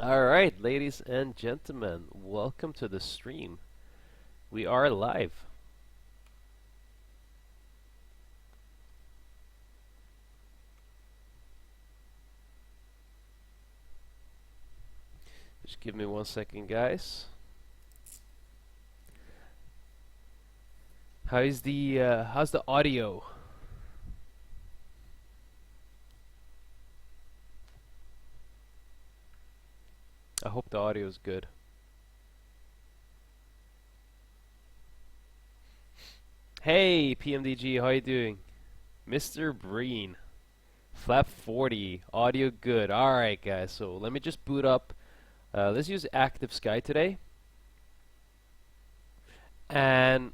Alright, ladies and gentlemen, welcome to the stream. We are live. Just give me 1 second, guys. How's the audio? I hope the audio is good. Hey, PMDG, how you doing? Mr. Breen. Flap 40, audio good. Alright, guys, so let me just boot up. Let's use Active Sky today. And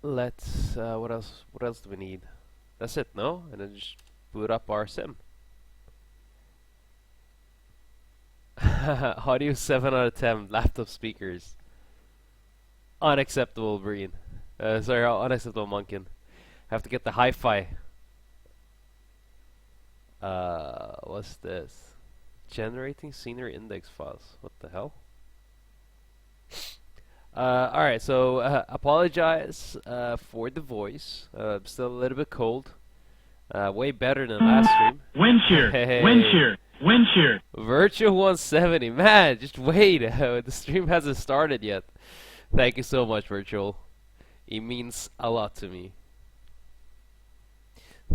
let's, what else do we need? That's it, no? And then just boot up our sim. Audio 7 out of 10, laptop speakers. Unacceptable, Breen. Sorry, unacceptable, Munkin. Have to get the hi-fi. What's this? Generating scenery index files. What the hell? Alright, so apologize for the voice. I'm still a little bit cold. Way better than last stream. Wind shear, Hey. wind shear, wind shear. Virtual 170, man, just wait. The stream hasn't started yet. Thank you so much, Virtual. It means a lot to me.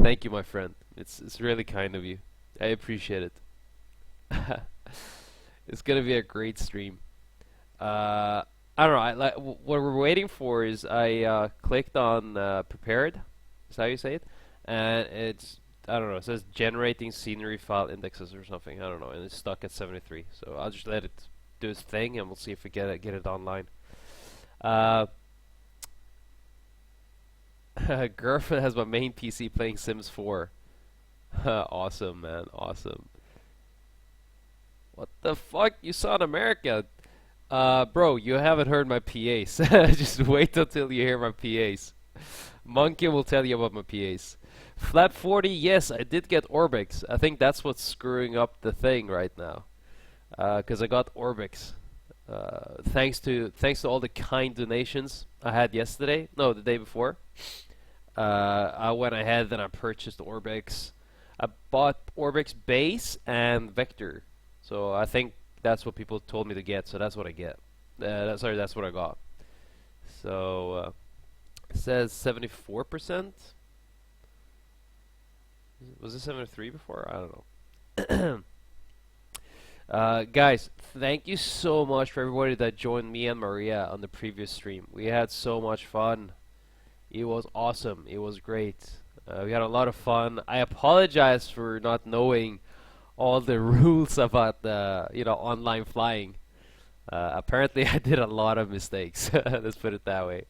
Thank you, my friend. It's really kind of you. I appreciate it. It's gonna be a great stream. I don't know. What we're waiting for is I clicked on prepared. Is how you say it, and I don't know. It says generating scenery file indexes or something. I don't know, and it's stuck at 73. So I'll just let it do its thing, and we'll see if we get it online. Girlfriend has my main PC playing Sims 4. Awesome, man. Awesome. What the fuck? You saw in America? Bro, you haven't heard my PAs. Just wait until you hear my PAs. Monkey will tell you about my PAs. Flat 40, yes, I did get Orbix. I think that's what's screwing up the thing right now. Because I got Orbix. Thanks to all the kind donations I had yesterday. No, the day before. I went ahead and I purchased Orbix. I bought Orbix Base and Vector. So I think that's what people told me to get. So that's what I get. Sorry, that's what I got. So it says 74%. Was it 73 before? I don't know. Guys, thank you so much for everybody that joined me and Maria on the previous stream. We had so much fun. It was awesome. It was great. We had a lot of fun. I apologize for not knowing all the rules about online flying. Apparently, I did a lot of mistakes. Let's put it that way.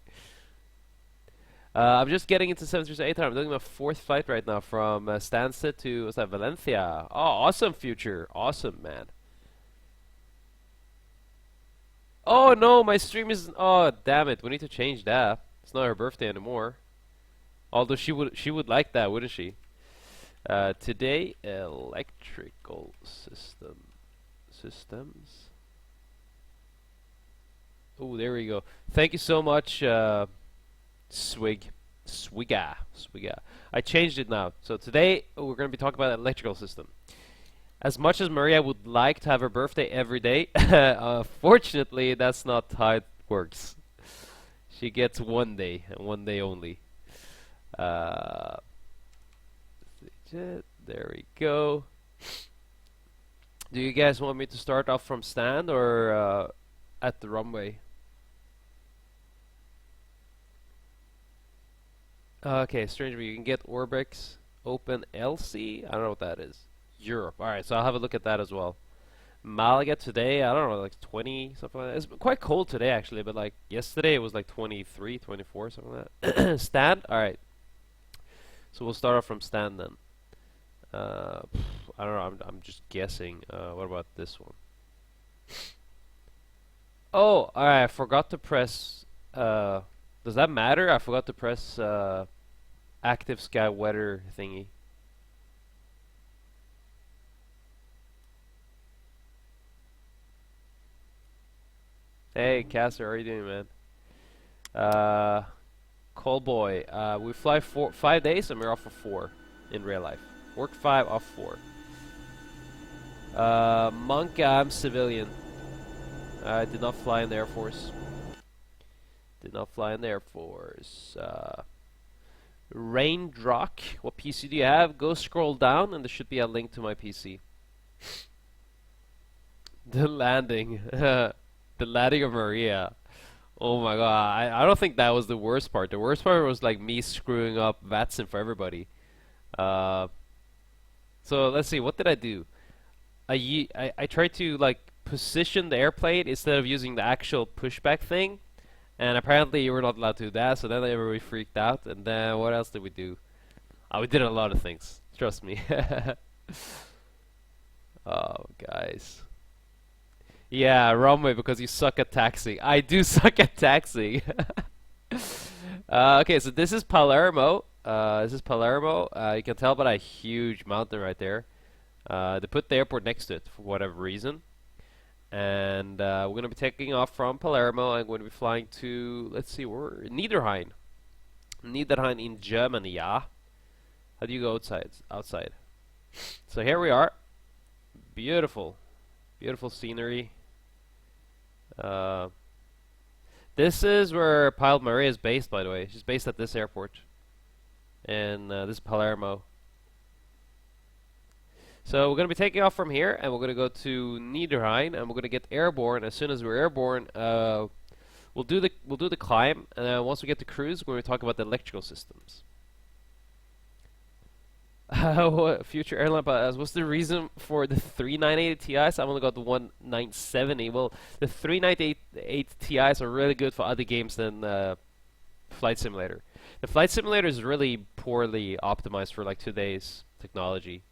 I'm just getting into 737. I'm doing my 4th flight right now from Stansted to what's that, Valencia. Oh, awesome, future. Awesome, man. Oh no, my stream is. Oh, damn it. We need to change that. It's not her birthday anymore. Although she would like that, wouldn't she? Today, electrical systems. Oh, there we go. Thank you so much, Swigga. I changed it now. So today we're going to be talking about electrical system. As much as Maria would like to have her birthday every day, fortunately that's not how it works. She gets one day, and one day only. There we go. Do you guys want me to start off from stand or at the runway? Okay, stranger, you can get Orbix Open LC. I don't know what that is. Europe. Alright, so I'll have a look at that as well. Malaga today, I don't know, like 20, something like that. It's quite cold today, actually, but like yesterday it was like 23, 24, something like that. Stand? Alright. So we'll start off from stand then. I don't know, I'm just guessing. What about this one? Oh, alright, I forgot to press, does that matter? I forgot to press, active sky weather thingy. Hey, Caster, how are you doing, man? Uh, Callboy, we fly 5 days and we're off for 4 in real life. Work 5, off 4. Monk, I'm civilian. I did not fly in the Air Force. Did not fly in the Air Force. Raindrock, what PC do you have? Go scroll down and there should be a link to my PC. The landing. The landing of Maria. Oh my god, I don't think that was the worst part. The worst part was like me screwing up Vatson for everybody. Uh, so let's see, what did I do? I tried to like position the airplane instead of using the actual pushback thing, and apparently you were not allowed to do that, so then everybody freaked out, and then what else did we do? Oh, we did a lot of things, trust me. Oh, guys. Yeah, runway because you suck at taxiing. I do suck at taxiing. Okay, so this is Palermo. You can tell by a huge mountain right there. They put the airport next to it for whatever reason. And we're going to be taking off from Palermo and going to be flying to, let's see, we're Niederrhein. Niederrhein in Germany, yeah. How do you go outside? Outside. So here we are. Beautiful. Beautiful scenery. This is where Pilot Maria is based, by the way. She's based at this airport. And this is Palermo. So we're going to be taking off from here, and we're going to go to Niederrhein, and we're going to get airborne. As soon as we're airborne, we'll do the climb, and then once we get to cruise, we're going to talk about the electrical systems. What future airline pilots? What's the reason for the 398 Ti's? I've only got the 1970. Well, the 398 Ti's are really good for other games than Flight Simulator. The Flight Simulator is really poorly optimized for like today's technology.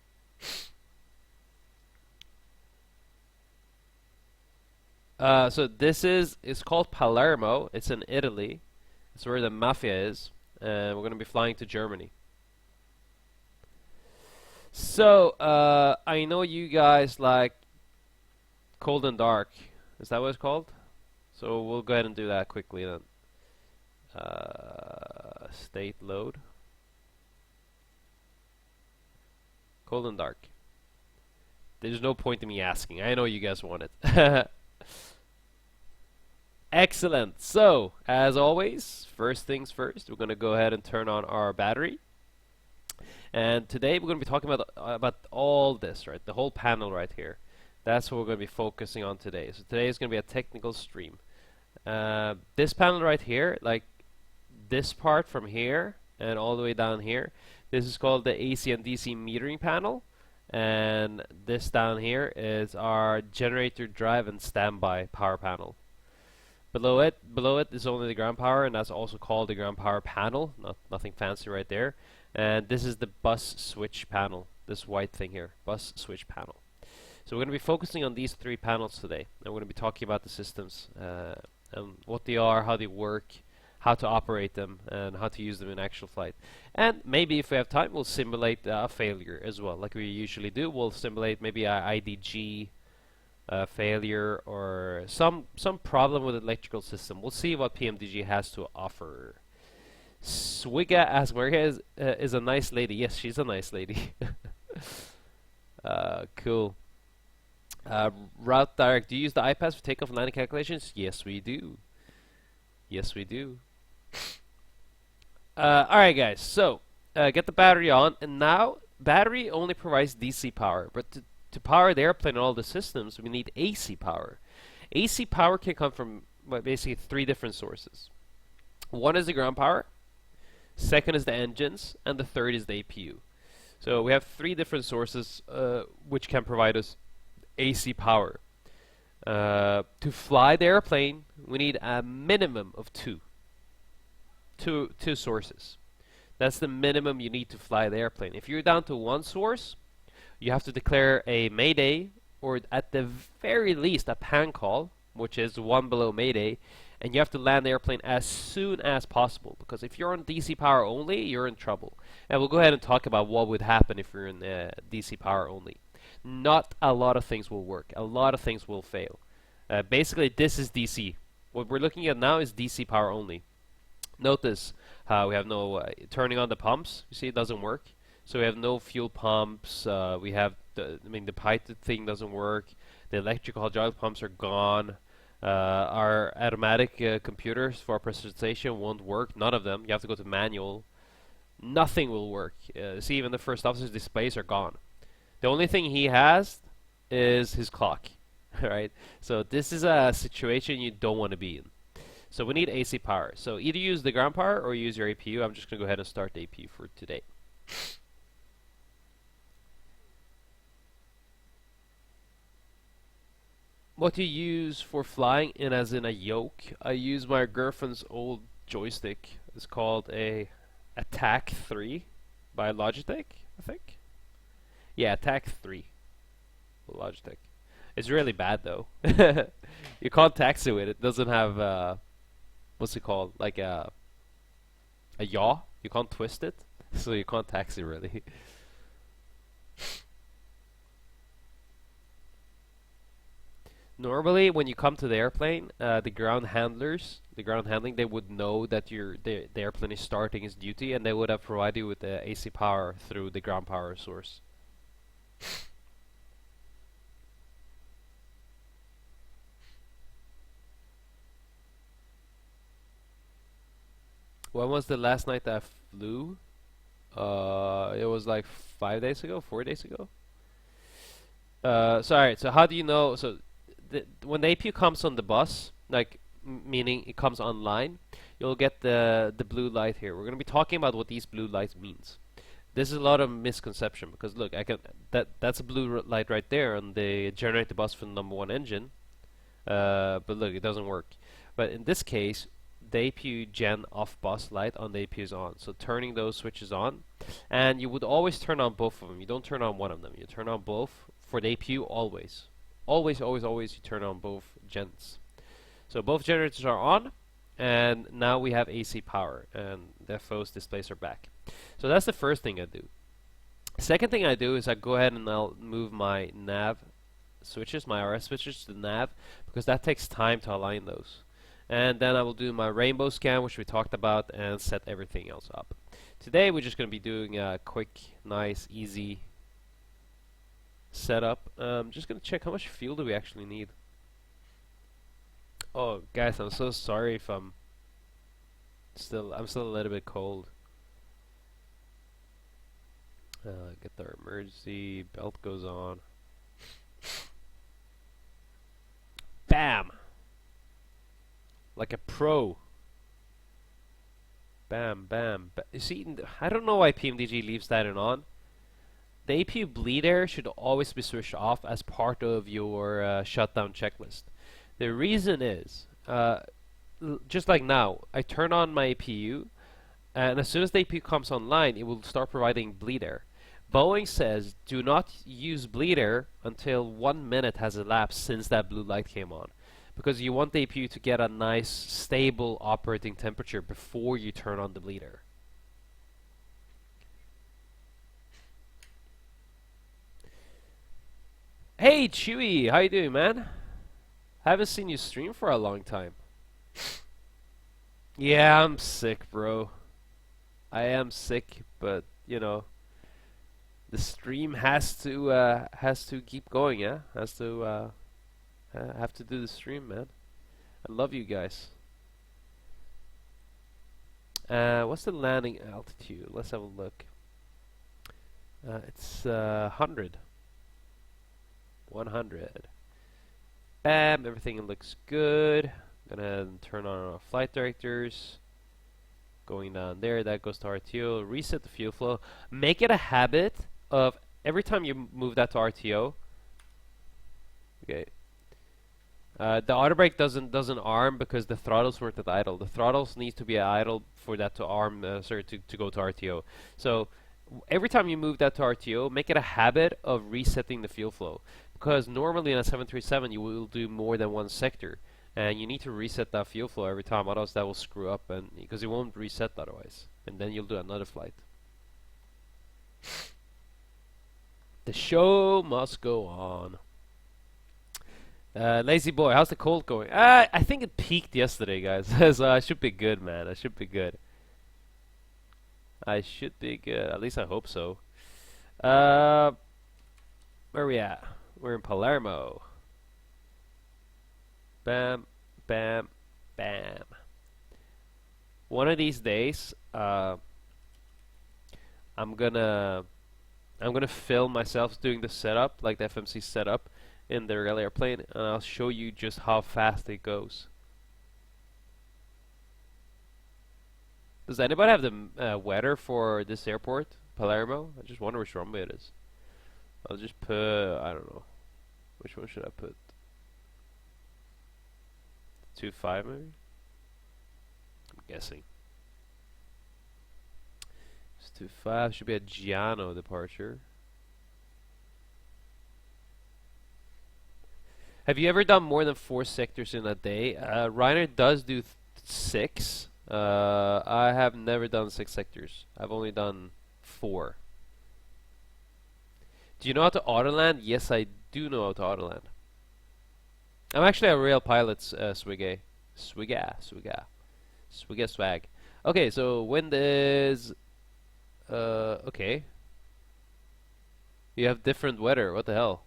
So this it's called Palermo. It's in Italy. It's where the mafia is, and we're gonna be flying to Germany. So, I know you guys like Cold and Dark. Is that what it's called? So we'll go ahead and do that quickly then. State load. Cold and Dark. There's no point in me asking. I know you guys want it. Excellent. So, as always, first things first, we're going to go ahead and turn on our battery. And today we're going to be talking about all this, right? The whole panel right here. That's what we're going to be focusing on today. So today is going to be a technical stream. This panel right here, like this part from here and all the way down here, this is called the AC and DC metering panel. And this down here is our generator drive and standby power panel. Below it is only the ground power, and that's also called the ground power panel. Nothing fancy right there. And this is the bus switch panel, this white thing here, bus switch panel. So we're going to be focusing on these 3 panels today, and we're going to be talking about the systems, and what they are, how they work, how to operate them, and how to use them in actual flight. And maybe if we have time, we'll simulate a failure as well, like we usually do. We'll simulate maybe a IDG failure or some problem with the electrical system. We'll see what PMDG has to offer. Swigga asks, Maria is a nice lady. Yes, she's a nice lady. Cool. Route Direct, do you use the iPads for takeoff and landing calculations? Yes, we do. Yes, we do. Alright, guys. So, get the battery on. And now, battery only provides DC power. But to power the airplane and all the systems, we need AC power. AC power can come from basically 3 different sources. One is the ground power. Second is the engines, and the third is the APU. So we have 3 different sources which can provide us AC power. To fly the airplane, we need a minimum of two sources. That's the minimum you need to fly the airplane. If you're down to 1 source, you have to declare a mayday, or at the very least a pan call, which is 1 below mayday. And you have to land the airplane as soon as possible, because if you're on DC power only, you're in trouble. And we'll go ahead and talk about what would happen if you're in DC power only. Not a lot of things will work. A lot of things will fail. Basically, this is DC. What we're looking at now is DC power only. Notice how we have no turning on the pumps. You see, it doesn't work. So we have no fuel pumps. We have the pipe thing doesn't work. The electrical hydraulic pumps are gone. Our automatic computers for pressurization won't work. None of them. You have to go to manual. Nothing will work. See, even the first officer's displays are gone. The only thing he has is his clock. Right? So this is a situation you don't want to be in. So we need AC power. So either use the ground power or use your APU. I'm just going to go ahead and start the APU for today. What you use for flying in as in a yoke, I use my girlfriend's old joystick. It's called a Attack 3 by Logitech, I think. Yeah, Attack 3 Logitech. It's really bad though. You can't taxi with it. It doesn't have what's it called? Like a yaw. You can't twist it, so you can't taxi really. Normally, when you come to the airplane, the ground handlers, the ground handling, they would know that the airplane is starting its duty, and they would have provided you with the AC power through the ground power source. When was the last night that I flew? It was like 5 days ago, 4 days ago. Sorry. So how do you know? So when the APU comes on the bus, like meaning it comes online, you'll get the blue light here. We're gonna be talking about what these blue lights means. This is a lot of misconception because look, that's a blue light right there, and they generate the bus for the #1 engine. But look, it doesn't work. But in this case, the APU gen off bus light on the APU is on. So turning those switches on, and you would always turn on both of them. You don't turn on one of them. You turn on both for the APU always. Always, always, always you turn on both gens. So both generators are on, and now we have AC power, and the FO's displays are back. So that's the first thing I do. Second thing I do is I go ahead and I'll move my nav switches, my RS switches to the nav, because that takes time to align those. And then I will do my rainbow scan, which we talked about, and set everything else up. Today we're just going to be doing a quick, nice, easy setup. Just going to check how much fuel do we actually need. Oh, guys, I'm so sorry if I'm still a little bit cold. Get our emergency belt goes on. Bam! Like a pro. Bam, bam. You see, I don't know why PMDG leaves that on. The APU bleed air should always be switched off as part of your shutdown checklist. The reason is, just like now, I turn on my APU, and as soon as the APU comes online, it will start providing bleed air. Boeing says do not use bleed air until 1 minute has elapsed since that blue light came on, because you want the APU to get a nice, stable operating temperature before you turn on the bleed air. Hey Chewy, how you doing, man? Haven't seen you stream for a long time. Yeah, I'm sick, bro. I am sick, but you know, the stream has to keep going, yeah. Have to do the stream, man. I love you guys. What's the landing altitude? Let's have a look. It's 100. 100. Bam, everything looks good. Gonna turn on our flight directors. Going down there, that goes to RTO. Reset the fuel flow. Make it a habit of every time you move that to RTO. Okay. The auto brake doesn't arm because the throttles weren't at idle. The throttles need to be at idle for that to arm, to go to RTO. So every time you move that to RTO, make it a habit of resetting the fuel flow. Because normally in a 737 you will do more than one sector, and you need to reset that fuel flow every time, otherwise that will screw up, and because it won't reset otherwise, and then you'll do another flight. The show must go on. Lazy boy, how's the cold going? I think it peaked yesterday, guys. So I should be good, man. I should be good. I should be good. At least I hope so. Uh, where we at? We're in Palermo. Bam, bam, bam. One of these days, I'm gonna film myself doing the setup, like the FMC setup, in the real airplane, and I'll show you just how fast it goes. Does anybody have the weather for this airport, Palermo? I just wonder which runway it is. I'll just put, I don't know. Which one should I put? 2.5 maybe? I'm guessing. It's 2.5, should be a Giano departure. Have you ever done more than 4 sectors in a day? Reiner does do 6. I have never done 6 sectors. I've only done 4. Do you know how to autoland? Yes, I do know how to autoland. I'm actually a real pilot, Swiggy. Swigga swag. Okay, so wind is... okay. You have different weather, what the hell?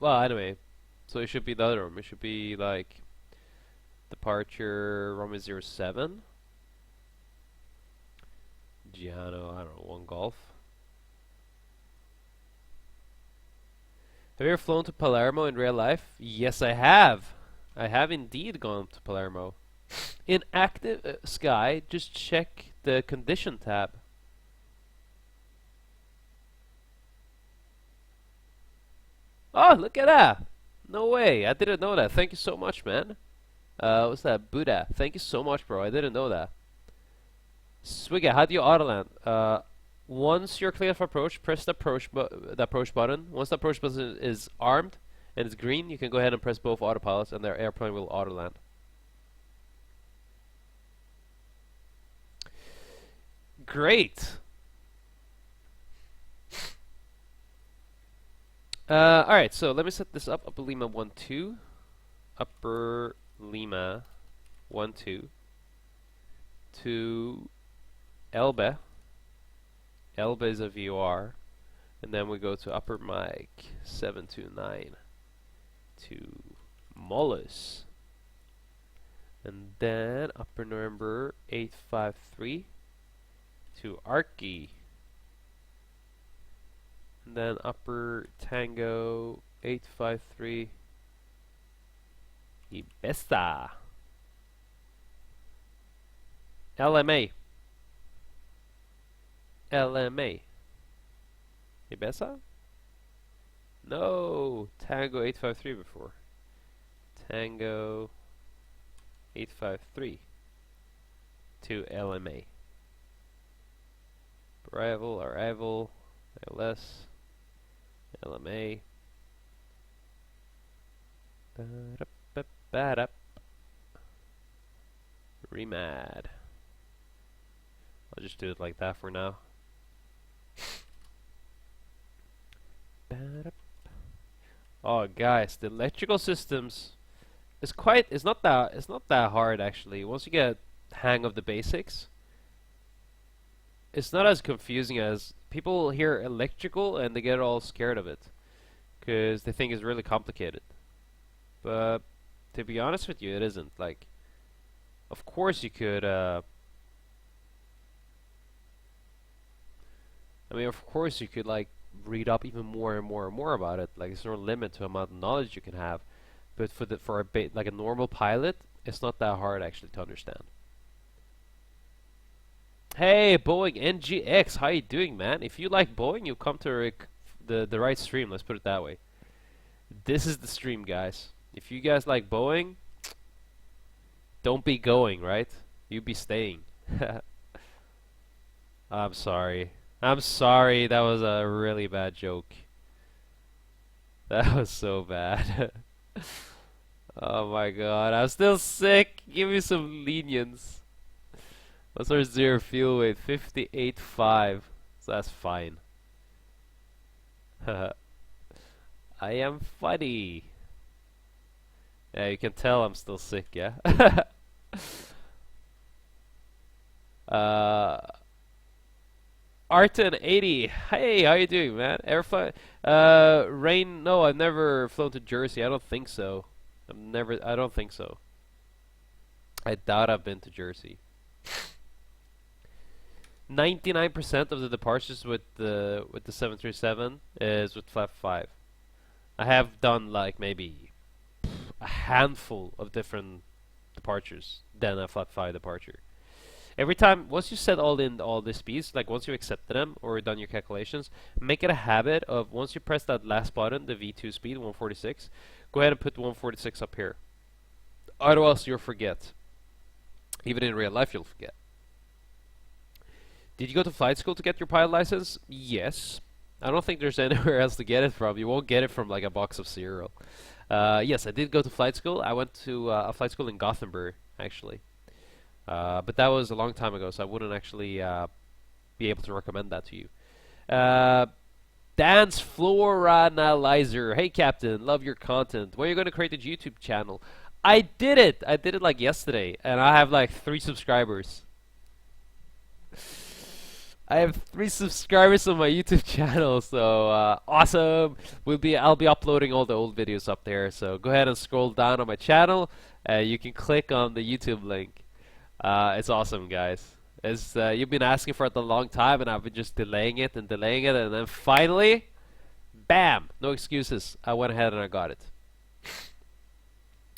Well, anyway, so it should be the other one. It should be like departure runway 07. Giano, I don't know, 1 Golf. Have you ever flown to Palermo in real life? Yes, I have. I have indeed gone to Palermo. In active sky, just check the condition tab. Oh, look at that! No way, I didn't know that. Thank you so much, man. What's that? Buddha. Thank you so much, bro. I didn't know that. Swigga, how do you autoland? Once you're clear of approach, press the approach button. Once the approach button is armed and it's green, you can go ahead and press both autopilots and their airplane will autoland. Great! Alright, so let me set this up. Upper Lima 1-2. Upper Lima 1-2 to Elbe. Elbe is a VOR. And then we go to Upper Mike 729 to Mollis. And then Upper November 853 to Arky. And then Upper Tango 853 Ibesta. LMA. LMA. Ibesa? No, Tango 853 before. Tango 853 to LMA. Arrival, ILS, LMA. Ba-da-ba-ba-da. Remad. I'll just do it like that for now. Oh, guys, the electrical systems is not that hard actually. Once you get hang of the basics, it's not as confusing as people hear electrical and they get all scared of it because they think it's really complicated. But to be honest with you, it isn't. Like, of course you could I mean, of course you could like read up even more and more and more about it. Like, there's no limit to the amount of knowledge you can have. But for like a normal pilot, it's not that hard actually to understand. Hey, Boeing NGX, how you doing, man? If you like Boeing, you come to the right stream. Let's put it that way. This is the stream, guys. If you guys like Boeing, don't be going, right? You be staying. I'm sorry. I'm sorry, that was a really bad joke. That was so bad. Oh my god, I'm still sick. Give me some lenience. What's our zero fuel weight? 58.5. So that's fine. I am funny. Yeah, you can tell I'm still sick, yeah? uh, Arton80. Hey, how you doing, man? Ever fly? Rain, no, I've never flown to Jersey. I don't think so. I don't think so. I doubt I've been to Jersey. 99% of the departures with the 737 is with flap 5. I have done like maybe a handful of different departures than a flap 5 departure. Every time, once you set all the speeds, like once you accepted them or done your calculations, make it a habit of once you press that last button, the V2 speed, 146, go ahead and put 146 up here. Otherwise, you'll forget. Even in real life, you'll forget. Did you go to flight school to get your pilot license? Yes. I don't think there's anywhere else to get it from. You won't get it from like a box of cereal. Yes, I did go to flight school. I went to a flight school in Gothenburg, actually. But that was a long time ago, so I wouldn't actually be able to recommend that to you. Dance Floor Analyzer. Hey, Captain, love your content. When are you going to create a YouTube channel? I did it! I did it like yesterday, and I have like 3 subscribers. I have 3 subscribers on my YouTube channel, so awesome! I'll be uploading all the old videos up there, so go ahead and scroll down on my channel. You can click on the YouTube link. It's awesome, guys. You've been asking for it a long time, and I've been just delaying it, and then finally, bam! No excuses. I went ahead and I got it.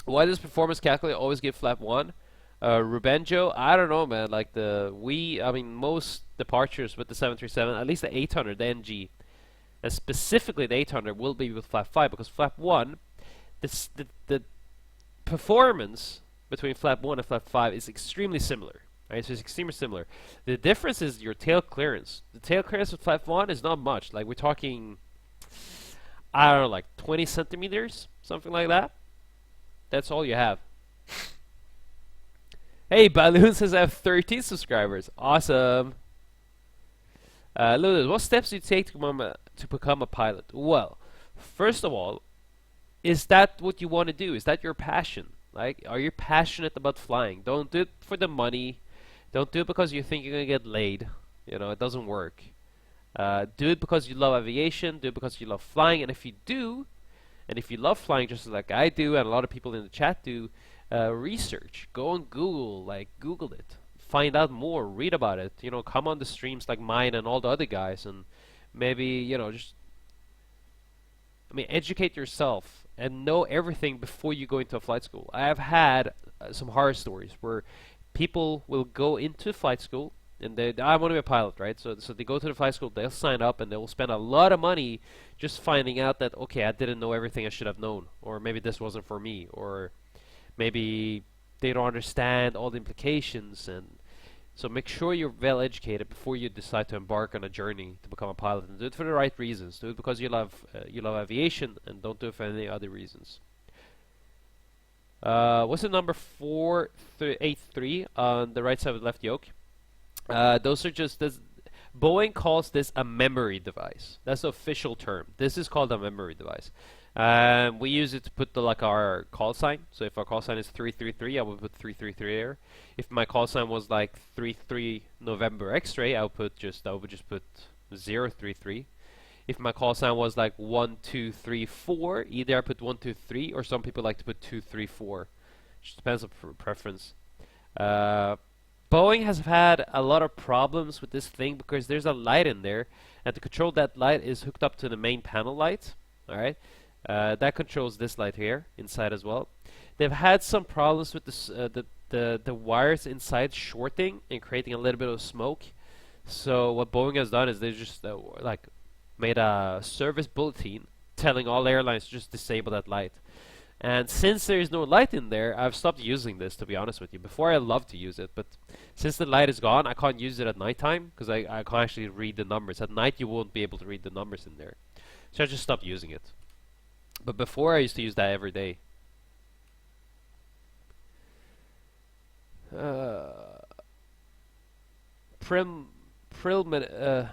Why does performance calculator always give flap 1? Rubenjo, I don't know, man. Like most departures with the 737, at least the 800, the NG, and specifically the 800 will be with flap 5 because flap 1, the performance between flap 1 and flap 5 is extremely similar. Right, so it's extremely similar. The difference is your tail clearance. The tail clearance with flap 1 is not much. Like we're talking, I don't know, like 20 centimeters, something like that. That's all you have. Hey, Balloon says I have 13 subscribers. Awesome. Lewis, what steps do you take to become a pilot? Well, first of all, is that what you want to do? Is that your passion? Like, are you passionate about flying? Don't do it for the money. Don't do it because you think you're going to get laid. You know, it doesn't work. Do it because you love aviation. Do it because you love flying. And if you do, and if you love flying just like I do and a lot of people in the chat do, research. Go on Google. Like, Google it. Find out more. Read about it. You know, come on the streams like mine and all the other guys. And maybe, you know, educate yourself and know everything before you go into a flight school. I have had some horror stories where people will go into flight school and I want to be a pilot, right? So they go to the flight school, they'll sign up, and they will spend a lot of money just finding out that, okay, I didn't know everything I should have known, or maybe this wasn't for me, or maybe they don't understand all the implications. And so make sure you're well educated before you decide to embark on a journey to become a pilot, and do it for the right reasons. Do it because you love aviation, and don't do it for any other reasons. What's the number 483 on the right side of the left yoke? Those are just this. Boeing calls this a memory device. That's the official term. This is called a memory device. We use it to put our call sign. So if our call sign is 333, I would put 333 there. If my call sign was like 33 November X-ray, I would just put 033. If my call sign was like 1234, either I put 123, or some people like to put 234. Just depends on preference. Boeing has had a lot of problems with this thing because there's a light in there, and to control that light is hooked up to the main panel light. All right, that controls this light here inside as well. They've had some problems with this, the wires inside shorting and creating a little bit of smoke. So what Boeing has done is they just made a service bulletin telling all airlines to just disable that light. And since there is no light in there, I've stopped using this, to be honest with you. Before I loved to use it, but since the light is gone, I can't use it at nighttime because I can't actually read the numbers. At night, you won't be able to read the numbers in there. So I just stopped using it. But before, I used to use that every day.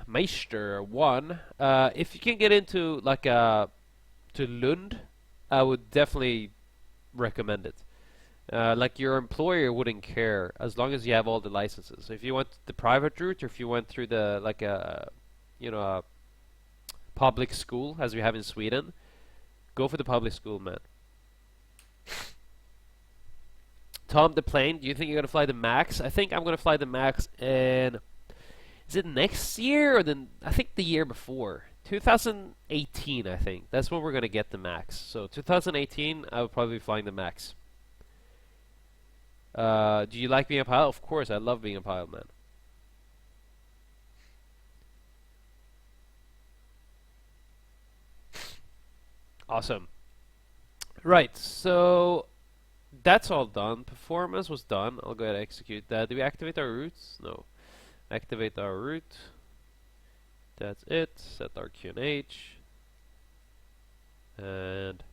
Meister 1. If you can get into like to Lund, I would definitely recommend it. Like your employer wouldn't care as long as you have all the licenses. So if you went the private route, or if you went through the like a a public school as we have in Sweden, go for the public school, man. Tom the plane, do you think you're gonna fly the Max? I think I'm gonna fly the Max in, is it next year or then I think the year before? 2018, I think. That's when we're gonna get the Max. So 2018, I will probably be flying the Max. Do you like being a pilot? Of course, I love being a pilot, man. Awesome. Right, so that's all done. Performance was done. I'll go ahead and execute that. Do we activate our routes? No. Activate our route. That's it. Set our QNH. And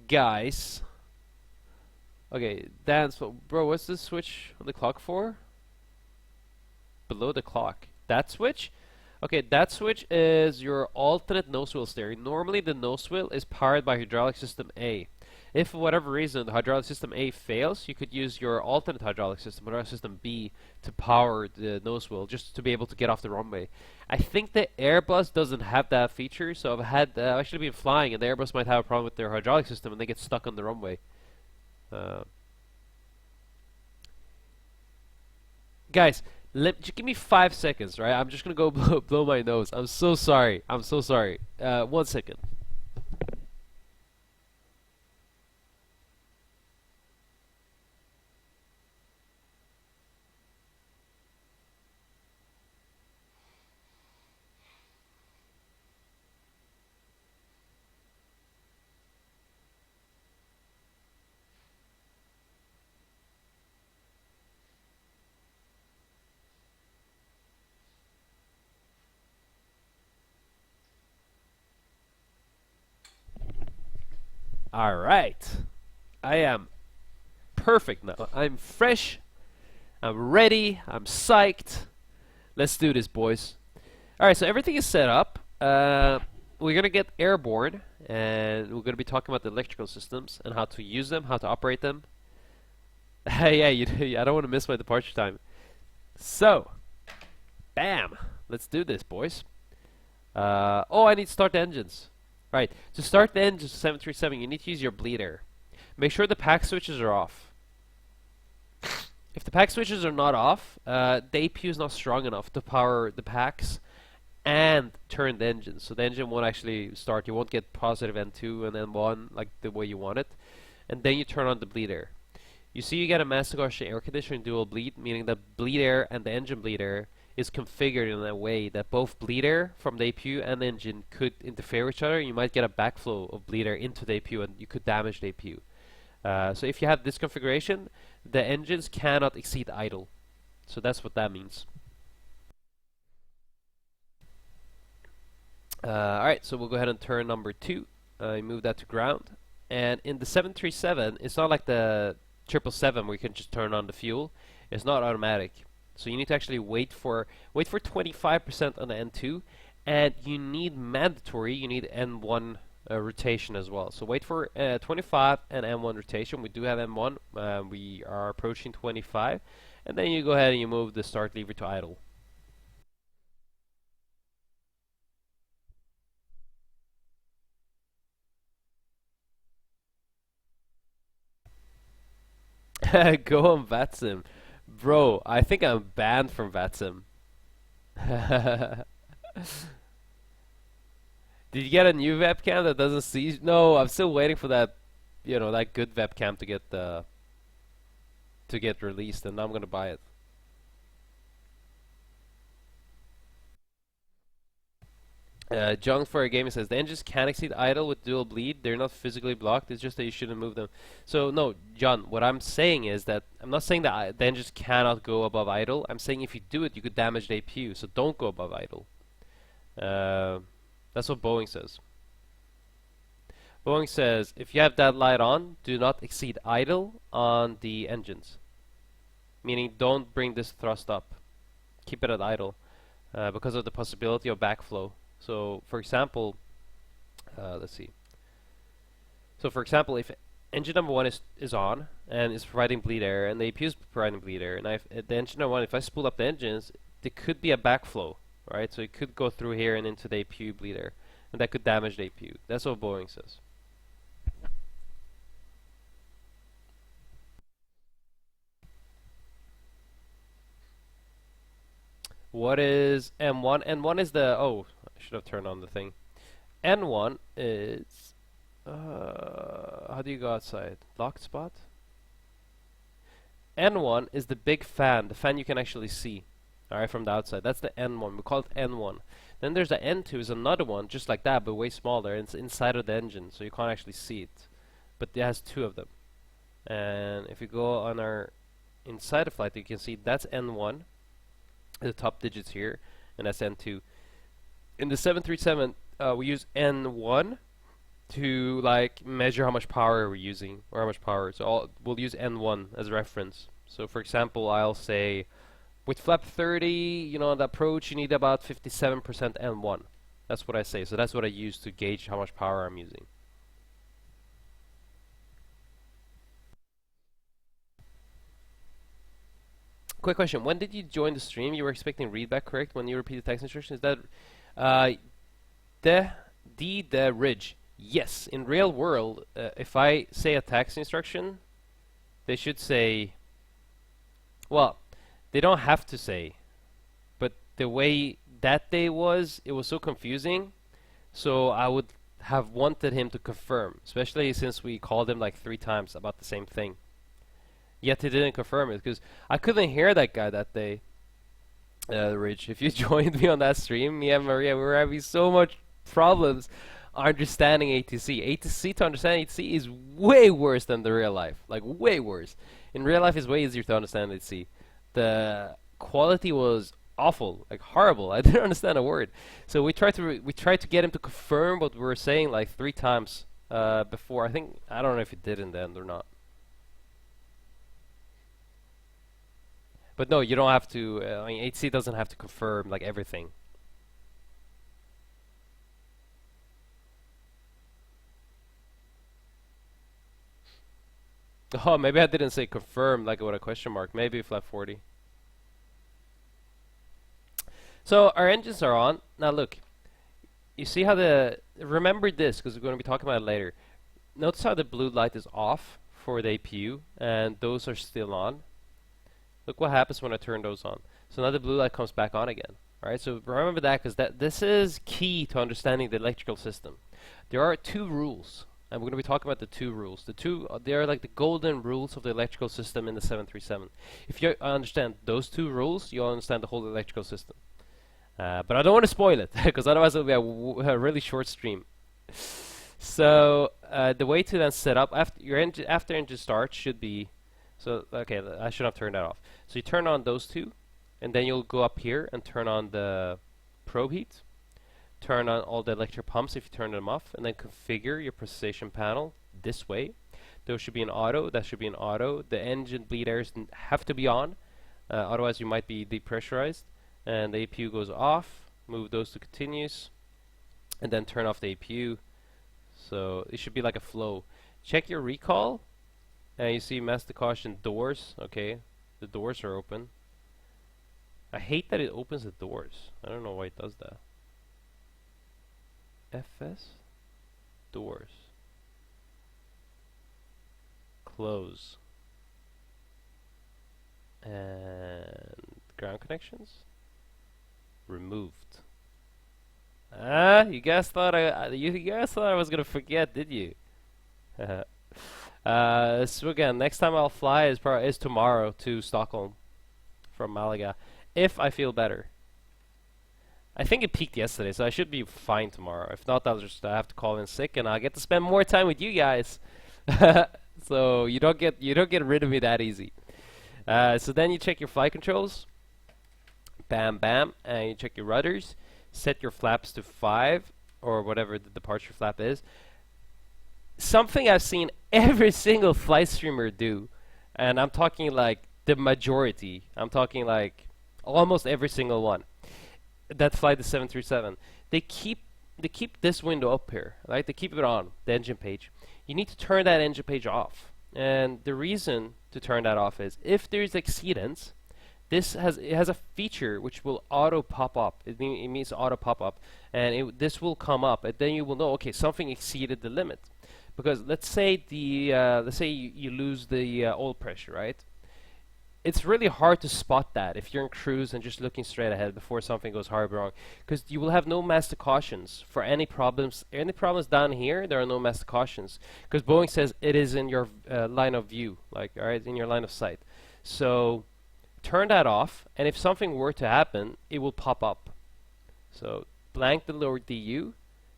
guys. Okay, dance. Bro, what's this switch on the clock for? Below the clock. That switch? Okay, that switch is your alternate nose wheel steering. Normally the nose wheel is powered by hydraulic system A. If for whatever reason the hydraulic system A fails, you could use your alternate hydraulic system B, to power the nose wheel, just to be able to get off the runway. I think the Airbus doesn't have that feature, so I've actually been flying, and the Airbus might have a problem with their hydraulic system, and they get stuck on the runway. Guys, just give me 5 seconds, right? I'm just gonna go blow my nose. I'm so sorry. I'm so sorry. 1 second. All right. I am perfect now. I'm fresh. I'm ready. I'm psyched. Let's do this, boys. All right, so everything is set up. We're gonna get airborne, and we're gonna be talking about the electrical systems and how to use them, how to operate them. Yeah, I don't want to miss my departure time. So, bam. Let's do this, boys. Oh, I need to start the engines. Right, to start the engines 737, you need to use your bleeder. Make sure the pack switches are off. If the pack switches are not off, the APU is not strong enough to power the packs and turn the engine. So the engine won't actually start. You won't get positive N2 and N1 like the way you want it. And then you turn on the bleeder. You see you get a Mastercard air conditioning dual bleed, meaning that bleed air and the engine bleed air is configured in a way that both bleed air from the APU and the engine could interfere with each other. You might get a backflow of bleed air into the APU, and you could damage the APU. So if you have this configuration, the engines cannot exceed idle. So that's what that means. Alright, so we'll go ahead and turn number 2. Move that to ground. And in the 737, it's not like the 777 where you can just turn on the fuel. It's not automatic. So you need to actually wait for 25% on the N2, and you need N1 rotation as well. So wait for 25 and N1 rotation. We do have N1. We are approaching 25, and then you go ahead and you move the start lever to idle. Go on VATSIM. Bro, I think I'm banned from VATSIM. Did you get a new webcam that doesn't see? No, I'm still waiting for that, that good webcam to get released, and I'm gonna buy it. John for a Gaming says the engines can exceed idle with dual bleed. They're not physically blocked. It's just that you shouldn't move them. So no, John. What I'm saying is that I'm not saying that the engines cannot go above idle. I'm saying if you do it, you could damage the APU. So don't go above idle. That's what Boeing says. Boeing says, if you have that light on, do not exceed idle on the engines. Meaning, don't bring this thrust up. Keep it at idle because of the possibility of backflow. So, for example, let's see. So, for example, if engine number one is on and is providing bleed air, and the APU is providing bleed air, and the engine number one, if I spool up the engines, there could be a backflow, right? So it could go through here and into the APU bleed air, and that could damage the APU. That's what Boeing says. What is M1? N1 is the, oh, I should have turned on the thing. N1 is, how do you go outside? Locked spot? N1 is the big fan, the fan you can actually see, alright, from the outside. That's the N1. We call it N1. Then there's the N2, is another one, just like that, but way smaller. It's inside of the engine, so you can't actually see it. But it has two of them. And if you go on our inside the flight, you can see that's N1, the top digits here, and that's N2. In the 737, we use N1 to like measure how much power we're using, or how much power. So we'll use N1 as a reference. So for example, I'll say with flap 30, you know, the approach, you need about 57% N1. That's what I say. So that's what I use to gauge how much power I'm using. Quick question: when did you join the stream? You were expecting readback, correct? When you repeat the text instruction, is that the ridge? Yes. In real world, if I say a text instruction, they should say. Well, they don't have to say, but the way that day was, it was so confusing. So I would have wanted him to confirm, especially since we called him like 3 times about the same thing. Yet he didn't confirm it, because I couldn't hear that guy that day. Rich, if you joined me on that stream, me and Maria, we were having so much problems understanding ATC. ATC, to understand ATC is way worse than the real life. Like, way worse. In real life, it's way easier to understand ATC. The quality was awful, like horrible. I didn't understand a word. So we tried to get him to confirm what we were saying like 3 times before. I don't know if he did in the end or not. But no, you don't have to. I mean, HC doesn't have to confirm like everything. Oh, maybe I didn't say confirm like with a question mark. Maybe flap 40. So our engines are on. Now look, you see how remember this, because we're going to be talking about it later. Notice how the blue light is off for the APU, and those are still on. Look what happens when I turn those on. So now the blue light comes back on again. Alright, so remember that, because this is key to understanding the electrical system. There are 2 rules, and we're going to be talking about the 2 rules. They are like the golden rules of the electrical system in the 737. If you understand those 2 rules, you'll understand the whole electrical system. But I don't want to spoil it, because otherwise it'll be a really short stream. So the way to then set up after engine start should be. So, okay, I should have turned that off. So you turn on those 2, and then you'll go up here and turn on the probe heat. Turn on all the electric pumps if you turn them off, and then configure your precision panel this way. Those should be in auto, that should be in auto. The engine bleed airs have to be on, otherwise you might be depressurized. And the APU goes off, move those to continuous, and then turn off the APU. So it should be like a flow. Check your recall. And you see master caution doors. Okay, the doors are open. I hate that it opens the doors. I don't know why it does that. FS doors. Close. And ground connections removed. You guys thought I was gonna forget, did you? So again, next time I'll fly is tomorrow to Stockholm from Malaga, if I feel better. I think it peaked yesterday, so I should be fine tomorrow. If not, I have to call in sick, and I'll get to spend more time with you guys. So you don't get rid of me that easy. So then you check your flight controls. Bam, bam, and you check your rudders. Set your flaps to 5 or whatever the departure flap is. something I've seen every single flight streamer do, and I'm talking like the majority. I'm talking like almost every single one that fly the 737. They keep they keep this window up here, right? They keep it on the engine page. You need to turn that engine page off, and the reason to turn that off is if there's exceedance. It has a feature which will auto pop up. It means auto pop up, and this will come up, and then you will know, okay, something exceeded the limit. Because let's say you lose the oil pressure, right? It's really hard to spot that if you're in cruise and just looking straight ahead before something goes horribly wrong, because you will have no master cautions for any problems. Any problems down here, there are no master cautions, because Boeing says it is in your line of view, like all right, in your line of sight. So turn that off, and if something were to happen, it will pop up. So blank the lower DU,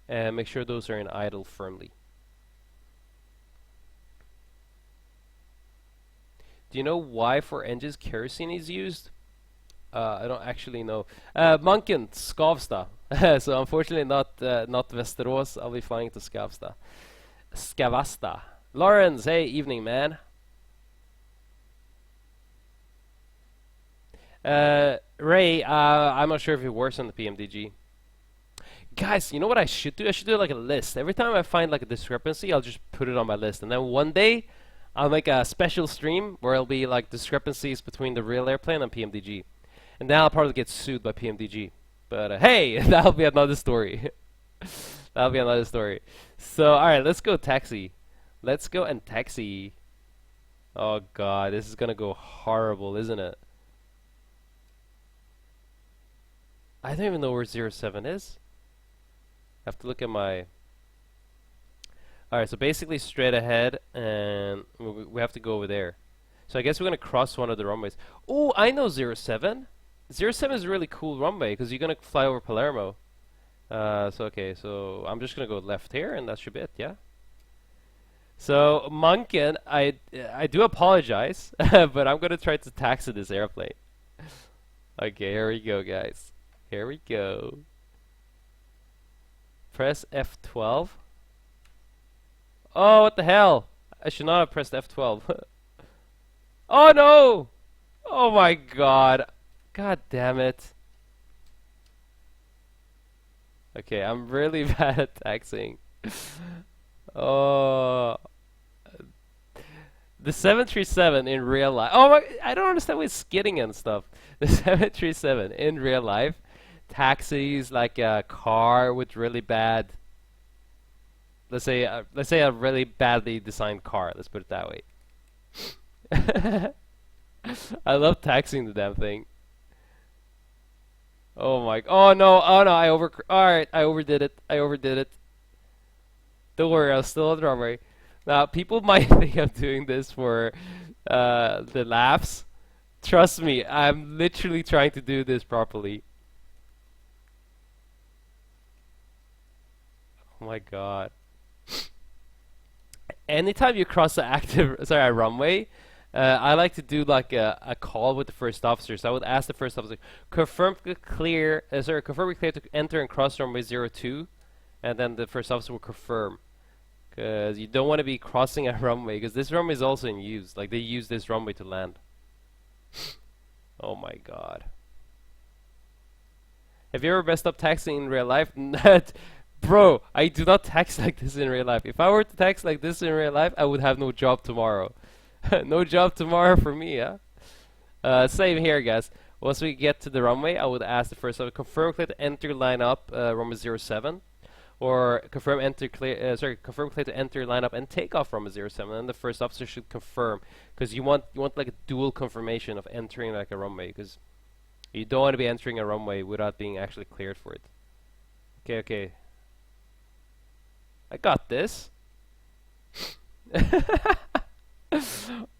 and make sure those are in idle firmly. Do you know why for engines kerosene is used? I don't actually know. Munken, Skavsta. So unfortunately not Västerås. I'll be flying to Skavsta. Skavasta. Lawrence, hey, evening, man. Ray, I'm not sure if it works on the PMDG. Guys, you know what I should do? I should do like a list. Every time I find like a discrepancy, I'll just put it on my list. And then one day, I'll make a special stream where it'll be like discrepancies between the real airplane and PMDG. And then I'll probably get sued by PMDG. But hey, that'll be another story. That'll be another story. So, alright, let's go taxi. Let's go and taxi. Oh god, this is gonna go horrible, isn't it? I don't even know where 07 is. I have to look at my... Alright, so basically straight ahead, and we have to go over there. So I guess we're going to cross one of the runways. Oh, I know 07. 07 is a really cool runway, because you're going to fly over Palermo. Okay, so I'm just going to go left here, and that should be it, yeah? So, Munken, I do apologize, but I'm going to try to taxi this airplane. Okay, here we go, guys. Here we go. Press F12. Oh, what the hell? I should not have pressed F12. Oh no! Oh my god. God damn it. Okay, I'm really bad at taxiing. Oh. The 737 in real life. Oh my, I don't understand why it's skidding and stuff. The 737 in real life taxis like a car with really bad... Let's say a really badly designed car. Let's put it that way. I love taxiing the damn thing. Oh my! Oh no! Oh no! All right, I overdid it. I overdid it. Don't worry, I was still on the runway. Now, people might think I'm doing this for the laughs. Trust me, I'm literally trying to do this properly. Oh my god. Anytime you cross a runway, I like to do like a call with the first officer. So I would ask the first officer, confirm clear to enter and cross runway 02, and then the first officer will confirm. Because you don't want to be crossing a runway, because this runway is also in use. Like they use this runway to land. Oh my god. Have you ever messed up taxiing in real life? Bro, I do not tax like this in real life. If I were to tax like this in real life, I would have no job tomorrow. No job tomorrow for me, yeah? Same here, guys. Once we get to the runway, I would ask the first officer, confirm clear to enter line up runway 07. Or confirm confirm clear to enter line up and take off runway 07. And the first officer should confirm. Because you want like a dual confirmation of entering like a runway. Because you don't want to be entering a runway without being actually cleared for it. Okay, okay. I got this.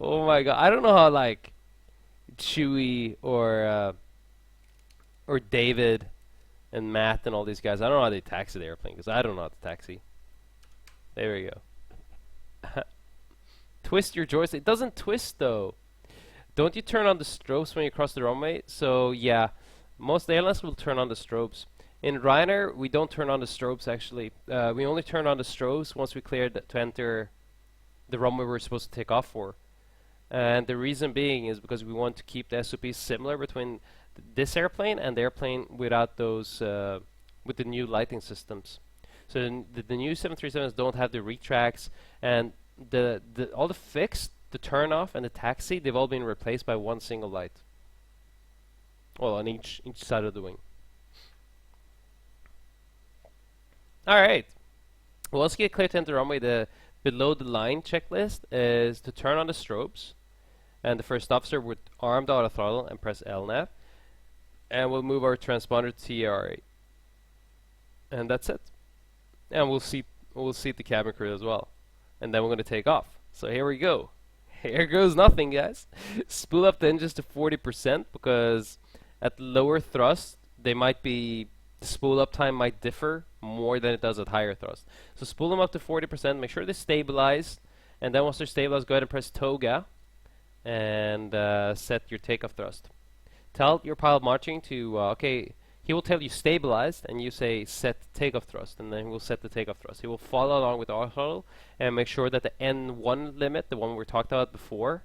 Oh my god, I don't know how like Chewy or David and Matt and all these guys, I don't know how they taxi the airplane, because I don't know how to taxi. There we go. Twist your joystick. It doesn't twist though. Don't you turn on the strobes when you cross the runway? So yeah, most airlines will turn on the strobes. In Ryanair, we don't turn on the strobes actually. We only turn on the strobes once we clear to enter the runway we're supposed to take off for. And the reason being is because we want to keep the SOP similar between this airplane and the airplane without those, with the new lighting systems. So the new 737s don't have the retracts, and all the fixed, the turn off and the taxi, they've all been replaced by one single light. Well, on each side of the wing. Alright. Once you get clear to enter the runway, the below the line checklist is to turn on the strobes. And the first officer would arm the auto throttle and press LNAV. And we'll move our transponder to TRA. And that's it. And we'll seat the cabin crew as well. And then we're going to take off. So here we go. Here goes nothing, guys. Spool up the engines to 40% because at lower thrust, the spool up time might differ more than it does at higher thrust. So spool them up to 40%, make sure they're stabilized, and then once they're stabilized, go ahead and press TOGA and set your takeoff thrust. Tell your pilot marching to, okay, he will tell you stabilized, and you say set takeoff thrust, and then he will set the takeoff thrust. He will follow along with the auto throttle and make sure that the N1 limit, the one we talked about before,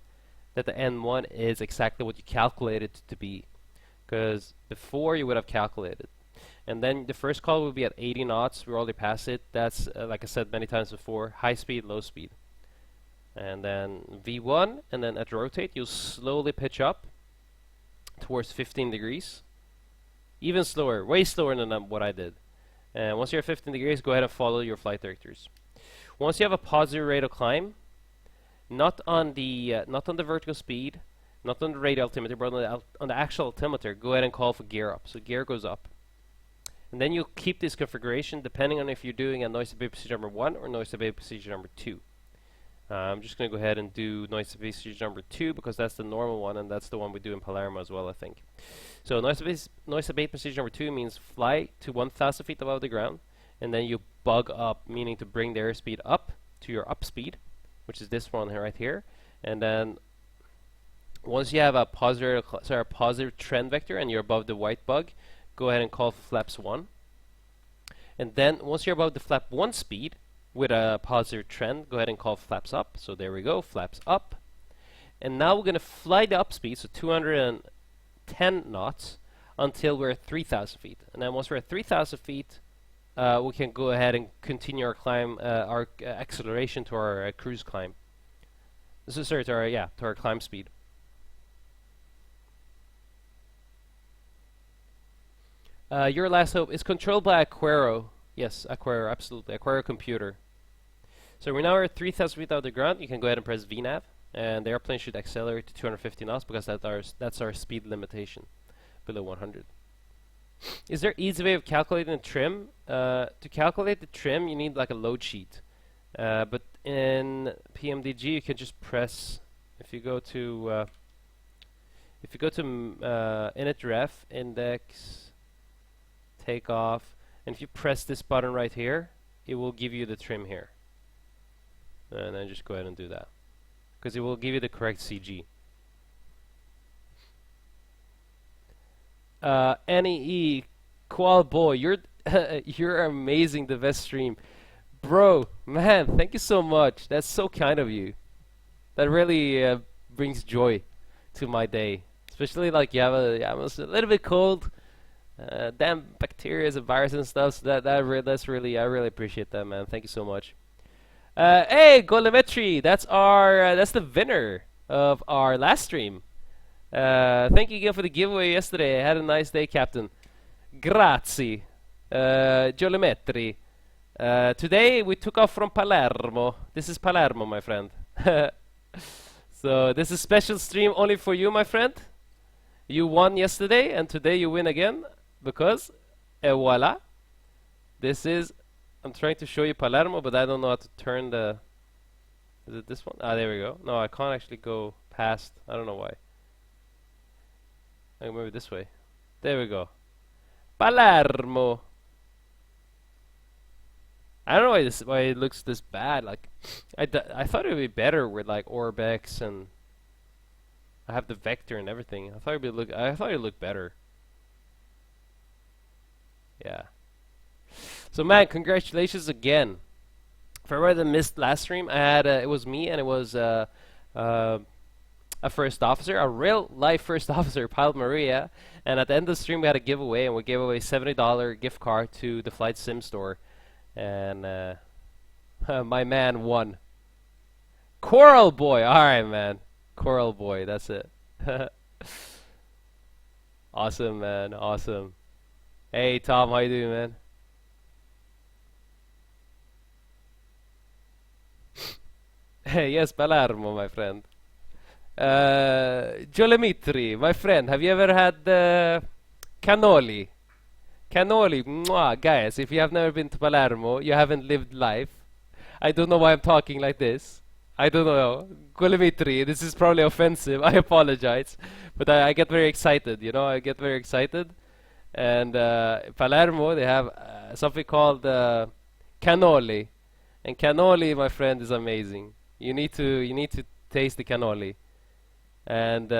that the N1 is exactly what you calculated to be. Because before you would have calculated. And then the first call will be at 80 knots. We're already past it. That's, like I said many times before, high speed, low speed. And then V1, and then at rotate, you'll slowly pitch up towards 15 degrees. Even slower, way slower than what I did. And once you're at 15 degrees, go ahead and follow your flight directors. Once you have a positive rate of climb, not on the vertical speed, not on the rate altimeter, but on the actual altimeter, go ahead and call for gear up. So gear goes up. And then you'll keep this configuration depending on if you're doing a noise abate procedure number 1 or noise abate procedure number 2. I'm just going to go ahead and do noise abate procedure number 2 because that's the normal one, and that's the one we do in Palermo as well, I think. So noise abate procedure number 2 means fly to 1,000 feet above the ground, and then you bug up, meaning to bring the airspeed up to your up speed, which is this one here, right here. And then once you have a positive trend vector and you're above the white bug, go ahead and call flaps 1. And then once you're above the flap 1 speed with a positive trend, go ahead and call flaps up. So there we go, flaps up. And now we're going to fly the up speed, so 210 knots, until we're at 3,000 feet. And then once we're at 3,000 feet, we can go ahead and continue our climb, our acceleration to our cruise climb. So sorry, to our climb speed. Your last hope is controlled by Aquero. Yes, Aquero, absolutely. Aquero computer. So we're now at 3,000 feet out of the ground. You can go ahead and press VNAV, and the airplane should accelerate to 250 knots because that's our speed limitation, below 100. Is there easy way of calculating the trim? To calculate the trim, you need like a load sheet. But in PMDG, you can just press. If you go to init ref index takeoff, and if you press this button right here, it will give you the trim here. And then just go ahead and do that, because it will give you the correct CG. NEE, Qual Boy, you're amazing, the best stream. Bro, man, thank you so much. That's so kind of you. That really brings joy to my day. Especially like you have a little bit cold. Damn bacteria and viruses and stuff. So that's really, I really appreciate that, man. Thank you so much. Hey, Golimetry, that's the winner of our last stream. Thank you again for the giveaway yesterday. I had a nice day, Captain. Grazie, Golimetry. Today we took off from Palermo. This is Palermo, my friend. So this is a special stream only for you, my friend. You won yesterday, and today you win again because, voila. This is. I'm trying to show you Palermo, but I don't know how to turn the. Is it this one? Ah, there we go. No, I can't actually go past. I don't know why. I can move it this way. There we go. Palermo. I don't know why it looks this bad. Like, I thought it would be better with like Orbex and I have the vector and everything. I thought it would look better. Yeah. So man, congratulations again. For everyone that missed last stream, I had it was me and it was uh, a first officer, a real life first officer, Pilot Maria. And at the end of the stream, we had a giveaway, and we gave away $70 gift card to the Flight Sim store. And my man won. Coral Boy. All right, man. Coral Boy. That's it. Awesome, man. Awesome. Hey, Tom. How you doing, man? Yes, Palermo, my friend. Jolimitri, my friend. Have you ever had cannoli? Cannoli, mwah, guys. If you have never been to Palermo, you haven't lived life. I don't know why I'm talking like this. I don't know. Jolimitri, this is probably offensive. I apologize, but I get very excited. You know, I get very excited. And Palermo, they have something called cannoli, and cannoli, my friend, is amazing. You need to taste the cannoli. And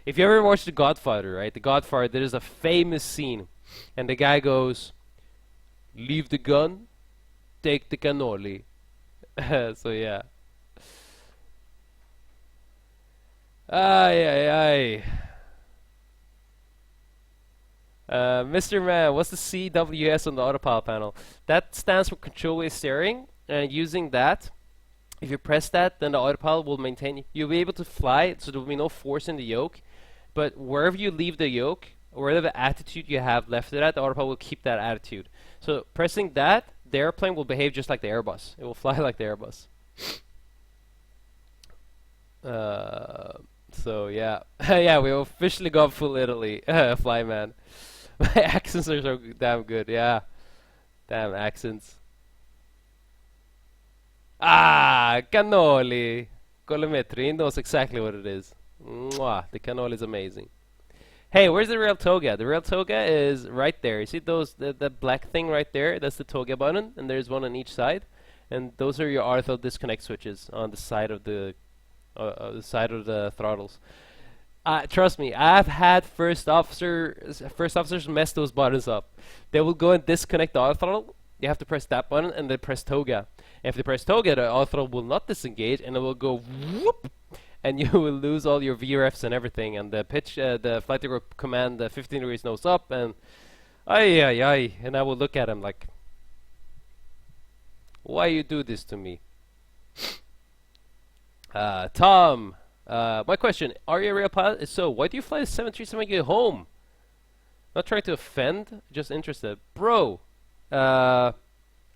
if you ever watched The Godfather, right? The Godfather, there is a famous scene, and the guy goes, "Leave the gun, take the cannoli." So yeah. Ay ay ay. Mr. Man, what's the CWS on the autopilot panel? That stands for control wheel steering, and using that, if you press that, then the autopilot will maintain. You'll be able to fly, so there will be no force in the yoke. But wherever you leave the yoke, or whatever attitude you have left it at, the autopilot will keep that attitude. So pressing that, the airplane will behave just like the Airbus. It will fly like the Airbus. So yeah, yeah, we officially got full Italy, Flyman. My accents are so damn good. Yeah, damn accents. Ah, cannoli. Colometri knows exactly what it is. Mwah, the cannoli is amazing. Hey, where's the real toga? The real toga is right there. You see those the black thing right there? That's the toga button, and there's one on each side. And those are your ortho disconnect switches on the side of the throttles. Trust me, I've had first officers mess those buttons up. They will go and disconnect the auto throttle. You have to press that button and then press toga. If they press toga, the auto throttle will not disengage, and it will go whoop, and you will lose all your VRFs and everything. And the pitch, the flight deck will command 15 degrees nose up, and ay ay ay. And I will look at him like, why you do this to me? Tom, my question, are you a real pilot? If so, why do you fly the 737 get home? Not trying to offend, just interested. Bro, I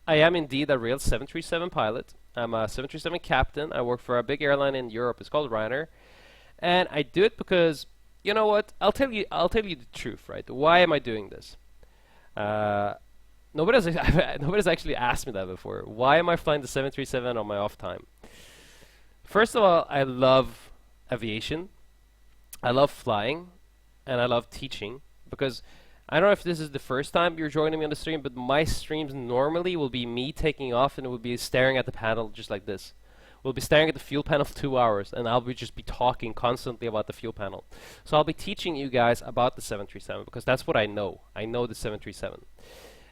am indeed a real 737 pilot. I'm a 737 captain. I work for a big airline in Europe. It's called Ryanair. And I do it because, you know what? I'll tell you the truth, right? Why am I doing this? Nobody's actually asked me that before. Why am I flying the 737 on my off time? First of all, I love aviation. I love flying, and I love teaching, because I don't know if this is the first time you're joining me on the stream, but my streams normally will be me taking off, and it will be staring at the panel just like this. We'll be staring at the fuel panel for 2 hours, and I'll be just be talking constantly about the fuel panel. So I'll be teaching you guys about the 737, because that's what I know. I know the 737.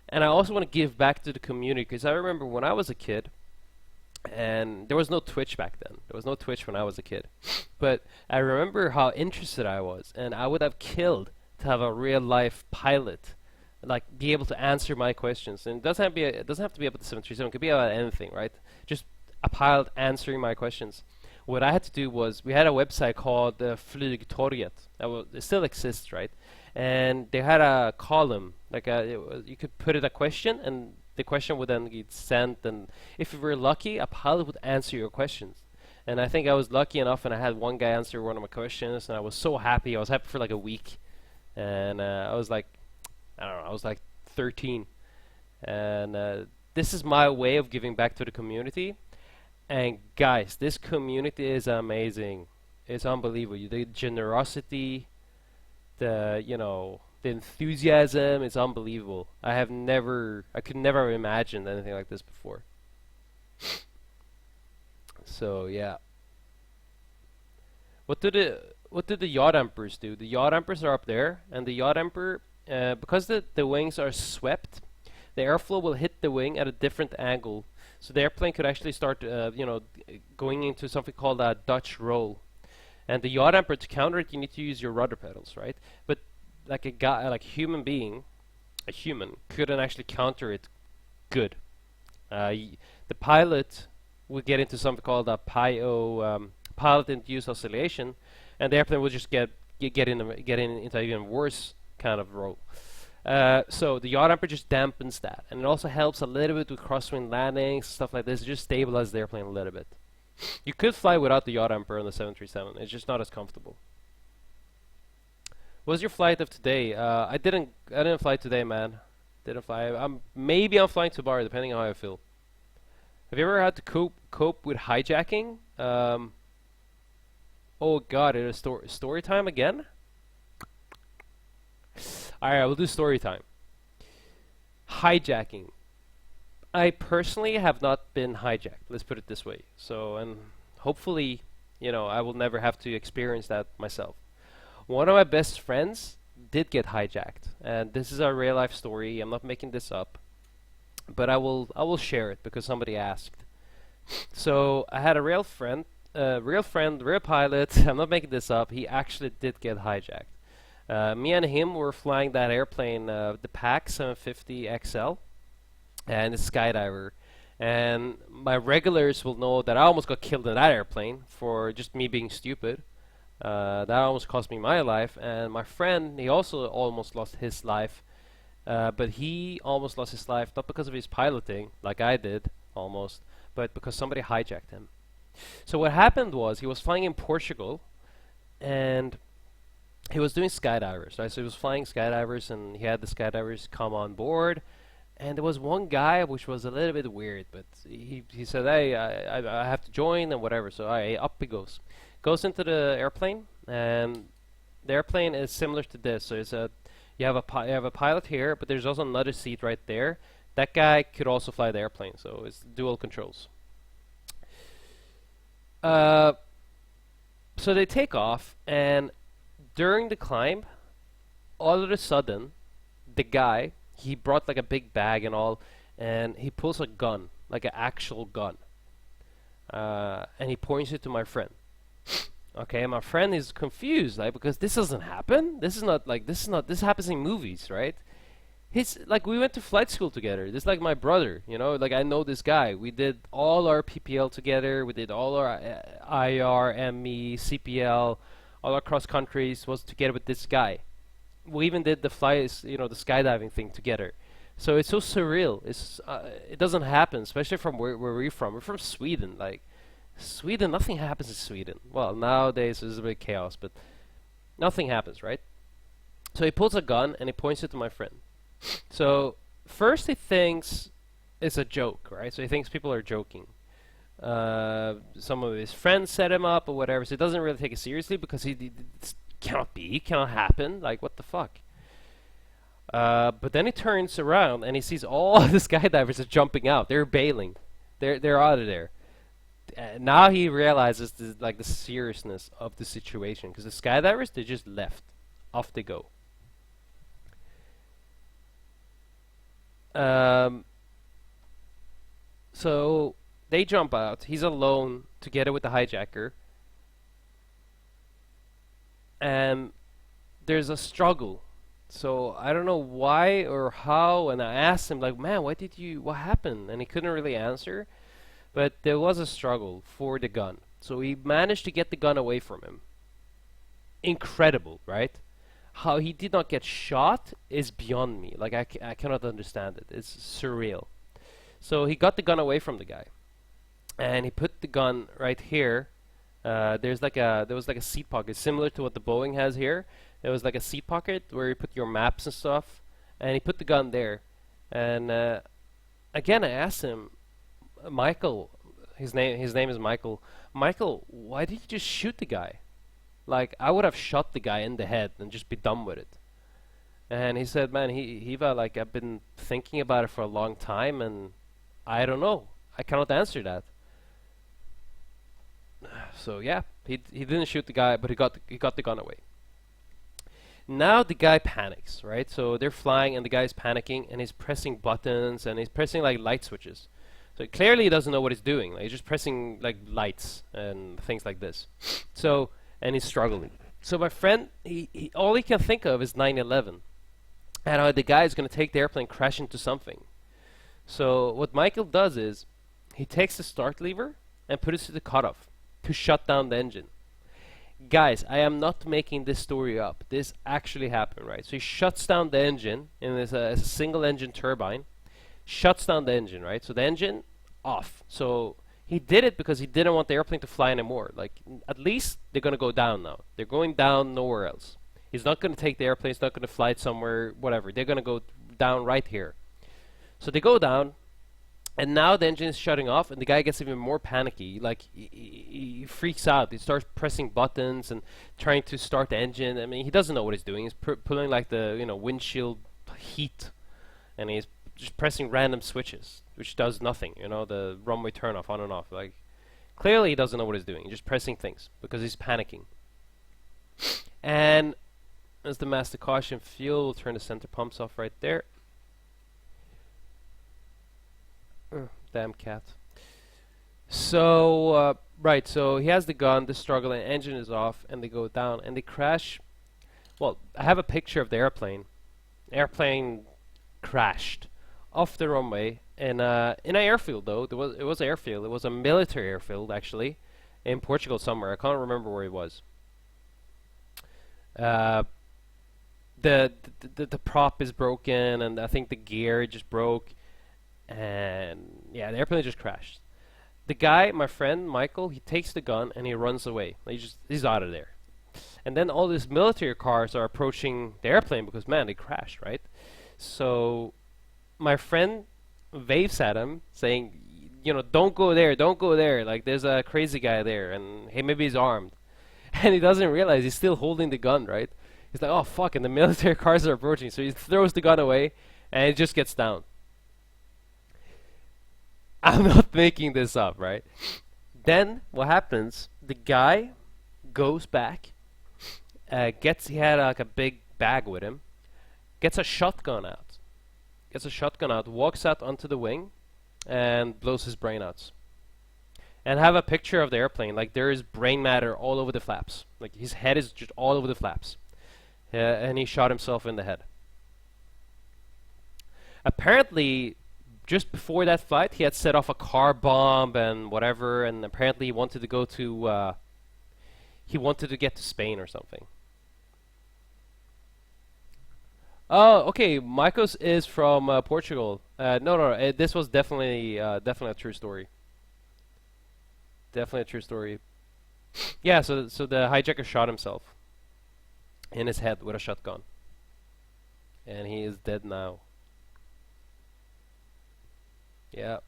And I also want to give back to the community, because I remember when I was a kid, and there was no Twitch back then. There was no Twitch when I was a kid. But I remember how interested I was, and I would have killed to have a real life pilot, like be able to answer my questions. And it doesn't have to be about the 737. It could be about anything, right? Just a pilot answering my questions. What I had to do was, we had a website called Flygtorget. It still exists, right? And they had a column, like you could put in a question, and the question would then get sent. And if you were lucky, a pilot would answer your questions. And I think I was lucky enough, and I had one guy answer one of my questions, and I was so happy. I was happy for like a week, and I was like, I don't know, I was like 13, and this is my way of giving back to the community. And guys, this community is amazing. It's unbelievable. The generosity, the enthusiasm is unbelievable. I could never have imagined anything like this before. So yeah. What do the yacht emperors do? The yacht emperors are up there, and the yacht emperor because the wings are swept, the airflow will hit the wing at a different angle. So the airplane could actually start, going into something called a Dutch roll. And the yaw damper, to counter it, you need to use your rudder pedals, right? But like a guy, like a human couldn't actually counter it good. The pilot would get into something called a pilot-induced oscillation, and the airplane would just get into even worse kind of roll. So the yaw damper just dampens that, and it also helps a little bit with crosswind landings, stuff like this. It just stabilizes the airplane a little bit. You could fly without the yaw damper on the 737. It's just not as comfortable. What was your flight of today? I didn't fly today, man. Didn't fly. Maybe I'm flying tomorrow, depending on how I feel. Have you ever had to cope with hijacking? Oh god, it is story time again? Alright, we'll do story time. Hijacking. I personally have not been hijacked, let's put it this way. So, and hopefully, I will never have to experience that myself. One of my best friends did get hijacked, and this is a real life story. I'm not making this up, but I will share it because somebody asked. So I had a real pilot. I'm not making this up. He actually did get hijacked. Me and him were flying that airplane, the PAC 750 XL, and a skydiver. And my regulars will know that I almost got killed in that airplane for just me being stupid. That almost cost me my life, and my friend, he also almost lost his life, but he almost lost his life not because of his piloting, like I did, almost, but because somebody hijacked him. So what happened was, he was flying in Portugal, and he was doing skydivers, right? So he was flying skydivers, and he had the skydivers come on board, and there was one guy which was a little bit weird, but he said, hey, I have to join, and whatever, so up he goes. Goes into the airplane, and the airplane is similar to this. So it's you have a pilot here, but there's also another seat right there. That guy could also fly the airplane, so it's dual controls. So they take off, and during the climb, all of a sudden, the guy, he brought like a big bag and all, and he pulls a gun, like an actual gun, and he points it to my friend. Okay, my friend is confused, like, because this doesn't happen. This happens in movies, right? He's like, we went to flight school together. This is like my brother, like I know this guy. We did all our PPL together. We did all our IR, ME, CPL, all our cross countries was together with this guy. We even did the the skydiving thing together. So it's so surreal. It doesn't happen, especially from where we're from. We're from Sweden, like. Sweden, nothing happens in Sweden. Well, nowadays there's a bit of chaos, but nothing happens, right? So he pulls a gun and he points it to my friend. So first he thinks it's a joke, right? So he thinks people are joking. Some of his friends set him up or whatever, so he doesn't really take it seriously because it cannot happen. Like, what the fuck? But then he turns around and he sees all the skydivers are jumping out. They're bailing. They're out of there. Now he realizes the seriousness of the situation, because the skydivers, they just left. Off they go. So they jump out. He's alone together with the hijacker, and there's a struggle. So I don't know why or how, and I asked him, like, man, what happened? And he couldn't really answer. But there was a struggle for the gun. So he managed to get the gun away from him. Incredible, right? How he did not get shot is beyond me. Like, I cannot understand it. It's surreal. So he got the gun away from the guy. And he put the gun right here. There was like a seat pocket, similar to what the Boeing has here. There was like a seat pocket where you put your maps and stuff. And he put the gun there. And again, I asked him, Michael, his name is Michael. Michael, why did you just shoot the guy? Like, I would have shot the guy in the head and just be done with it. And he said, man, Hiva, like, I've been thinking about it for a long time, and I don't know. I cannot answer that. So yeah, he didn't shoot the guy, but he got the gun away. Now the guy panics, right? So they're flying and the guy's panicking and he's pressing buttons and he's pressing like light switches. So clearly he doesn't know what he's doing. Like, he's just pressing like lights and things like this. So, and he's struggling. So my friend, he all he can think of is 9/11 and how the guy is going to take the airplane, crash into something. So what Michael does is he takes the start lever and puts it to the cutoff to shut down the engine. Guys, I am not making this story up. This actually happened, right? So he shuts down the engine, and it's a single engine turbine. Shuts down the engine, right? So the engine off. So he did it because he didn't want the airplane to fly anymore. Like, at least they're going to go down now. They're going down nowhere else. He's not going to take the airplane. He's not going to fly it somewhere, whatever. They're going to go down right here. So they go down. And now the engine is shutting off, and the guy gets even more panicky. Like, he freaks out. He starts pressing buttons and trying to start the engine. I mean, he doesn't know what he's doing. He's pulling like the windshield heat, and he's just pressing random switches, which does nothing. The runway turn off, on and off. Like, clearly he doesn't know what he's doing. He's just pressing things because he's panicking. And as the master caution, fuel will turn the center pumps off right there. Damn cat. So, right, so he has the gun, the struggle, and engine is off, and they go down, and they crash. Well, I have a picture of the airplane. Airplane crashed off the runway in an airfield, though. It was an airfield. It was a military airfield, actually, in Portugal somewhere. I can't remember where it was. The prop is broken, and I think the gear just broke. And yeah, the airplane just crashed. The guy, my friend Michael, he takes the gun and he runs away. He's out of there. And then all these military cars are approaching the airplane because, man, they crashed, right? So my friend waves at him saying, don't go there, don't go there. Like, there's a crazy guy there, and hey, maybe he's armed. And he doesn't realize he's still holding the gun, right? He's like, oh fuck, and the military cars are approaching. So he throws the gun away and it just gets down. I'm not making this up, right? Then what happens? The guy goes back, he had like a big bag with him, gets a shotgun out, walks out onto the wing, and blows his brain out. And have a picture of the airplane. Like, there is brain matter all over the flaps. Like, his head is just all over the flaps, and he shot himself in the head. Apparently, just before that flight, he had set off a car bomb and whatever, and apparently he wanted to go to, get to Spain or something. Oh, okay, Marcos is from Portugal. No, this was definitely a true story. Definitely a true story. Yeah, so the hijacker shot himself in his head with a shotgun. And he is dead now. Yeah.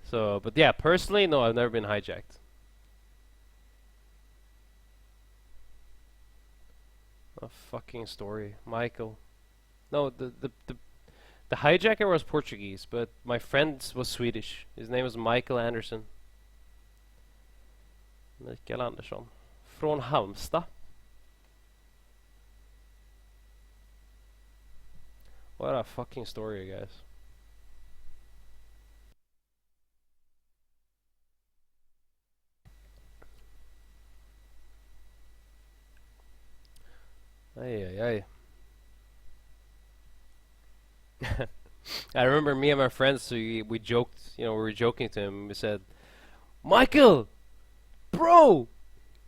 So, but yeah, personally, no, I've never been hijacked. A fucking story, Michael. No, the hijacker was Portuguese, but my friend was Swedish. His name was Michael Anderson. Mikael Andersson. Från Halmstad. What a fucking story, guys. Ay. I remember me and my friends, so we joked, we were joking to him. We said, Michael, bro,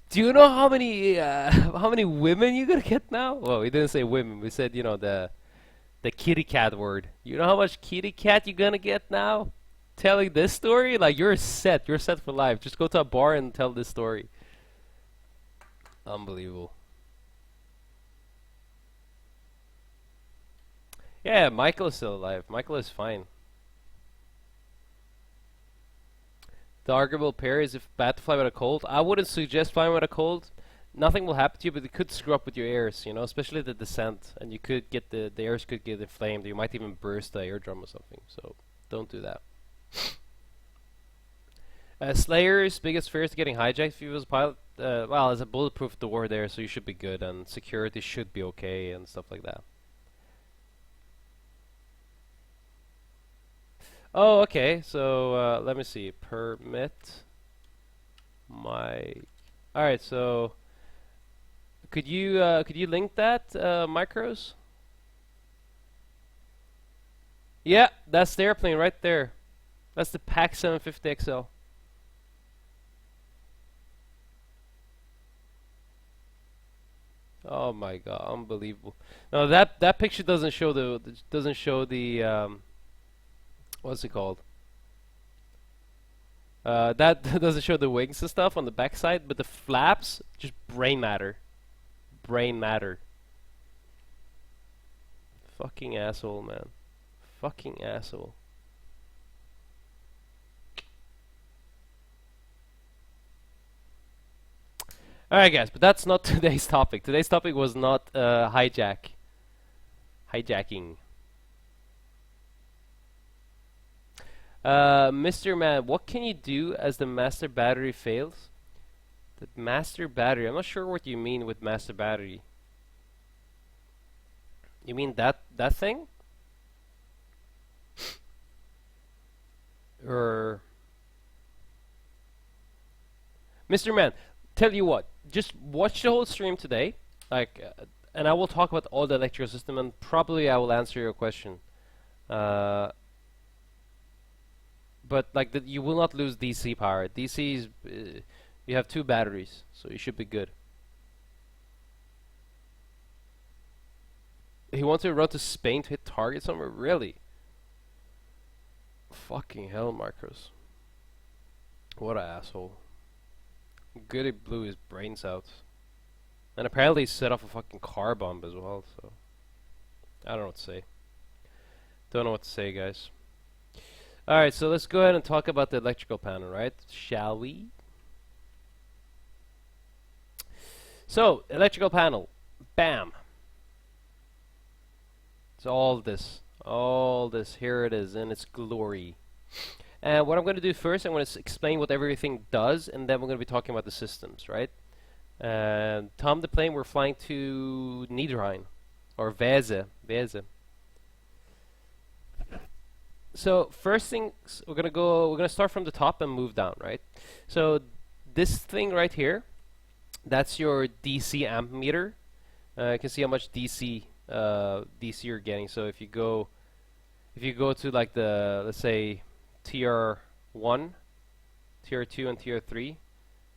do you know how many women you're gonna get now? Well, we didn't say women. We said, the kitty cat word. You know how much kitty cat you're gonna get now? Telling this story? Like, you're set for life. Just go to a bar and tell this story. Unbelievable. Yeah, Michael is still alive. Michael is fine. The arguable pair is if bad to fly with a cold. I wouldn't suggest flying with a cold. Nothing will happen to you, but it could screw up with your airs, especially the descent. And you could get the airs could get inflamed. You might even burst the eardrum or something. So don't do that. Slayer's biggest fear is getting hijacked if you was a pilot. Well, there's a bulletproof door there, so you should be good, and security should be okay, and stuff like that. Oh, okay. So let me see. Permit my. All right. So could you link that micros? Yeah, that's the airplane right there. That's the PAC 750 XL. Oh my god, unbelievable. No, that picture doesn't show the what's it called? That doesn't show the wings and stuff on the backside, but the flaps just brain matter. Brain matter. Fucking asshole, man. Fucking asshole. Alright guys, but that's not today's topic. Today's topic was not hijacking. Mr. Man, what can you do as the master battery fails? The master battery. I'm not sure what you mean with master battery. You mean that thing? Or Mr. Man, tell you what, just watch the whole stream today, and I will talk about all the electrical system, and probably I will answer your question. Uh, but you will not lose DC power. DC is you have two batteries, so you should be good. He wants to run to Spain to hit target somewhere? Really? Fucking hell, Marcos. What a asshole. Good, he blew his brains out. And apparently he set off a fucking car bomb as well, so I don't know what to say. Don't know what to say, guys. Alright, so let's go ahead and talk about the electrical panel, right? Shall we? So, electrical panel. Bam. So all this, here it is in its glory. And what I'm going to do first, I'm going to explain what everything does, and then we're going to be talking about the systems, right? Tom the plane, we're flying to Niederrhein, or Weze. So first things, we're gonna start from the top and move down, right? So this thing right here, that's your DC amp meter. You can see how much DC you're getting. So if you go to like the, let's say, TR1, TR2, and TR3,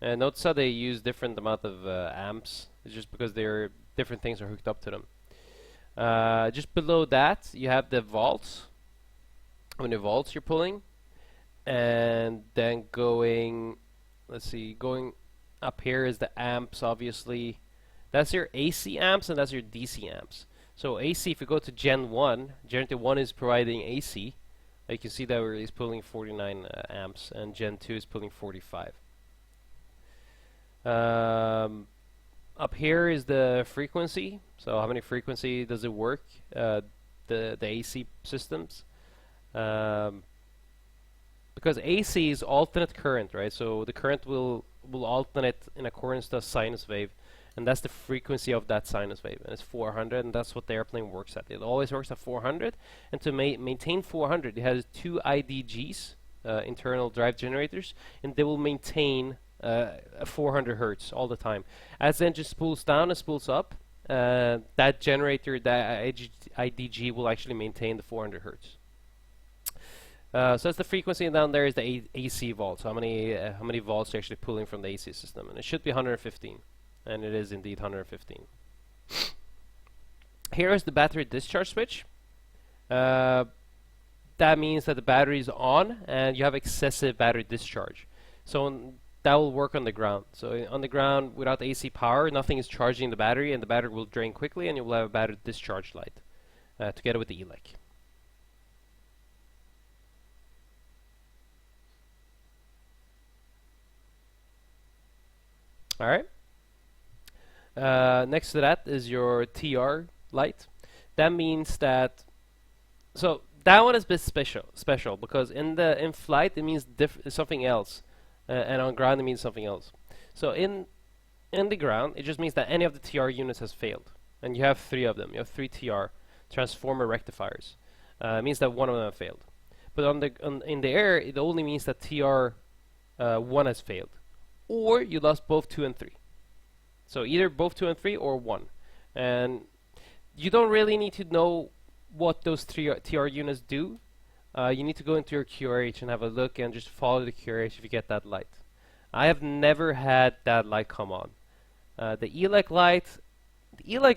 and notice how they use different amount of amps. It's just because they're different things are hooked up to them. Just below that, you have the volts. How many volts you're pulling, and then going, let's see, going up here is the amps. Obviously, that's your AC amps and that's your DC amps. So AC, if you go to Gen 1, Gen 1 is providing AC. You can see that it's pulling 49 amps, and Gen 2 is pulling 45. Up here is the frequency. So how many frequency does it work? The AC systems. Because AC is alternate current, right? So the current will alternate in accordance to a sinus wave, and that's the frequency of that sinus wave, and it's 400, and that's what the airplane works at. It always works at 400, and to maintain 400, it has two IDGs, internal drive generators, and they will maintain 400 hertz all the time. As the engine spools down and spools up, that generator, that IDG, will actually maintain the 400 hertz. So that's the frequency, and down there is the AC volts. How many volts you're actually pulling from the AC system, and it should be 115, and it is indeed 115. Here is the battery discharge switch. That means that the battery is on, and you have excessive battery discharge. So that will work on the ground. So on the ground, without AC power, nothing is charging the battery, and the battery will drain quickly, and you will have a battery discharge light together with the ELEC. Alright. Next to that is your TR light. That means that, so that one is a bit special because in flight it means something else. and on ground it means something else. So in the ground, it just means that any of the TR units has failed, and you have 3 of them. You have 3 TR transformer rectifiers. It means that one of them have failed. But in the air, it only means that TR 1 has failed, or you lost both 2 and 3. So either both 2 and 3 or 1. And you don't really need to know what those TR units do. You need to go into your QRH and have a look and just follow the QRH if you get that light. I have never had that light come on. The ELEC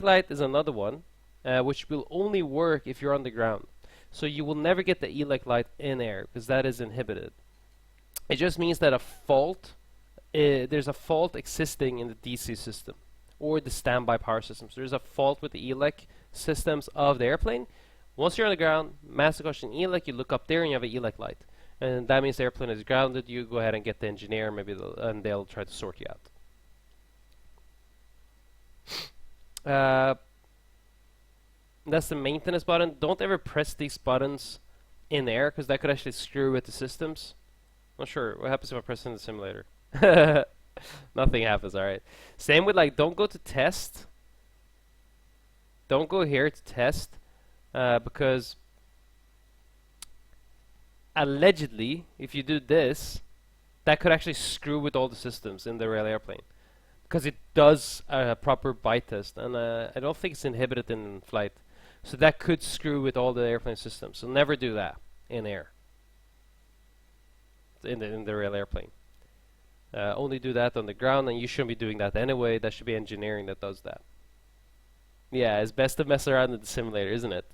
light is another one, which will only work if you're on the ground. So you will never get the ELEC light in air because that is inhibited. It just means that there's a fault existing in the DC system or the standby power systems. There's a fault with the ELEC systems of the airplane. Once you're on the ground, master caution ELEC, you look up there and you have an ELEC light. And that means the airplane is grounded. You go ahead and get the engineer, and they'll try to sort you out. That's the maintenance button. Don't ever press these buttons in air because that could actually screw with the systems. Not sure what happens if I press in the simulator. Nothing happens. All right. Same with don't go to test. Don't go here to test because allegedly, if you do this, that could actually screw with all the systems in the real airplane because it does a proper bite test, and I don't think it's inhibited in flight. So that could screw with all the airplane systems. So never do that in air. In the real airplane. Only do that on the ground, and you shouldn't be doing that anyway. That should be engineering that does that. Yeah, it's best to mess around in the simulator, isn't it?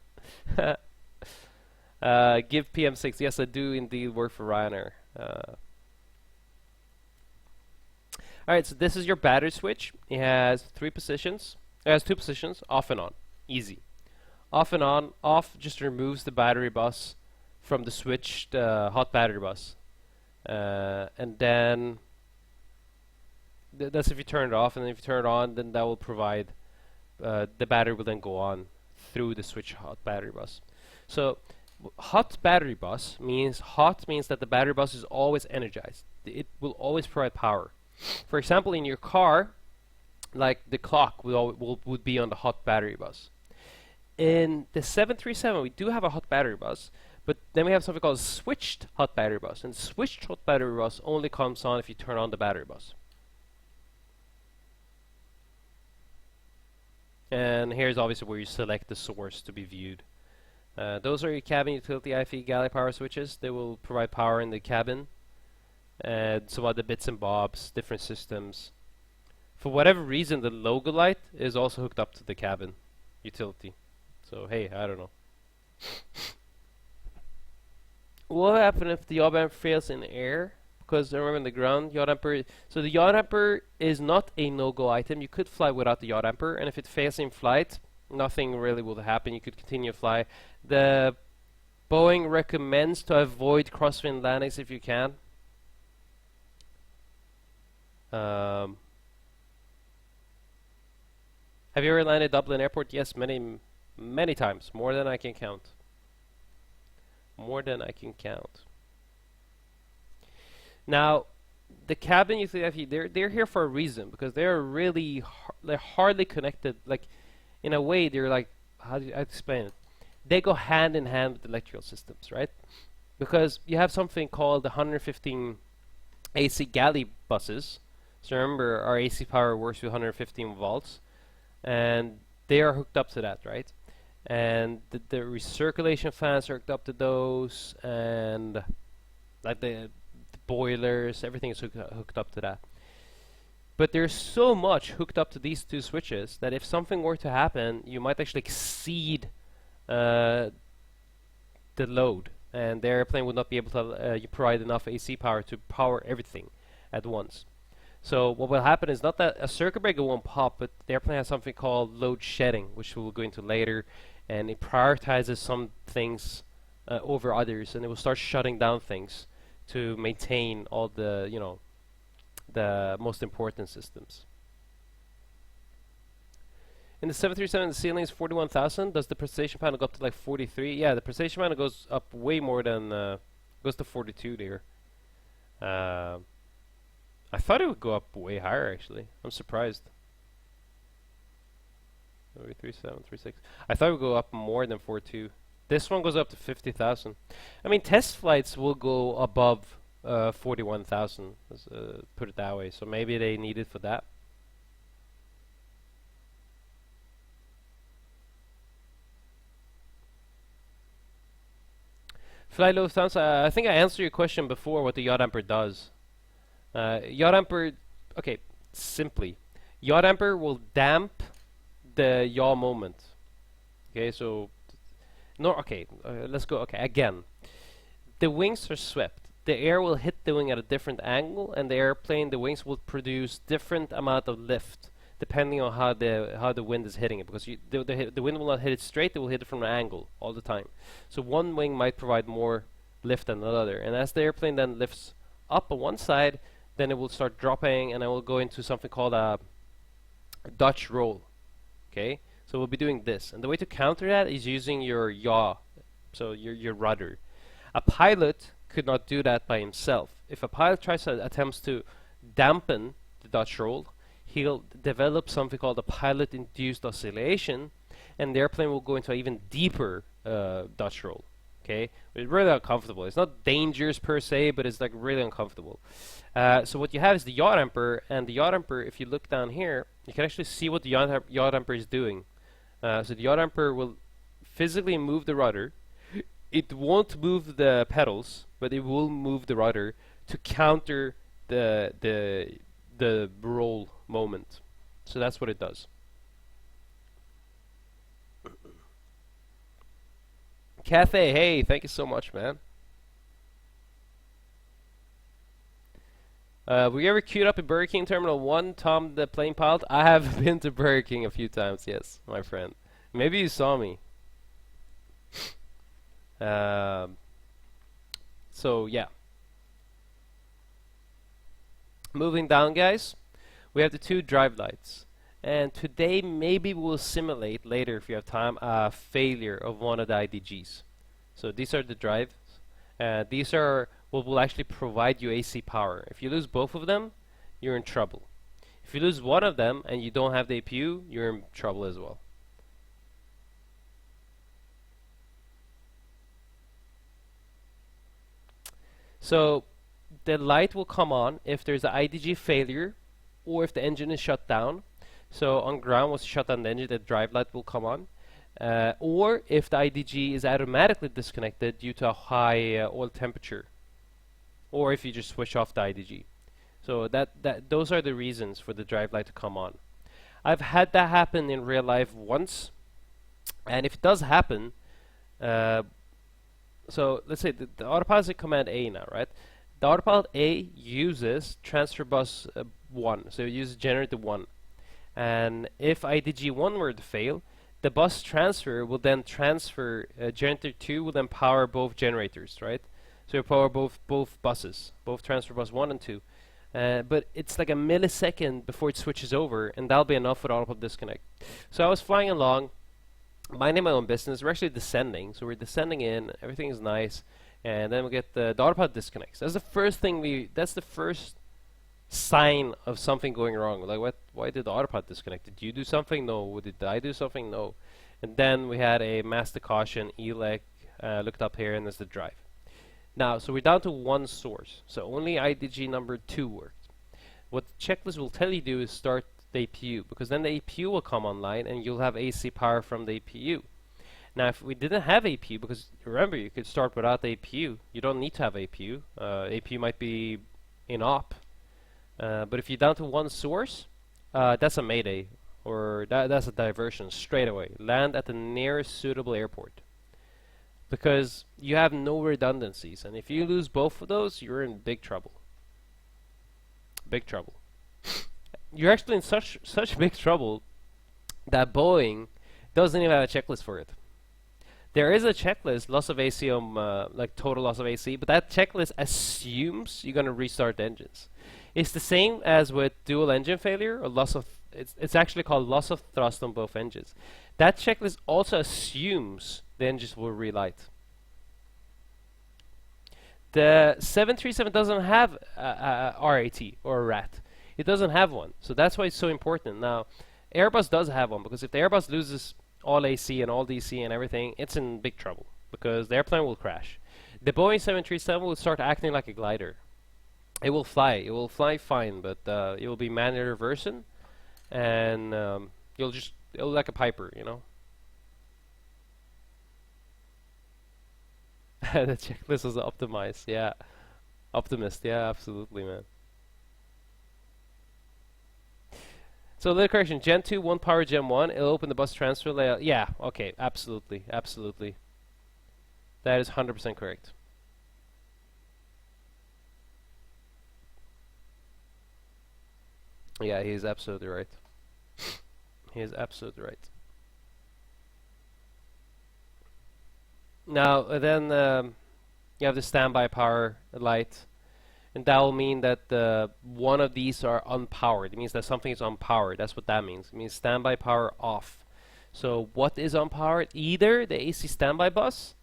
Give PM6. Yes, I do indeed work for Ryanair. Alright, so this is your battery switch. It has 3 positions. It has 2 positions, off and on. Easy. Off and on. Off just removes the battery bus from the switched hot battery bus. And then that's if you turn it off, and then if you turn it on, then that will provide the battery will then go on through the switch hot battery bus. So hot battery bus means that the battery bus is always energized. It will always provide power. For example, in your car, like the clock would be on the hot battery bus. In the 737, we do have a hot battery bus, but then we have something called a switched hot battery bus. And switched hot battery bus only comes on if you turn on the battery bus. And here's obviously where you select the source to be viewed. Those are your cabin utility IFE galley power switches. They will provide power in the cabin. And some other bits and bobs, different systems. For whatever reason, the logo light is also hooked up to the cabin utility. So hey, I don't know. What will happen if the yaw damper fails in air? Because remember in the ground, yaw damper. So the yaw damper is not a no-go item. You could fly without the yaw damper, and if it fails in flight, nothing really will happen. You could continue to fly. The Boeing recommends to avoid crosswind landings if you can. Have you ever landed at Dublin Airport? Yes, many times, more than I can count. More than I can count. Now, the cabin utility, they're here for a reason because they're really they're hardly connected. Like, in a way, they're like how do I explain it? They go hand in hand with electrical systems, right? Because you have something called the 115 AC galley buses. So remember, our AC power works with 115 volts, and they are hooked up to that, right? And the recirculation fans are hooked up to those, and like the boilers, everything is hooked up to that. But there's so much hooked up to these 2 switches that if something were to happen, you might actually exceed the load, and the airplane would not be able to provide enough AC power to power everything at once. So what will happen is not that a circuit breaker won't pop, but the airplane has something called load shedding, which we'll go into later, and it prioritizes some things over others, and it will start shutting down things to maintain all the, the most important systems. In the 737, the ceiling is 41,000. Does the precision panel go up to like 43? Yeah, the precision panel goes up way more than goes to 42 there. I thought it would go up way higher, actually. I'm surprised. 3736. I thought it would go up more than 42. This one goes up to 50,000. I mean, test flights will go above 41,000. Put it that way. So maybe they need it for that. Fly Lufthansa. I think I answered your question before. What the yaw damper does. Yaw damper. Okay, simply, yaw damper will damp the yaw moment. Okay, so no. Okay, let's go. Okay, again, the wings are swept. The air will hit the wing at a different angle, and the airplane, the wings will produce different amount of lift depending on how the wind is hitting it. Because the wind will not hit it straight; it will hit it from an angle all the time. So one wing might provide more lift than the other, and as the airplane then lifts up on one side, then it will start dropping, and it will go into something called a Dutch roll. Okay, so we'll be doing this, and the way to counter that is using your yaw, so your rudder. A pilot could not do that by himself. If a pilot attempts to dampen the Dutch roll, he'll develop something called a pilot-induced oscillation, and the airplane will go into an even deeper Dutch roll. Okay, it's really uncomfortable. It's not dangerous per se, but it's like really uncomfortable. So what you have is the yaw damper, and the yaw damper, if you look down here, you can actually see what the yaw damper is doing. So the yaw damper will physically move the rudder. It won't move the pedals, but it will move the rudder to counter the roll moment. So that's what it does. Cathay, hey, thank you so much, man. Were you ever queued up at Burger King Terminal 1, Tom the plane pilot? I have been to Burger King a few times, yes, my friend. Maybe you saw me. So, yeah. Moving down, guys, we have the two drive lights. And today, maybe we'll simulate, later if you have time, a failure of one of the IDGs. So these are the drives. These are what will actually provide you AC power. If you lose both of them, you're in trouble. If you lose one of them and you don't have the APU, you're in trouble as well. So the light will come on if there's an IDG failure or if the engine is shut down. So on ground, once you shut down the engine, the drive light will come on. Or if the IDG is automatically disconnected due to a high oil temperature. Or if you just switch off the IDG. So those are the reasons for the drive light to come on. I've had that happen in real life once. And if it does happen, so let's say the Autopilot is at Command A now, right? The Autopilot A uses transfer bus 1. So it uses generator 1. And if IDG1 were to fail, the bus transfer will then transfer, generator 2 will then power both generators, right? So you power both buses, both transfer bus 1 and 2. But it's like a millisecond before it switches over, and that'll be enough for the Autopilot disconnect. So I was flying along, minding my own business. We're actually descending, so we're descending in, everything is nice, and then we get the Autopilot disconnects. That's the first thing that's the first sign of something going wrong. Like, why did the Autopilot disconnect? Did you do something? No. Did I do something? No. And then we had a master caution, ELEC, looked up here, and there's the drive. Now, so we're down to one source. So only IDG number 2 worked. What the checklist will tell you to do is start the APU, because then the APU will come online and you'll have AC power from the APU. Now, if we didn't have APU, because remember, you could start without the APU. You don't need to have APU. APU might be in op. But if you're down to one source, that's a mayday, or that's a diversion straight away. Land at the nearest suitable airport, because you have no redundancies, and if you lose both of those, you're in big trouble. Big trouble. You're actually in such big trouble that Boeing doesn't even have a checklist for it. There is a checklist, loss of AC, like total loss of AC, but that checklist assumes you're gonna restart the engines. It's the same as with dual engine failure or loss of. It's actually called loss of thrust on both engines. That checklist also assumes the engines will relight. The 737 doesn't have a RAT or a RAT. It doesn't have one. So that's why it's so important. Now, Airbus does have one, because if the Airbus loses all AC and all DC and everything, it's in big trouble, because the airplane will crash. The Boeing 737 will start acting like a glider. It will fly. It will fly fine, but it will be manual reversing, and it'll like a Piper, you know. The checklist is optimized. Yeah, optimist. Yeah, absolutely, man. So little correction: Gen 2 1 power Gen 1. It'll open the bus transfer layout. Yeah. Okay. Absolutely. Absolutely. That is 100% correct. Yeah, he is absolutely right. He is absolutely right. Now, then you have the standby power light, and that will mean that one of these are unpowered. It means that something is unpowered. That's what that means. It means standby power off. So what is unpowered? Either the AC standby bus,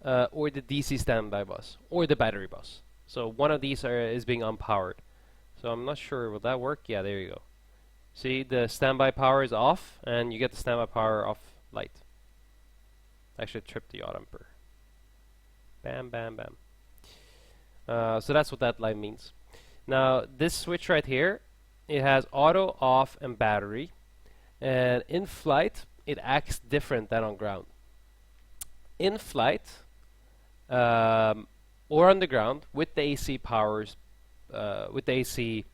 or the DC standby bus, or the battery bus. So one of these is being unpowered. So I'm not sure, will that work? Yeah, there you go. See, the standby power is off, and you get the standby power off light. Actually, trip the yacht damper. Bam, bam, bam. So that's what that light means. Now, this switch right here, it has auto, off, and battery. And in flight, it acts different than on ground. In flight, or on the ground, with the AC powers, with the AC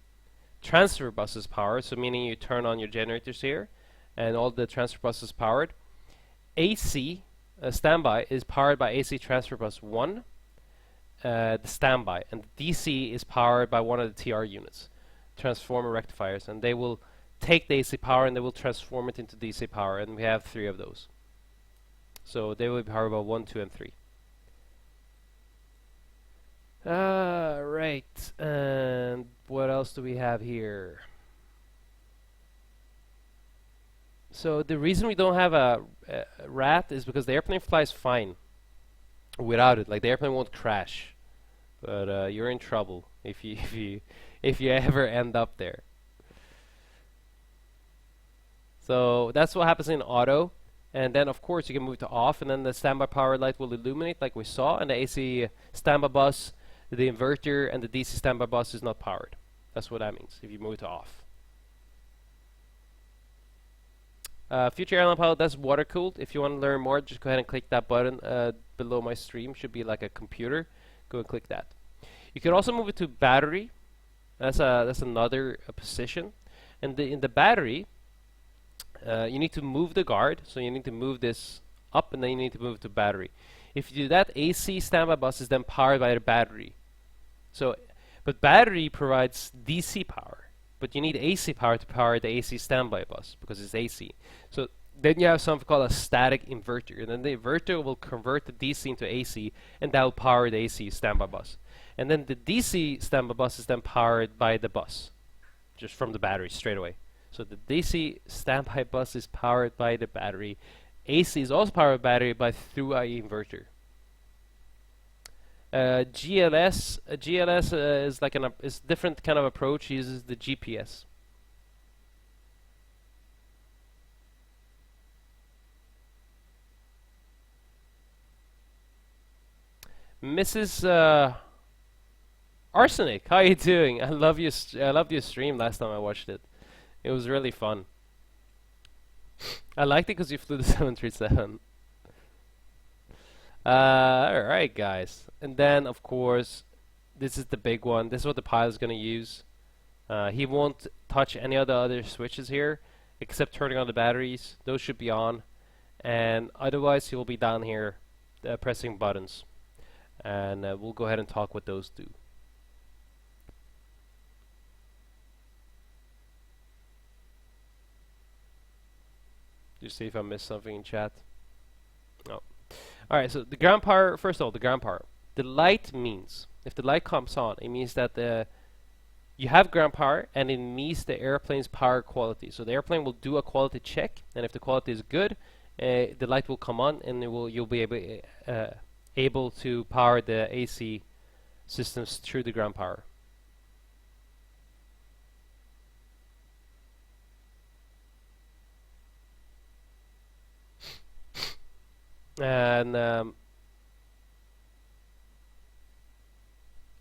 transfer buses powered, so meaning you turn on your generators here, and all the transfer buses powered. AC standby is powered by AC transfer bus 1, the standby, and DC is powered by one of the TR units, transformer rectifiers, and they will take the AC power and they will transform it into DC power, and we have 3 of those. So they will be powered by 1, 2, and 3. Right, and what else do we have here? So the reason we don't have a RAT is because the airplane flies fine without it. Like, the airplane won't crash, but you're in trouble if you if you ever end up there. So that's what happens in auto, and then of course you can move to off, and then the standby power light will illuminate like we saw, and the AC standby bus, the inverter, and the DC standby bus is not powered. That's what that means if you move to off. Future Airline Pilot, that's water cooled. If you want to learn more, just go ahead and click that button below my stream. Should be like a computer. Go and click that. You can also move it to battery. That's another position. And in the battery, you need to move the guard. So you need to move this up, and then you need to move it to battery. If you do that, AC standby bus is then powered by the battery. So, but battery provides DC power. But you need AC power to power the AC standby bus because it's AC. So then you have something called a static inverter, and then the inverter will convert the DC into AC, and that will power the AC standby bus. And then the DC standby bus is then powered by the bus, just from the battery straight away. So the DC standby bus is powered by the battery. AC is also powered by battery, but through an inverter. GLS is like is different kind of approach. Uses the GPS. Mrs. Arsenic, how are you doing? I love your stream last time I watched it. It was really fun. I liked it because you flew the 737. Alright, guys. And then, of course, this is the big one. This is what the pilot's going to use. He won't touch any of the other switches here, except turning on the batteries. Those should be on. And otherwise, he will be down here pressing buttons. And we'll go ahead and talk what those do. Just see if I missed something in chat. No. Alright, so the ground power, first of all, the ground power. The light means, if the light comes on, it means that you have ground power, and it meets the airplane's power quality. So the airplane will do a quality check, and if the quality is good, the light will come on, and you'll be able to power the AC systems through the ground power. And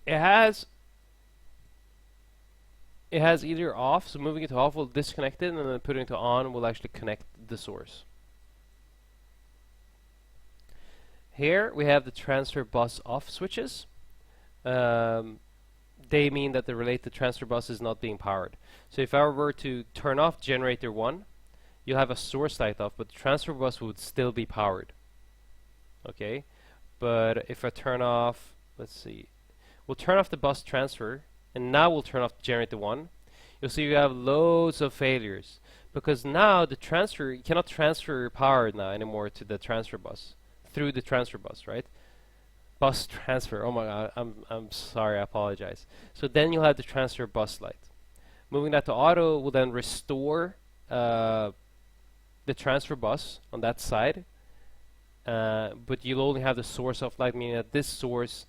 it has either off, so moving it to off will disconnect it, and then putting it to on will actually connect the source. Here we have the transfer bus off switches. They mean that the related transfer bus is not being powered. So if I were to turn off generator 1, you'll have a source light off, but the transfer bus would still be powered. Okay, but if I turn off, let's see, we'll turn off the bus transfer, and now we'll turn off generator 1. You'll see you have loads of failures, because now the transfer, you cannot transfer power now anymore to the transfer bus, through the transfer bus, right? Bus transfer, oh my god, I'm sorry, I apologize. So then you'll have the transfer bus light. Moving that to auto will then restore the transfer bus on that side, but you'll only have the source of light, meaning that this source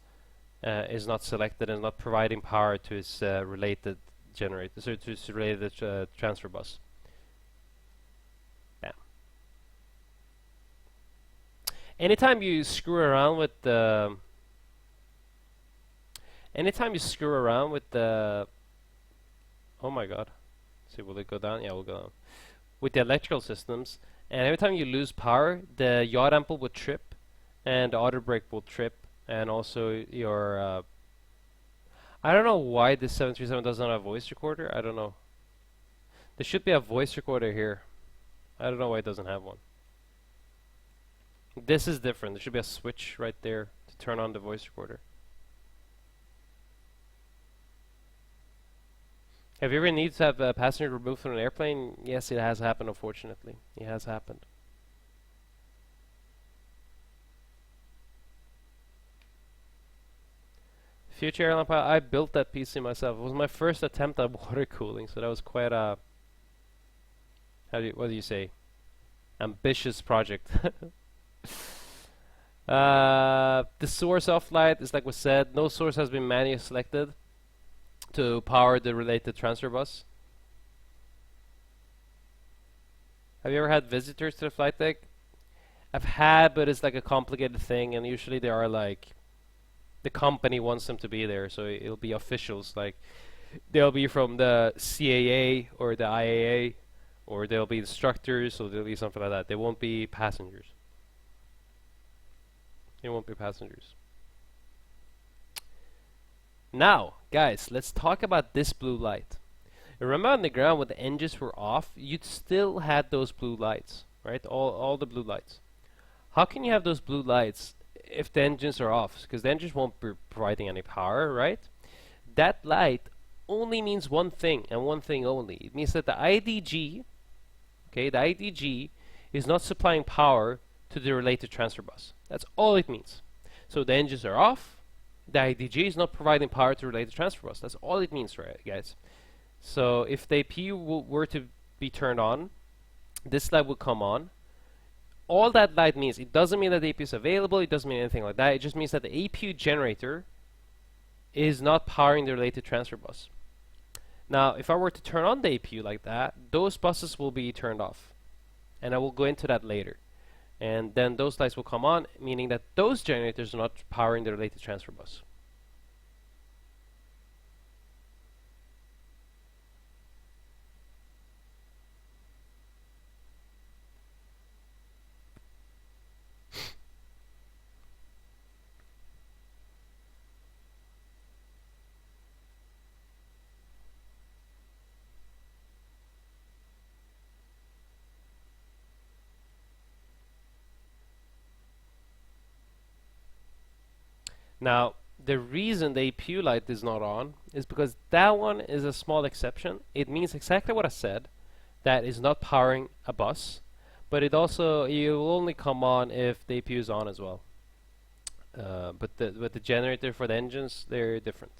is not selected and not providing power to its related generator, so to its related transfer bus. Bam. Anytime you screw around with the oh my god, let's see, will it go down? Yeah, we'll go down. With the electrical systems, and every time you lose power, the yaw damper will trip, and the auto brake will trip, and also your I don't know why this 737 doesn't have a voice recorder. I don't know. There should be a voice recorder here. I don't know why it doesn't have one. This is different. There should be a switch right there to turn on the voice recorder. Have you ever needed to have a passenger removed from an airplane? Yes, it has happened, unfortunately. It has happened. Future airline pilot, I built that PC myself. It was my first attempt at water cooling, so that was quite a, what do you say, ambitious project. The source off light is like we said, no source has been manually selected to power the related transfer bus. Have you ever had visitors to the flight deck? I've had, but it's like a complicated thing, and usually they are like, the company wants them to be there, so it'll be officials, like they'll be from the CAA or the IAA, or they'll be instructors, so they'll be something like that. They won't be passengers. They won't be passengers. Now, guys, let's talk about this blue light. Remember on the ground when the engines were off, you'd still had those blue lights, right? All the blue lights. How can you have those blue lights if the engines are off? Because the engines won't be providing any power, right? That light only means one thing and one thing only. It means that the IDG, okay, the IDG is not supplying power to the related transfer bus. That's all it means. So the engines are off. The IDG is not providing power to related transfer bus. That's all it means, right, guys? So if the APU were to be turned on, this light will come on. All that light means, it doesn't mean that the APU is available, it doesn't mean anything like that. It just means that the APU generator is not powering the related transfer bus. Now, if I were to turn on the APU like that, those buses will be turned off. And I will go into that later. And then those lights will come on, meaning that those generators are not powering the related transfer bus. Now, the reason the APU light is not on is because that one is a small exception. It means exactly what I said, that is not powering a bus, but it also, you will only come on if the APU is on as well. But the generator for the engines, they're different.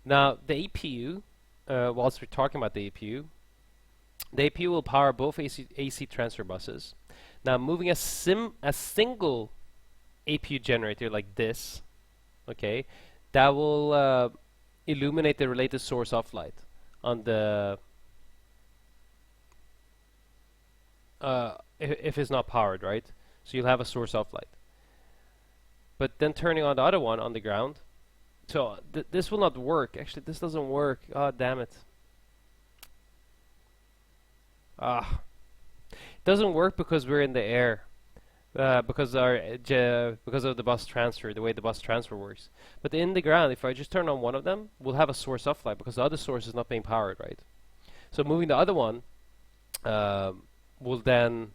Now the APU, whilst we're talking about the APU will power both AC transfer buses. Now moving a single APU generator like this, okay, that will illuminate the related source off light on the if it's not powered, right? So you'll have a source off light. But then turning on the other one on the ground, so this will not work. Actually, this doesn't work. Oh, damn it. It doesn't work because we're in the air. Because of the bus transfer, the way the bus transfer works. But in the ground, if I just turn on one of them, we'll have a source off light because the other source is not being powered, right? So moving the other one will then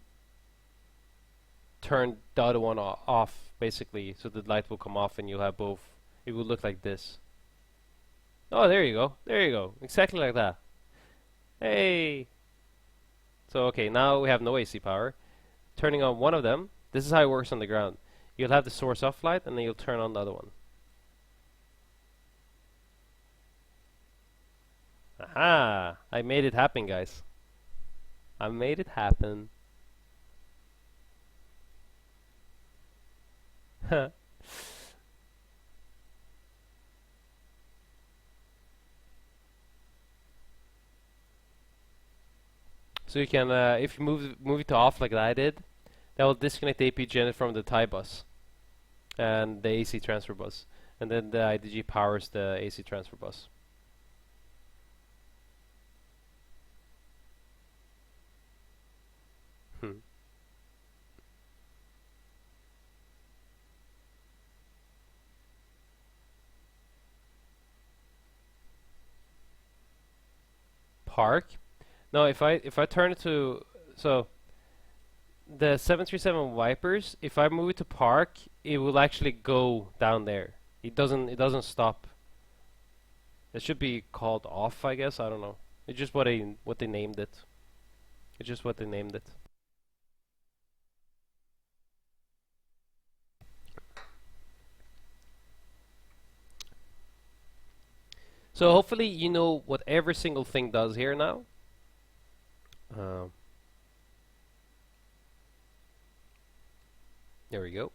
turn the other one off, basically, so the light will come off and you'll have both. It will look like this. Oh, there you go. There you go. Exactly like that. Hey! So, okay, now we have no AC power. Turning on one of them, this is how it works on the ground. You'll have the source off light and then you'll turn on the other one. Aha! I made it happen, guys. I made it happen. So you can, if you move it to off like I did, that will disconnect the APU generator from the tie bus and the AC transfer bus, and then the IDG powers the AC transfer bus. Park. No, if I turn it to, so the 737 wipers, if I move it to park, it will actually go down there. It doesn't stop. It should be called off, I guess. I don't know. It's just what they named it. It's just what they named it. So hopefully you know what every single thing does here now. There we go.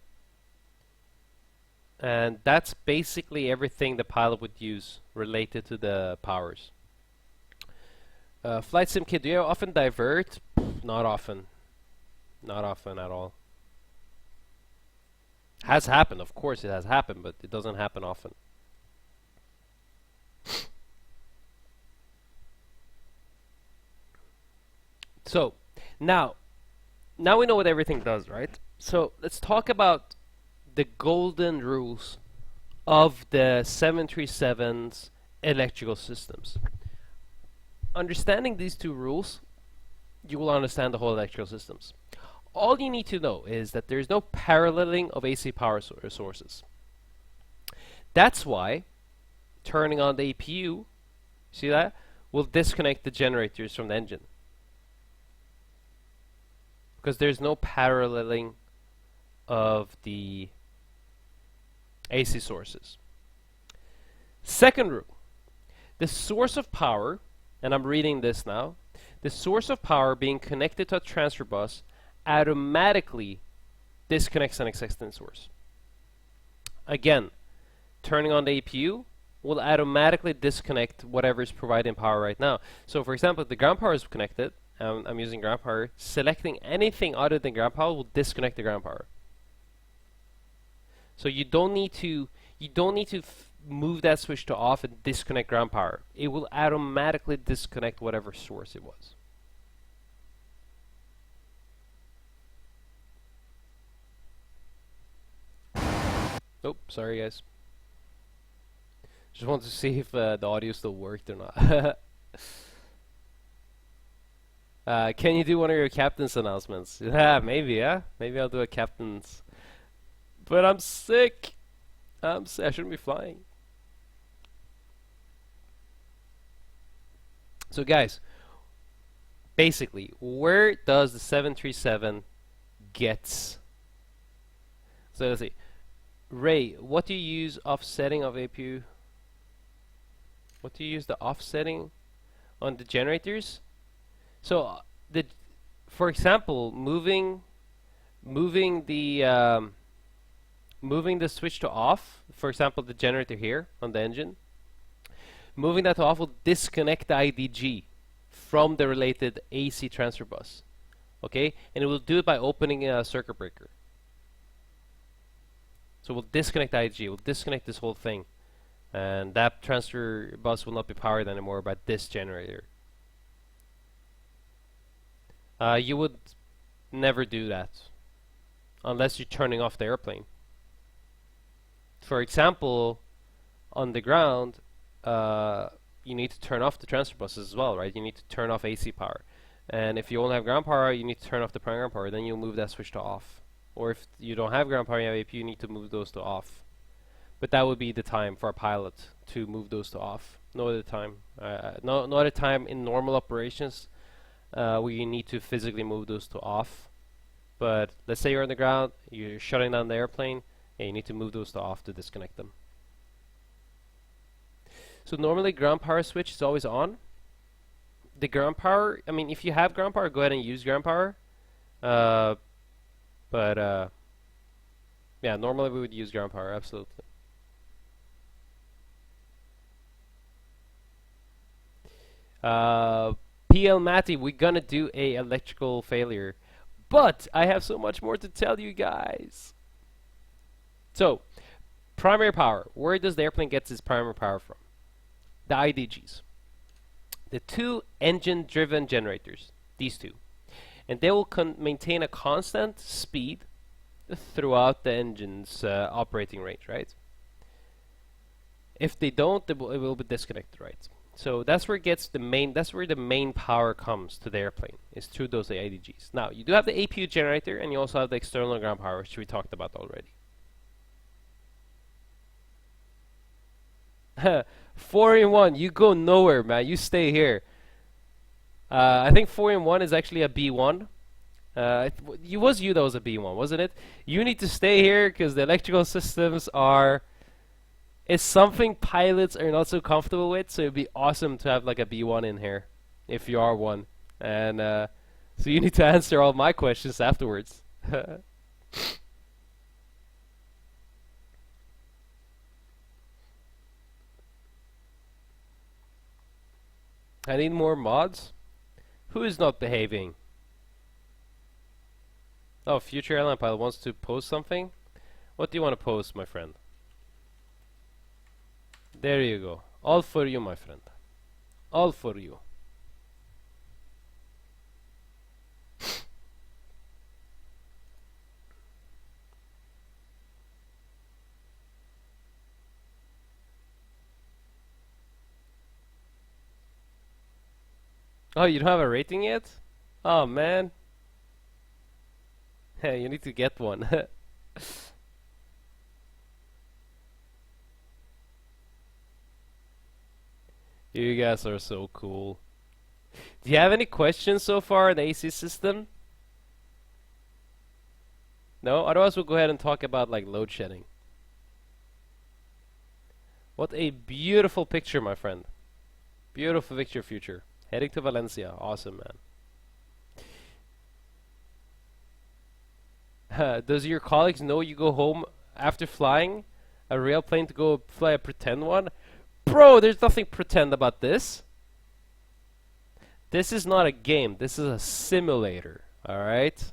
And that's basically everything the pilot would use related to the powers. Flight sim kit, do you often divert? Not often. Not often at all. Has happened, of course it has happened, but it doesn't happen often. So, now we know what everything does, right? So, let's talk about the golden rules of the 737's electrical systems. Understanding these two rules, you will understand the whole electrical systems. All you need to know is that there is no paralleling of AC power sources. That's why turning on the APU, see that, will disconnect the generators from the engine. Because there's no paralleling of the AC sources. Second rule, the source of power, and I'm reading this now, the source of power being connected to a transfer bus automatically disconnects an existing source. Again, turning on the APU will automatically disconnect whatever is providing power right now. So for example, if the ground power is connected, I'm using ground power, selecting anything other than ground power will disconnect the ground power. So you don't need to move that switch to off and disconnect ground power. It will automatically disconnect whatever source it was. Oh, sorry guys. Just wanted to see if the audio still worked or not. Can you do one of your captain's announcements? Yeah, maybe, yeah? Maybe I'll do a captain's. But I'm sick! I shouldn't be flying. So guys, basically, where does the 737 gets? So let's see. Ray, what do you use offsetting of APU? What do you use the offsetting on the generators? So for example, moving the switch to off. For example, the generator here on the engine. Moving that to off will disconnect the IDG from the related AC transfer bus. Okay, and it will do it by opening a circuit breaker. So we'll disconnect the IDG. We'll disconnect this whole thing. And that transfer bus will not be powered anymore by this generator. You would never do that unless you're turning off the airplane. For example, on the ground, you need to turn off the transfer buses as well, right? You need to turn off AC power. And if you only have ground power, you need to turn off the ground power. Then you'll move that switch to off. Or if you don't have ground power, you have AP, you need to move those to off. But that would be the time for a pilot to move those to off. No other time. No other time in normal operations where you need to physically move those to off. But let's say you're on the ground, you're shutting down the airplane, and you need to move those to off to disconnect them. So normally ground power switch is always on. The ground power, I mean, if you have ground power, go ahead and use ground power. Yeah, normally we would use ground power, absolutely. PL Matty, we're gonna do a electrical failure, but I have so much more to tell you guys. So, primary power. Where does the airplane get its primary power from? The IDGs. The two engine-driven generators. These two. And they will maintain a constant speed throughout the engine's operating range, right? If they don't, it will be disconnected, right? So that's where it gets the main. That's where the main power comes to the airplane. Is through those IDGs. Now you do have the APU generator, and you also have the external ground power, which we talked about already. 4-in-1, you go nowhere, man. You stay here. I think 4-in-1 is actually a B1. It was you that was a B1, wasn't it? You need to stay here because the electrical systems are. It's something pilots are not so comfortable with, so it'd be awesome to have like a B1 in here, if you are one. And so you need to answer all my questions afterwards. I need more mods? Who is not behaving? Oh, future airline pilot wants to post something? What do you want to post, my friend? There you go. All for you, my friend. All for you. Oh, you don't have a rating yet? Oh, man. Hey, you need to get one. You guys are so cool. Do you have any questions so far on the AC system? No? Otherwise we'll go ahead and talk about like load shedding. What a beautiful picture, my friend. Beautiful picture future. Heading to Valencia. Awesome, man. Does your colleagues know you go home after flying a real plane to go fly a pretend one? Bro, there's nothing pretend about this. This is not a game. This is a simulator. Alright?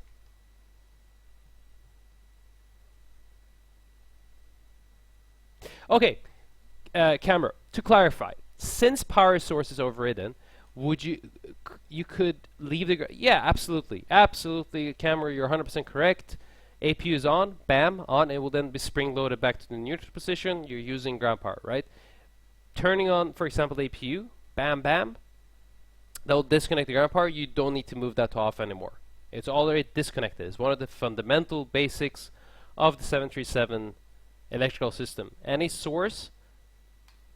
Okay. Camera. To clarify, since power source is overridden, would you could leave the yeah, absolutely. Absolutely, camera, you're 100% correct. APU is on, bam, on. It will then be spring loaded back to the neutral position. You're using ground power, right? Turning on, for example, APU, bam, bam, that will disconnect the ground power. You don't need to move that to off anymore. It's already disconnected. It's one of the fundamental basics of the 737 electrical system. Any source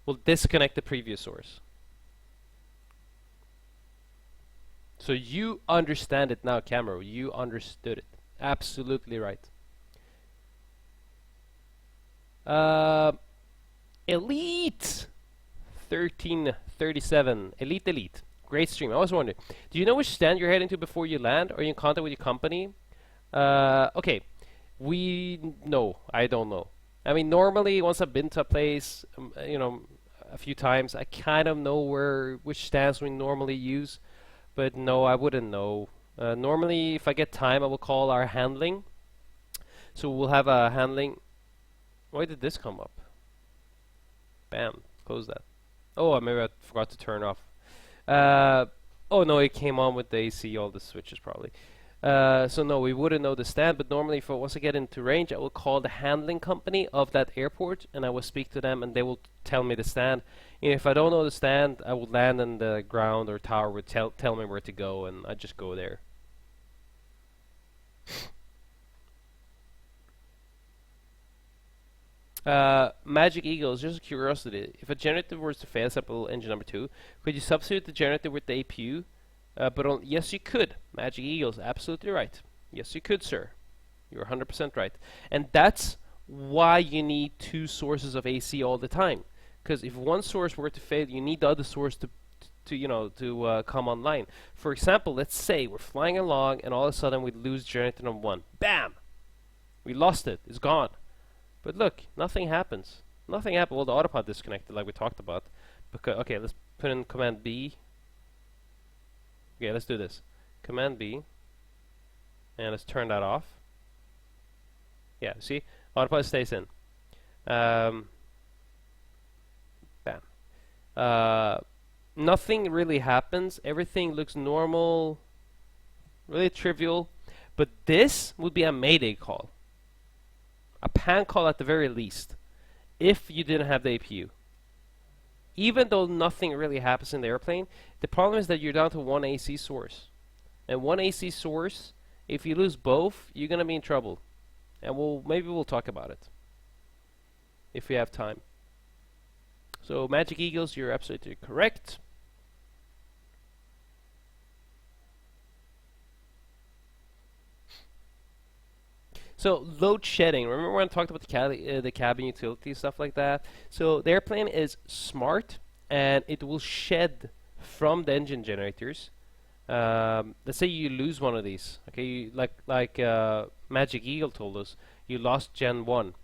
will disconnect the previous source. So you understand it now, Camero. You understood it. Absolutely right. Elite! B737 Elite. Great stream. I always wondered, do you know which stand you're heading to before you land? Are you in contact with your company? Okay. No, I don't know. I mean, normally, once I've been to a place, a few times, I kind of know which stands we normally use. But no, I wouldn't know. Normally, if I get time, I will call our handling. So we'll have a handling. Why did this come up? Bam, close that. Oh, maybe I forgot to turn off. Oh no, it came on with the AC, all the switches probably. So no, we wouldn't know the stand, but normally once I get into range, I will call the handling company of that airport, and I will speak to them, and they will tell me the stand. If I don't know the stand, I will land on the ground or tower would tell me where to go, and I just go there. Magic Eagles, just a curiosity. If a generator was to fail, sample engine number 2, could you substitute the generator with the APU? Yes, you could. Magic Eagles, absolutely right. Yes, you could, sir. You're 100% right. And that's why you need two sources of AC all the time. Because if one source were to fail, you need the other source to come online. For example, let's say we're flying along and all of a sudden we lose generator number 1. Bam! We lost it. It's gone. But look, nothing happens. Nothing happened. Well, the autopilot disconnected like we talked about. Okay, let's put in Command B. Okay, let's do this. Command B. And let's turn that off. Yeah, see? Autopilot stays in. Bam. Nothing really happens. Everything looks normal. Really trivial. But this would be a mayday call. A pan call at the very least. If you didn't have the APU. Even though nothing really happens in the airplane, the problem is that you're down to one AC source. And one AC source, if you lose both, you're going to be in trouble. And maybe we'll talk about it. If we have time. So, Magic Eagles, you're absolutely correct. So, load shedding. Remember when I talked about the cabin utility, stuff like that? So, the airplane is smart, and it will shed from the engine generators. Let's say you lose one of these. Okay, like Magic Eagle told us, you lost Gen 1.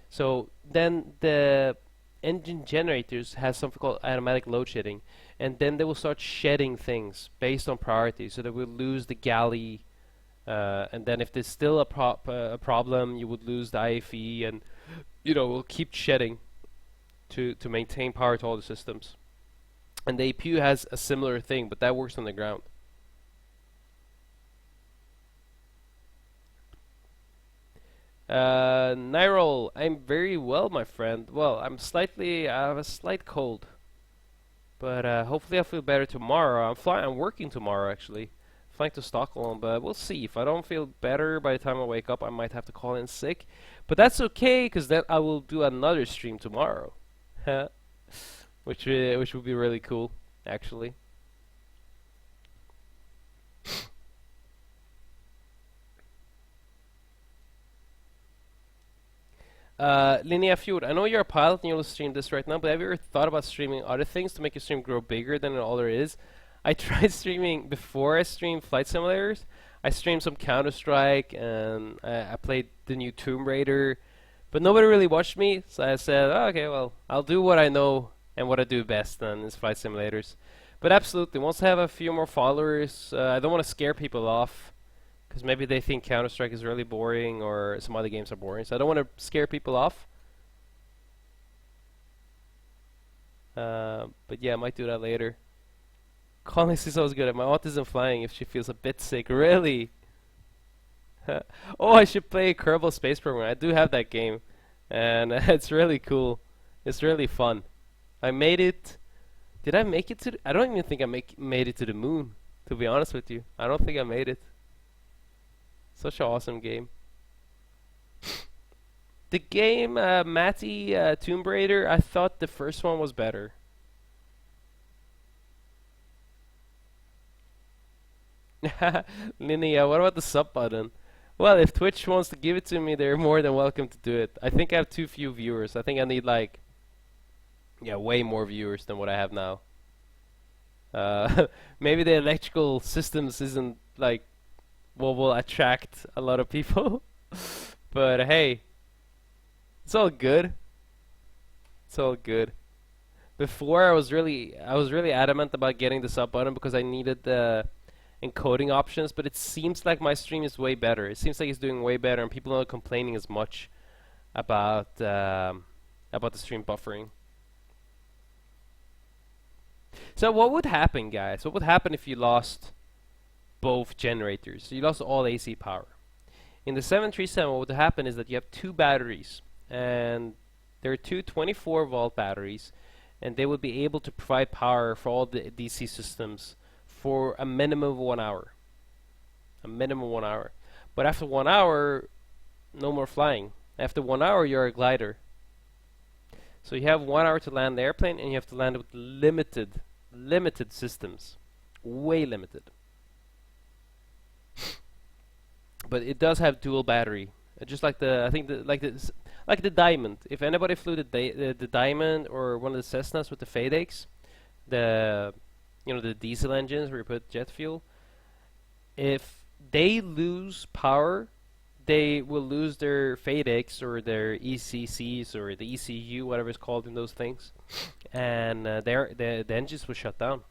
So, then the engine generators has something called automatic load shedding, and then they will start shedding things based on priority. So, they will lose the galley. And then if there's still a problem, you would lose the IFE, and we'll keep shedding to maintain power to all the systems. And the APU has a similar thing, but that works on the ground. Nyrol, I'm very well, my friend. Well, I have a slight cold, but hopefully I'll feel better tomorrow. I'm working tomorrow actually. Flying to Stockholm, but we'll see. If I don't feel better by the time I wake up, I might have to call in sick. But that's okay, because then I will do another stream tomorrow. which would be really cool, actually. Linnea Fjord, I know you're a pilot and you'll stream this right now, but have you ever thought about streaming other things to make your stream grow bigger than all there is? I tried streaming before I streamed flight simulators. I streamed some Counter-Strike, and I played the new Tomb Raider, but nobody really watched me, so I said, oh, okay, well, I'll do what I know and what I do best, and it's flight simulators. But absolutely, once I have a few more followers, I don't want to scare people off, because maybe they think Counter-Strike is really boring, or some other games are boring, so I don't want to scare people off. But yeah, I might do that later. Calling Ciso is good at my autism flying if she feels a bit sick. Really? Oh, I should play Kerbal Space Program. I do have that game. And it's really cool. It's really fun. I made it. Did I make it to I don't even think I made it to the moon, to be honest with you. I don't think I made it. Such an awesome game. The game, Matty Tomb Raider, I thought the first one was better. Linnea, what about the sub button? Well, if Twitch wants to give it to me, they're more than welcome to do it. I think I have too few viewers. I think I need like Yeah, way more viewers than what I have now. Uh, maybe the electrical systems isn't like what will attract a lot of people, but hey, it's all good. It's all good. Before I was really adamant about getting the sub button because I needed the encoding options, but it seems like my stream is way better. It seems like it's doing way better, and people are not complaining as much about the stream buffering. So what would happen, guys? What would happen if you lost both generators? So you lost all AC power. In the 737, what would happen is that you have two batteries, and there are two 24-volt batteries, and they would be able to provide power for all the DC systems for a minimum of 1 hour. A minimum of 1 hour. But after 1 hour, no more flying. After 1 hour, you're a glider. So you have 1 hour to land the airplane, and you have to land with limited systems. Way limited. But it does have dual battery. Just like the, I think like the Diamond. If anybody flew the Diamond or one of the Cessnas with the FADEX, the diesel engines where you put jet fuel, if they lose power, they will lose their FADEX or their ECCs or the ECU, whatever it's called in those things, and the engines will shut down.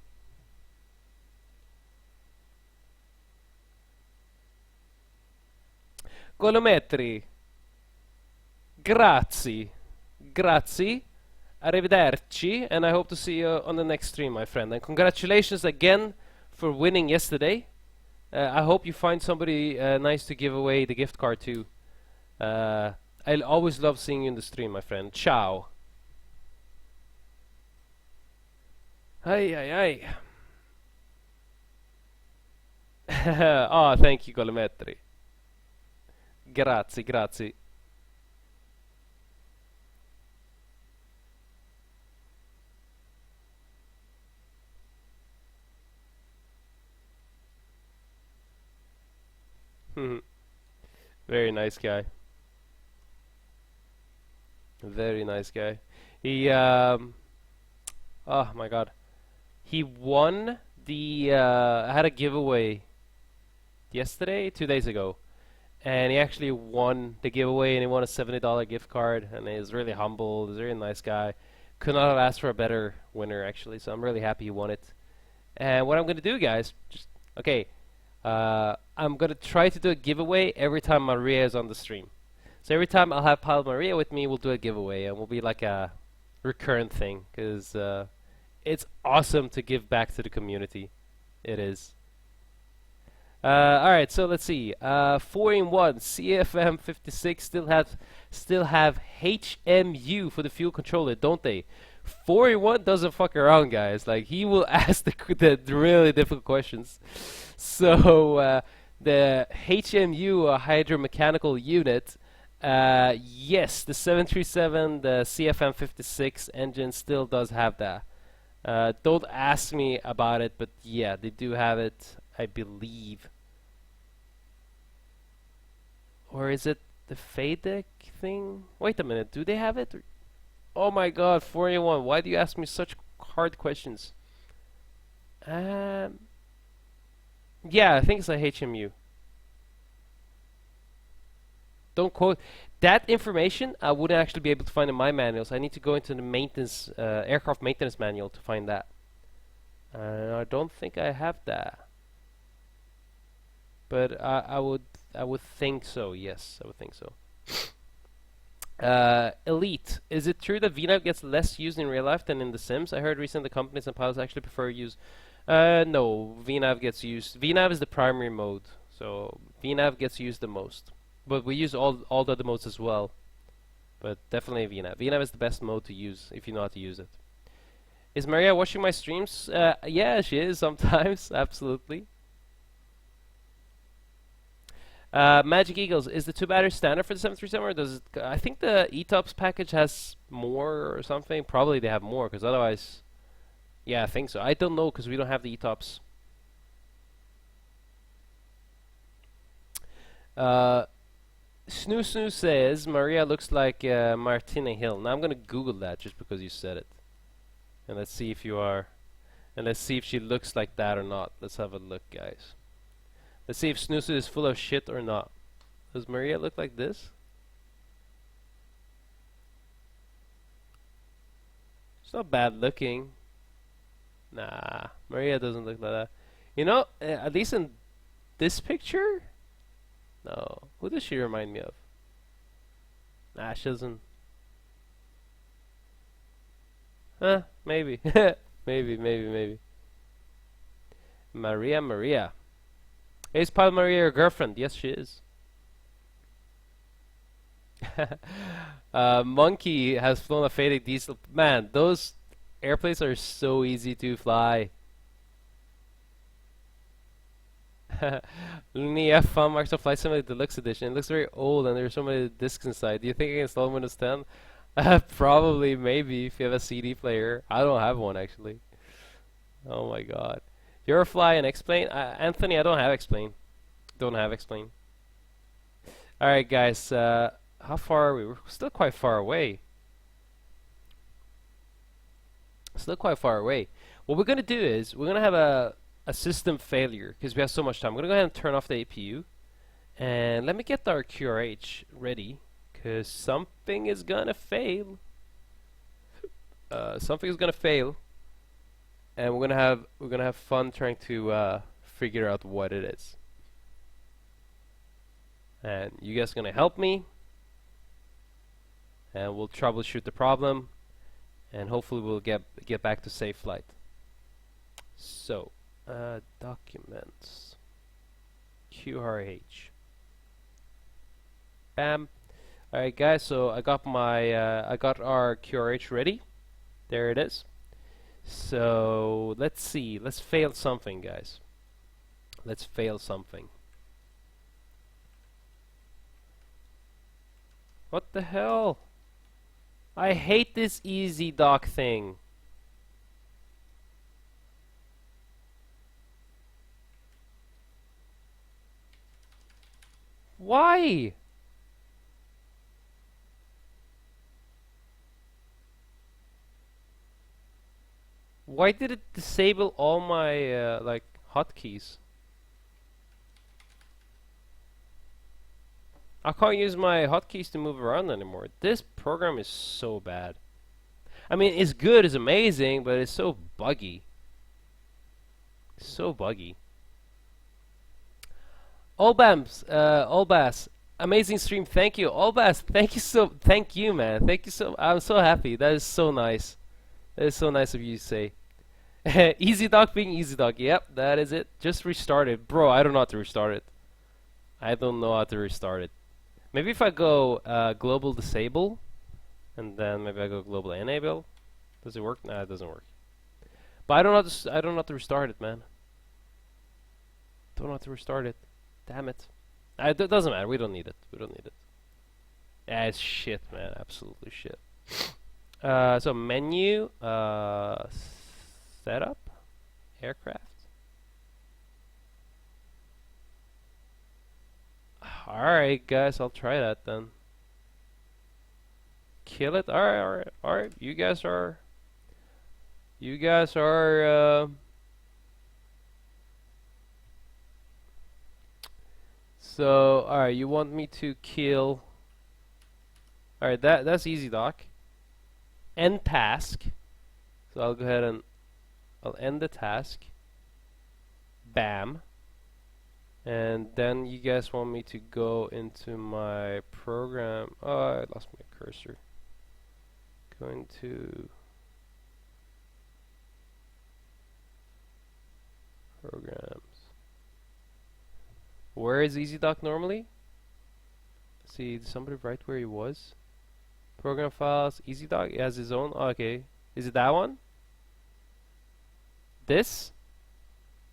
Golometri, grazie, grazie, arrivederci, and I hope to see you on the next stream, my friend. And congratulations again for winning yesterday. I hope you find somebody nice to give away the gift card to. I'll always love seeing you in the stream, my friend. Ciao. Ay, ay, ay. Oh, thank you, Golometri. Grazie, grazie. Very nice guy. Very nice guy. He, oh my god. He won I had a giveaway yesterday, 2 days ago. And he actually won the giveaway, and he won a $70 gift card, and he's really humble. He's a really nice guy. Could not have asked for a better winner, actually, so I'm really happy he won it. And what I'm going to do, guys, okay, I'm going to try to do a giveaway every time Maria is on the stream. So every time I'll have Pilot Maria with me, we'll do a giveaway, and we'll be like a recurrent thing, because it's awesome to give back to the community. It is. Alright, so let's see. 4-in-1 CFM 56 still have HMU for the fuel controller, don't they? 4-in-1 doesn't fuck around, guys. Like, he will ask the really difficult questions. So the HMU hydromechanical unit, yes, the 737, the CFM 56 engine still does have that. Don't ask me about it, but yeah, they do have it. I believe. Or is it the FADEC thing? Wait a minute, do they have it? Oh my god, 4-in-1, why do you ask me such hard questions? Yeah, I think it's a HMU. Don't quote. That information I wouldn't actually be able to find in my manuals. I need to go into the maintenance, aircraft maintenance manual to find that. I don't think I have that. But I would think so. Yes, I would think so. Elite. Is it true that VNAV gets less used in real life than in The Sims? I heard recently the companies and pilots actually prefer use. No, VNAV gets used. VNAV is the primary mode, so VNAV gets used the most. But we use all the other modes as well. But definitely VNAV. VNAV is the best mode to use if you know how to use it. Is Maria watching my streams? Yeah, she is sometimes. Absolutely. Magic Eagles, is the 2 battery standard for the 737, or does it, I think the ETOPS package has more or something? Probably they have more, because otherwise, yeah, I think so. I don't know, because we don't have the ETOPS. Snoo says, Maria looks like Martina Hill. Now I'm going to Google that just because you said it. And let's see if you are. And let's see if she looks like that or not. Let's have a look, guys. Let's see if Snooze is full of shit or not. Does Maria look like this? She's not bad looking. Nah, Maria doesn't look like that. You know, at least in this picture? No. Who does she remind me of? Nah, she doesn't. Huh, maybe. maybe. Maria. Is Paul Maria your girlfriend? Yes, she is. Monkey has flown a faded diesel. Man, those airplanes are so easy to fly. Looney F1 Marks of Flight Simulator Deluxe Edition. It looks very old and there's so many discs inside. Do you think I can install Windows 10? Probably, maybe, if you have a CD player. I don't have one, actually. Oh my god. You're a fly and X-Plane? Anthony, I don't have X-Plane. Don't have X-Plane. Alright, guys. How far are we? We're still quite far away. Still quite far away. What we're going to do is, we're going to have a system failure, because we have so much time. I'm going to go ahead and turn off the APU. And let me get our QRH ready, because something is going to fail. Something is going to fail. And we're gonna have fun trying to figure out what it is. And you guys are gonna help me, and we'll troubleshoot the problem, and hopefully we'll get back to safe flight. So, documents, QRH, bam. All right, guys. So I got my I got our QRH ready. There it is. So let's see. Let's fail something, guys. Let's fail something. What the hell? I hate this easy dock thing. Why? Why did it disable all my like hotkeys? I can't use my hotkeys to move around anymore. This program is so bad. I mean, it's good, it's amazing, but it's so buggy. So buggy. Olbas, amazing stream. Thank you, Olbas. Thank you, man. Thank you so. I'm so happy. That is so nice. That is so nice of you to say. Easy dock being easy dock. Yep, that is it. Just restart it, bro. I don't know how to restart it. I don't know how to restart it. Maybe if I go global disable, and then maybe I go global enable. Does it work? Nah, it doesn't work. But I don't know. I don't know how to restart it, man. Don't know how to restart it. Damn it. It doesn't matter. We don't need it. We don't need it. Yeah, it's shit, man. Absolutely shit. So menu, setup, aircraft. Alright, guys, I'll try that then. Kill it. Alright. You guys are. So, alright, you want me to kill. Alright, that's easy, doc. End task. So I'll go ahead and I'll end the task. Bam. And then you guys want me to go into my program. Oh, I lost my cursor. Going to programs. Where is EasyDock normally? See, did somebody write where he was? Program files, EasyDock, he has his own. Oh, okay. Is it that one? This?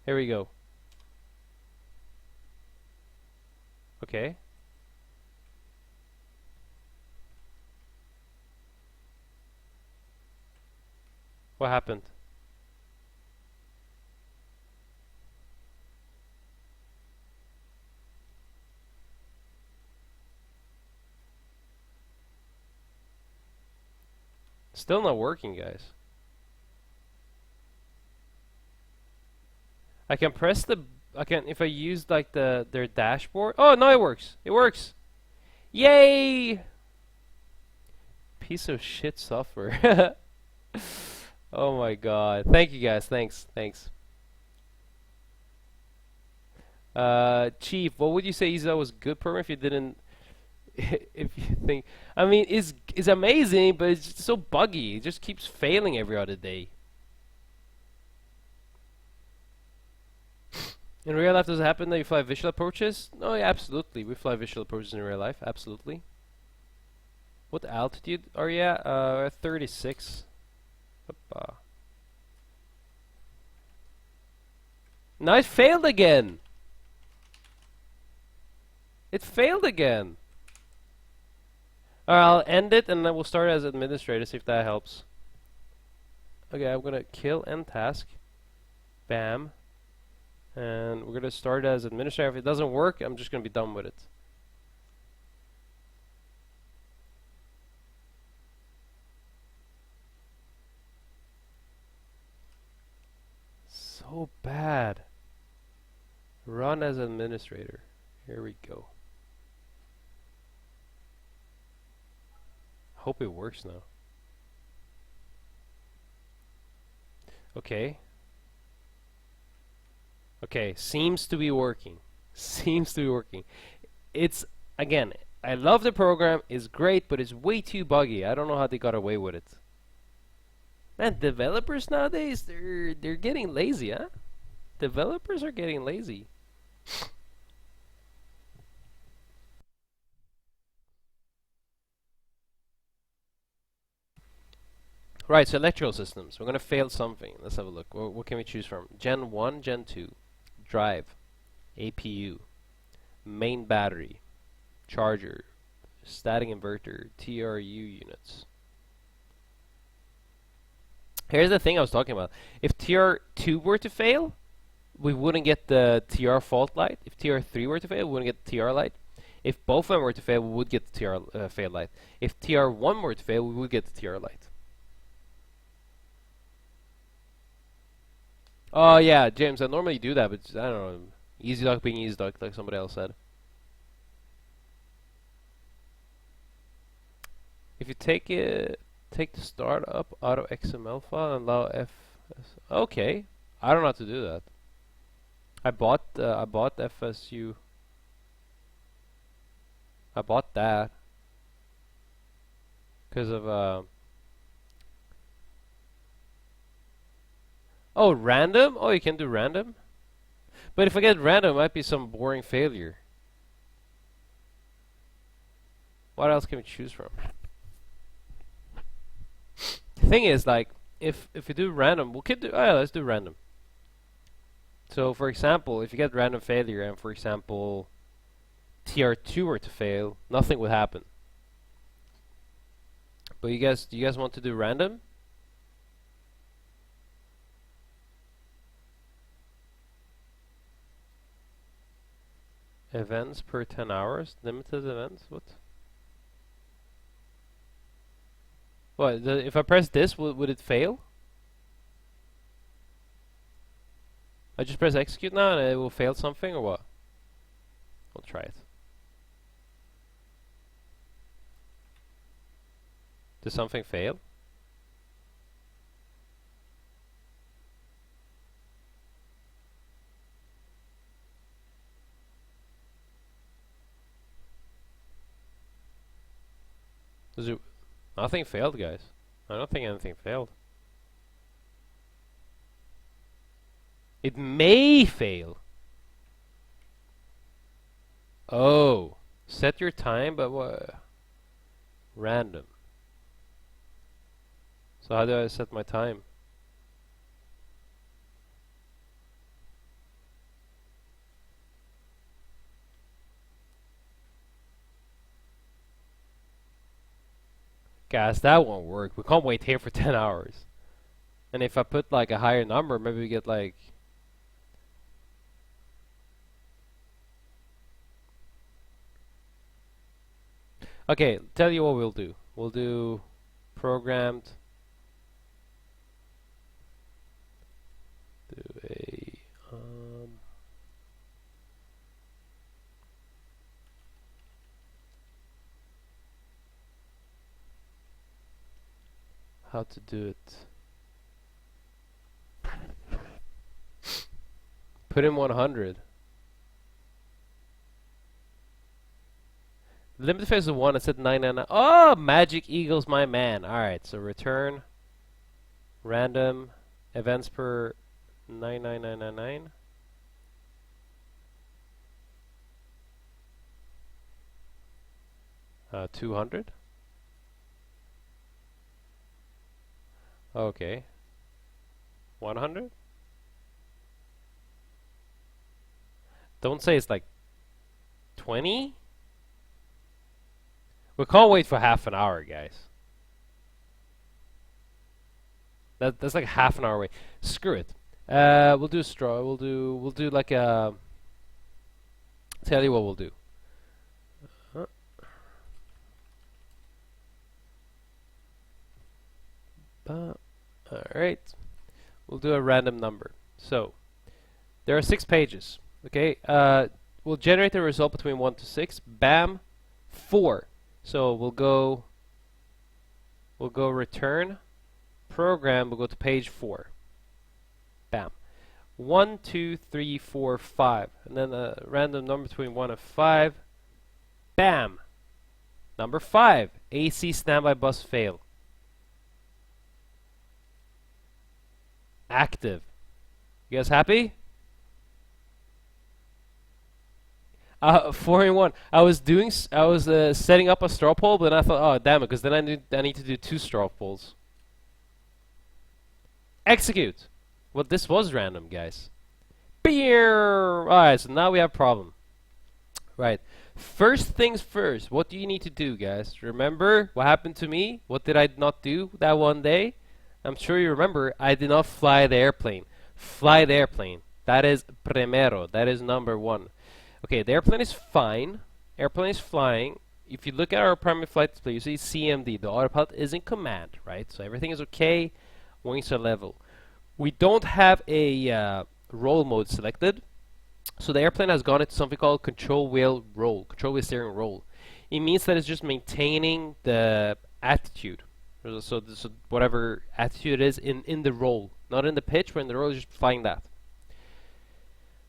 Here we go. Okay. What happened? Still not working, guys. I can press the. I can if I use like their dashboard. Oh, no, it works. It works. Yay! Piece of shit software. Oh my god. Thank you guys. Thanks. Chief, what would you say EZO was good program if you didn't if you think I mean it's amazing, but it's just so buggy. It just keeps failing every other day. In real life does it happen that you fly visual approaches? No, yeah, absolutely. We fly visual approaches in real life, absolutely. What altitude are you at? 36. Hoppa. Now it failed again! It failed again! Alright, I'll end it and then we'll start as administrator, see if that helps. Okay, I'm gonna kill end task. Bam. And we're gonna start as administrator. If it doesn't work, I'm just gonna be done with it. So bad. Run as administrator. Here we go. Hope it works now. Okay. Okay, seems to be working. Seems to be working. It's, again, I love the program, it's great, but it's way too buggy. I don't know how they got away with it. Man, developers nowadays, they're getting lazy, huh? Developers are getting lazy. Right, so electrical systems. We're gonna fail something. Let's have a look. What can we choose from? Gen 1, Gen 2. Drive. APU. Main battery. Charger. Static inverter. TRU units. Here's the thing I was talking about. If TR2 were to fail, we wouldn't get the TR fault light. If TR3 were to fail, we wouldn't get the TR light. If both of them were to fail, we would get the TR fail light. If TR1 were to fail, we would get the TR light. Oh yeah, James, I normally do that, but I don't know. Easy duck being easy duck, like somebody else said. If you take the startup auto XML file and allow okay, I don't know how to do that. I bought FSU. I bought that because of oh, random? Oh, you can do random? But if I get random, it might be some boring failure. What else can we choose from? The thing is, like, if we do random, we could do, oh yeah, let's do random. So, for example, if you get random failure and, for example, TR2 were to fail, nothing would happen. But do you guys want to do random? Events per 10 hours? Limited events? What? What? If I press this, would it fail? I just press execute now and it will fail something or what? We'll try it. Does something fail? Does it? Nothing failed, guys. I don't think anything failed. It may fail. Oh, set your time, but what? Random. So how do I set my time? Guys, that won't work. We can't wait here for 10 hours. And if I put like a higher number, maybe we get like... Okay, tell you what we'll do. We'll do programmed. Do a how to do it. Put in 100. Limit phase is 1. It said 999. Oh, Magic Eagle's my man. Alright, so return random events per 99999. 200. Okay. 100. Don't say it's like 20. We can't wait for half an hour, guys. That's like half an hour wait. Screw it. We'll do straw. We'll do like a. Tell you what we'll do. Alright. We'll do a random number. So there are 6 pages. Okay. We'll generate the result between 1 to 6. Bam. 4. So we'll go return program. We'll go to page 4. Bam. 1, 2, 3, 4, 5, and then a random number between 1 and 5. Bam. Number 5. AC standby bus fail. Active. You guys happy? 4 in 1. I was setting up a straw poll, but then I thought, oh damn it, because then I need to do 2 straw polls. Execute. Well, this was random, guys. Alright, so now we have a problem. Right. First things first, what do you need to do, guys? Remember what happened to me? What did I not do that one day? I'm sure you remember, I did not fly the airplane. Fly the airplane. That is primero. That is number 1. Okay, the airplane is fine. Airplane is flying. If you look at our primary flight display, you see CMD. The autopilot is in command, right? So everything is okay. Wings are level. We don't have a roll mode selected. So the airplane has gone into something called control wheel roll. Control wheel steering roll. It means that it's just maintaining the attitude. So whatever attitude it is in the roll. Not in the pitch, but in the roll, just flying that.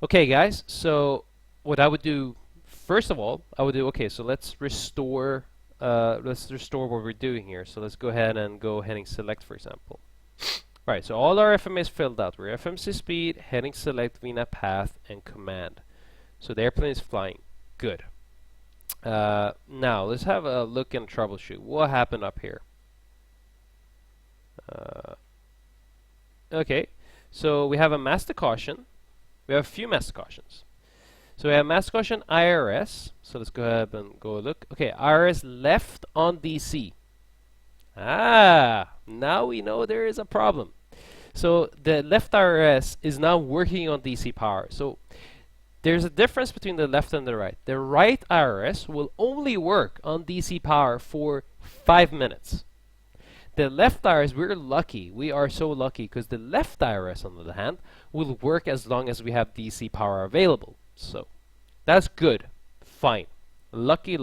Okay, guys. So what I would do, first of all, okay, so let's restore what we're doing here. So let's go ahead and heading select, for example. Right, so all our FMA is filled out. We're FMC speed, heading select, VNAV path, and command. So the airplane is flying. Good. Now, let's have a look and troubleshoot. What happened up here? Okay, so we have a master caution. We have a few master cautions. So we have master caution IRS. So let's go ahead and go look. Okay, IRS left on DC. Now we know there is a problem. So the left IRS is now working on DC power. So there's a difference between the left and the right. The right IRS will only work on DC power for 5 minutes. The left IRS, we're lucky. We are so lucky because the left IRS, on the other hand, will work as long as we have DC power available. So that's good. Fine. Lucky.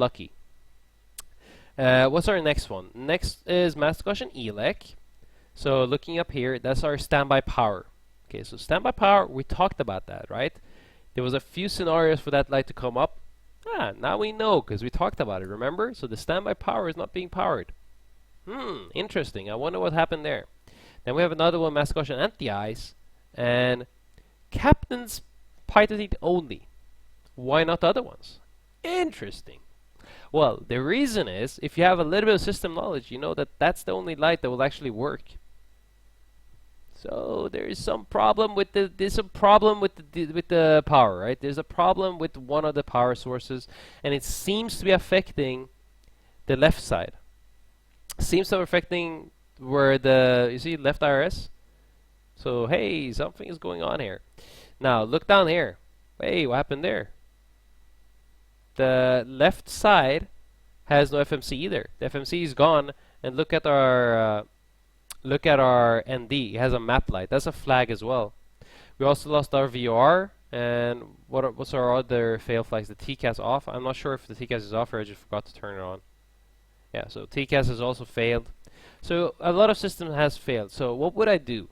What's our next one? Next is master caution ELEC. So looking up here, that's our standby power. Okay, so standby power, we talked about that, right? There was a few scenarios for that light to come up. Now we know because we talked about it, remember? So the standby power is not being powered. Interesting. I wonder what happened there. Then we have another one, master caution anti-ice, and captain's piloting only. Why not the other ones? Interesting. Well, the reason is, if you have a little bit of system knowledge, you know that that's the only light that will actually work. So there is some problem with the power, right? There's a problem with one of the power sources, and it seems to be affecting the left side. Seems to be affecting where you see left IRS. So hey, something is going on here. Now look down here. Hey, what happened there? The left side has no FMC either. The FMC is gone, and look at our ND. It has a map light. That's a flag as well. We also lost our VOR, and what's our other fail flags? The TCAS off. I'm not sure if the TCAS is off or I just forgot to turn it on. Yeah, so TCAS has also failed. So a lot of systems has failed. So what would I do?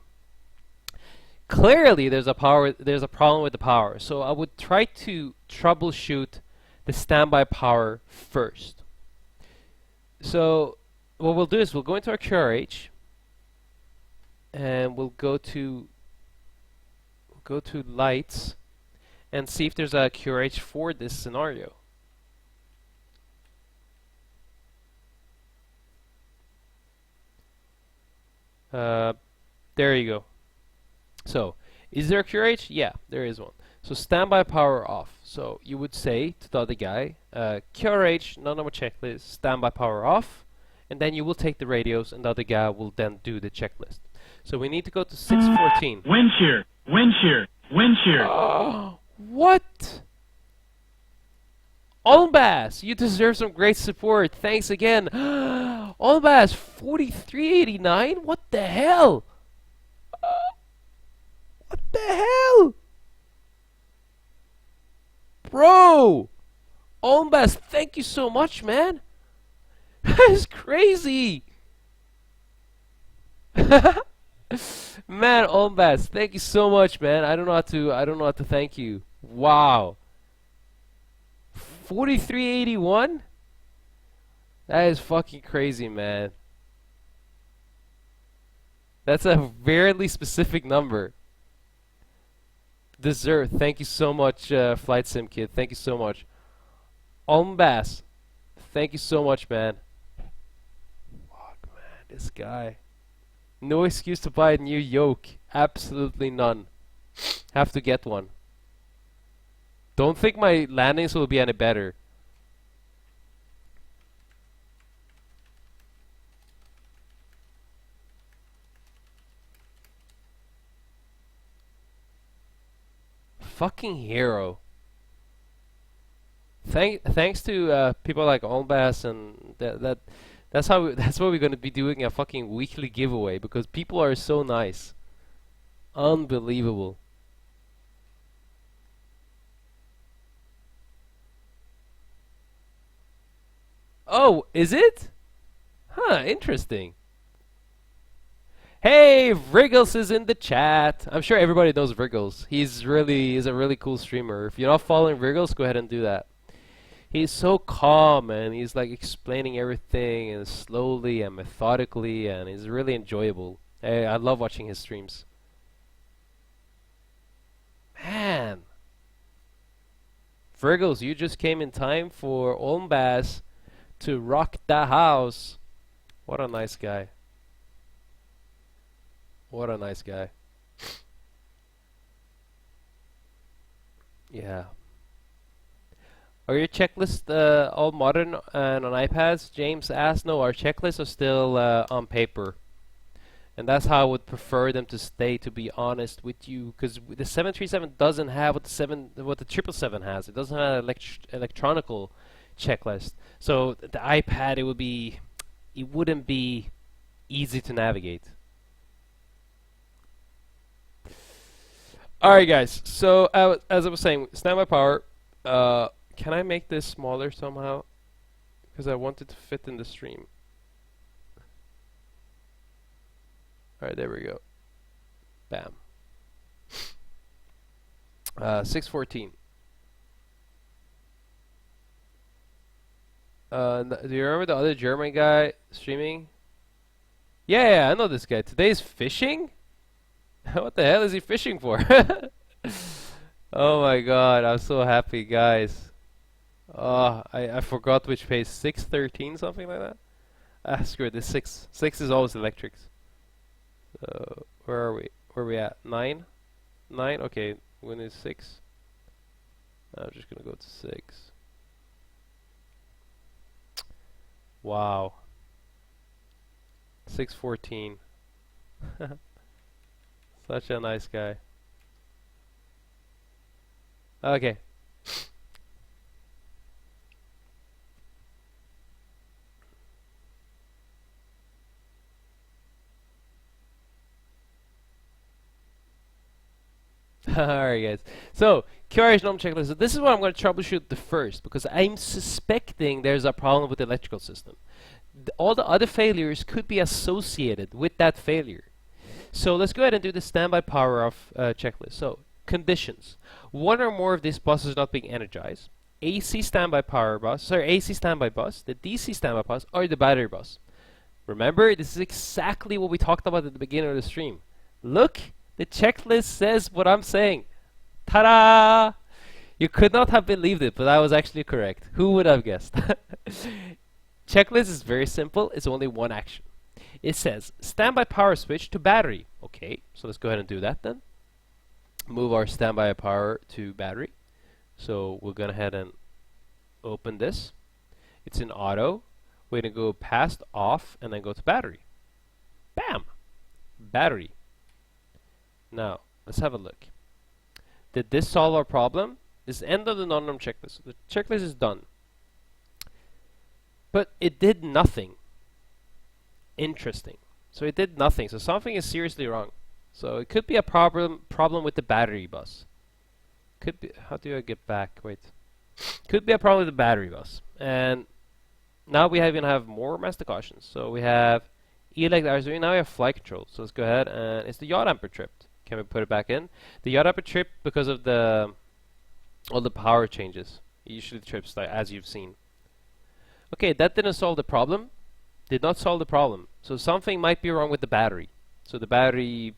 Clearly, there's a problem with the power. So I would try to troubleshoot the standby power first. So what we'll do is we'll go into our QRH and we'll go to lights and see if there's a QRH for this scenario. There you go. So, is there a QRH? Yeah, there is one. So, standby power off. So, you would say to the other guy, QRH, no number checklist, standby power off, and then you will take the radios, and the other guy will then do the checklist. So, we need to go to 614. Wind shear, wind shear, wind shear. What? Olmbas, you deserve some great support. Thanks again. Olmbas, 4389? What the hell? What the hell? Bro! Olmbas, thank you so much, man. That is crazy. Man, Olmbas, thank you so much, man. I don't know how to thank you. Wow. 4381? That is fucking crazy, man. That's a very specific number. Dessert, thank you so much, Flight Sim Kid. Thank you so much. Olmbas, thank you so much, man. Fuck, man, this guy. No excuse to buy a new yoke. Absolutely none. Have to get one. Don't think my landings will be any better. Fucking hero. Thanks to people like Olmbas and that's what we're gonna be doing a fucking weekly giveaway because people are so nice. Unbelievable. Oh, is it? Huh, interesting. Hey, Vriggles is in the chat. I'm sure everybody knows Vriggles. He's a really cool streamer. If you're not following Vriggles, go ahead and do that. He's so calm and he's like explaining everything and slowly and methodically and he's really enjoyable. I love watching his streams. Man. Vriggles, you just came in time for Olmbas to rock the house. What a nice guy. What a nice guy. Yeah. Are your checklists all modern and on iPads? James asked. No, our checklists are still on paper. And that's how I would prefer them to stay, to be honest with you. Because the 737 doesn't have what the 777 has. It doesn't have an electronical checklist. So the iPad, it wouldn't be easy to navigate. Alright guys, so as I was saying, standby power, can I make this smaller somehow? Because I want it to fit in the stream. Alright, there we go. Bam. 614. Do you remember the other German guy streaming? Yeah, I know this guy. Today's fishing? What the hell is he fishing for? Oh my god, I'm so happy, guys. Oh, I forgot which page. 613, something like that? Ah, screw it. This 6. 6 is always electrics. So, where are we? Where are we at? 9? 9? Okay, when is 6? I'm just gonna go to 6. Wow. 614. Such a nice guy. Okay. Alright guys, so QRH normal checklist. So this is what I'm going to troubleshoot the first because I'm suspecting there's a problem with the electrical system. all the other failures could be associated with that failure. So let's go ahead and do the standby power off checklist. So conditions: one or more of these buses not being energized, AC standby power bus, sorry, AC standby bus, the DC standby bus, or the battery bus. Remember, this is exactly what we talked about at the beginning of the stream. Look, the checklist says what I'm saying. Ta-da! You could not have believed it, but I was actually correct. Who would have guessed? Checklist is very simple. It's only one action. It says standby power switch to battery. Okay, so let's go ahead and do that then. Move our standby power to battery. So we're going to head and open this. It's in auto. We're going to go past off and then go to battery. Bam! Battery. Now, let's have a look. Did this solve our problem? This is the end of the non-norm checklist. The checklist is done. But it did nothing. Interesting. So it did nothing. So something is seriously wrong. So it could be a problem with the battery bus. Could be. How do I get back? Wait. Could be a problem with the battery bus. And now we even have more master cautions. So we have E-leg, now we have flight control. So let's go ahead and it's the yaw damper tripped. Can we put it back in? The yaw damper tripped because of all the power changes. It usually trips as you've seen. Okay, that didn't solve the problem. Did not solve the problem. So something might be wrong with the battery. So the battery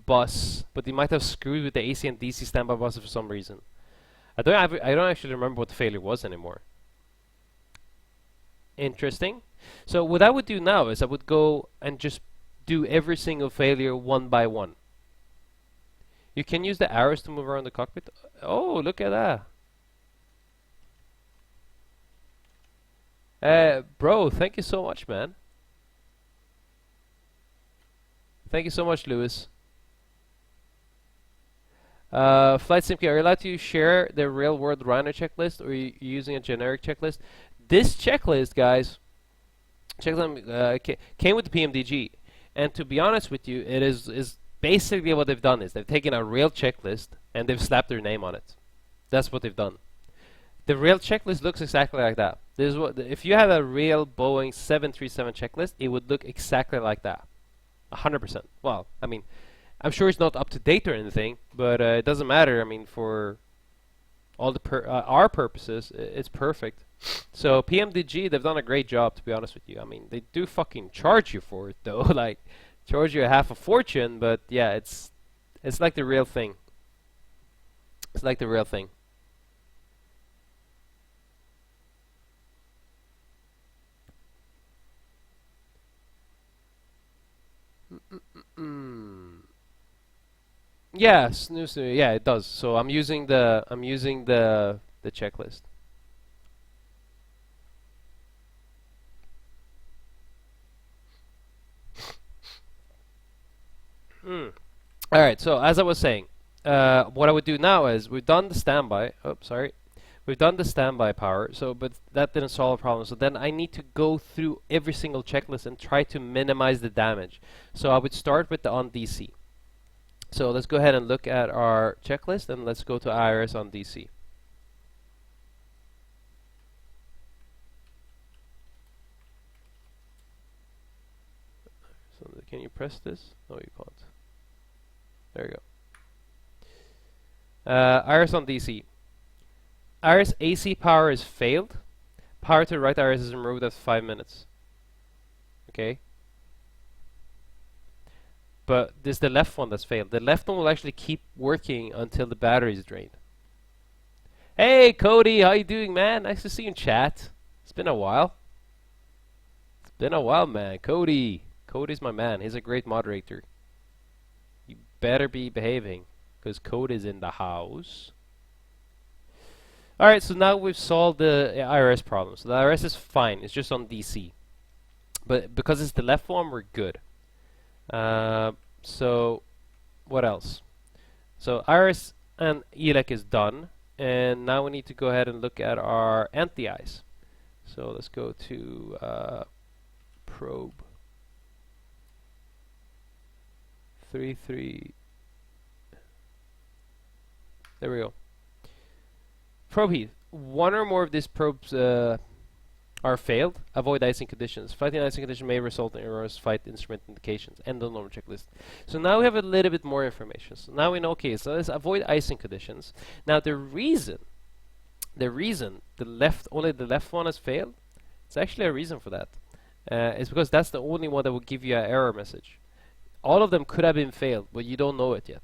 bus, but they might have screwed with the AC and DC standby buses for some reason. I don't actually remember what the failure was anymore. Interesting. So what I would do now is I would go and just do every single failure one by one. You can use the arrows to move around the cockpit. Oh, look at that. Bro, thank you so much, man. Thank you so much, Lewis. Flight Simkey, are you allowed to share the real-world Rhino checklist, or are you using a generic checklist? This checklist, guys, came with the PMDG, and to be honest with you, it is basically what they've done is they've taken a real checklist and they've slapped their name on it. That's what they've done. The real checklist looks exactly like that. This is what if you had a real Boeing 737 checklist, it would look exactly like that, 100%. Well, I mean, I'm sure it's not up to date or anything, but it doesn't matter. I mean, for all the our purposes, it's perfect. So PMDG, they've done a great job, to be honest with you. I mean, they do fucking charge you for it though, like charge you half a fortune. But yeah, it's like the real thing. It's like the real thing. Yeah, snooze. Yeah, it does. So I'm using the checklist. All right. So as I was saying, what I would do now is we've done the standby. Oh, sorry. We've done the standby power. So, but that didn't solve a problem. So then I need to go through every single checklist and try to minimize the damage. So I would start with the on DC. So let's go ahead and look at our checklist and let's go to IRS on DC. So can you press this? No, you can't. There you go. IRS on DC. IRS AC power is failed. Power to the right IRS is removed after 5 minutes. Okay. But this is the left one that's failed. The left one will actually keep working until the battery is drained. Hey Cody, how you doing, man? Nice to see you in chat. It's been a while. It's been a while, man. Cody's my man. He's a great moderator. You better be behaving, because Cody is in the house. Alright, so now we've solved the IRS problem. So the IRS is fine. It's just on DC. But because it's the left one, we're good. So what else? So IRS and ELEC is done, and now we need to go ahead and look at our anti-eyes. So let's go to probe 33. There we go. Probe heat. One or more of these probes are failed, avoid icing conditions. Fighting icing condition may result in errors, fight instrument indications, and the normal checklist. So now we have a little bit more information. So now we know, okay, so let's avoid icing conditions. Now the reason only the left one has failed, it's actually a reason for that. It's because that's the only one that will give you an error message. All of them could have been failed, but you don't know it yet.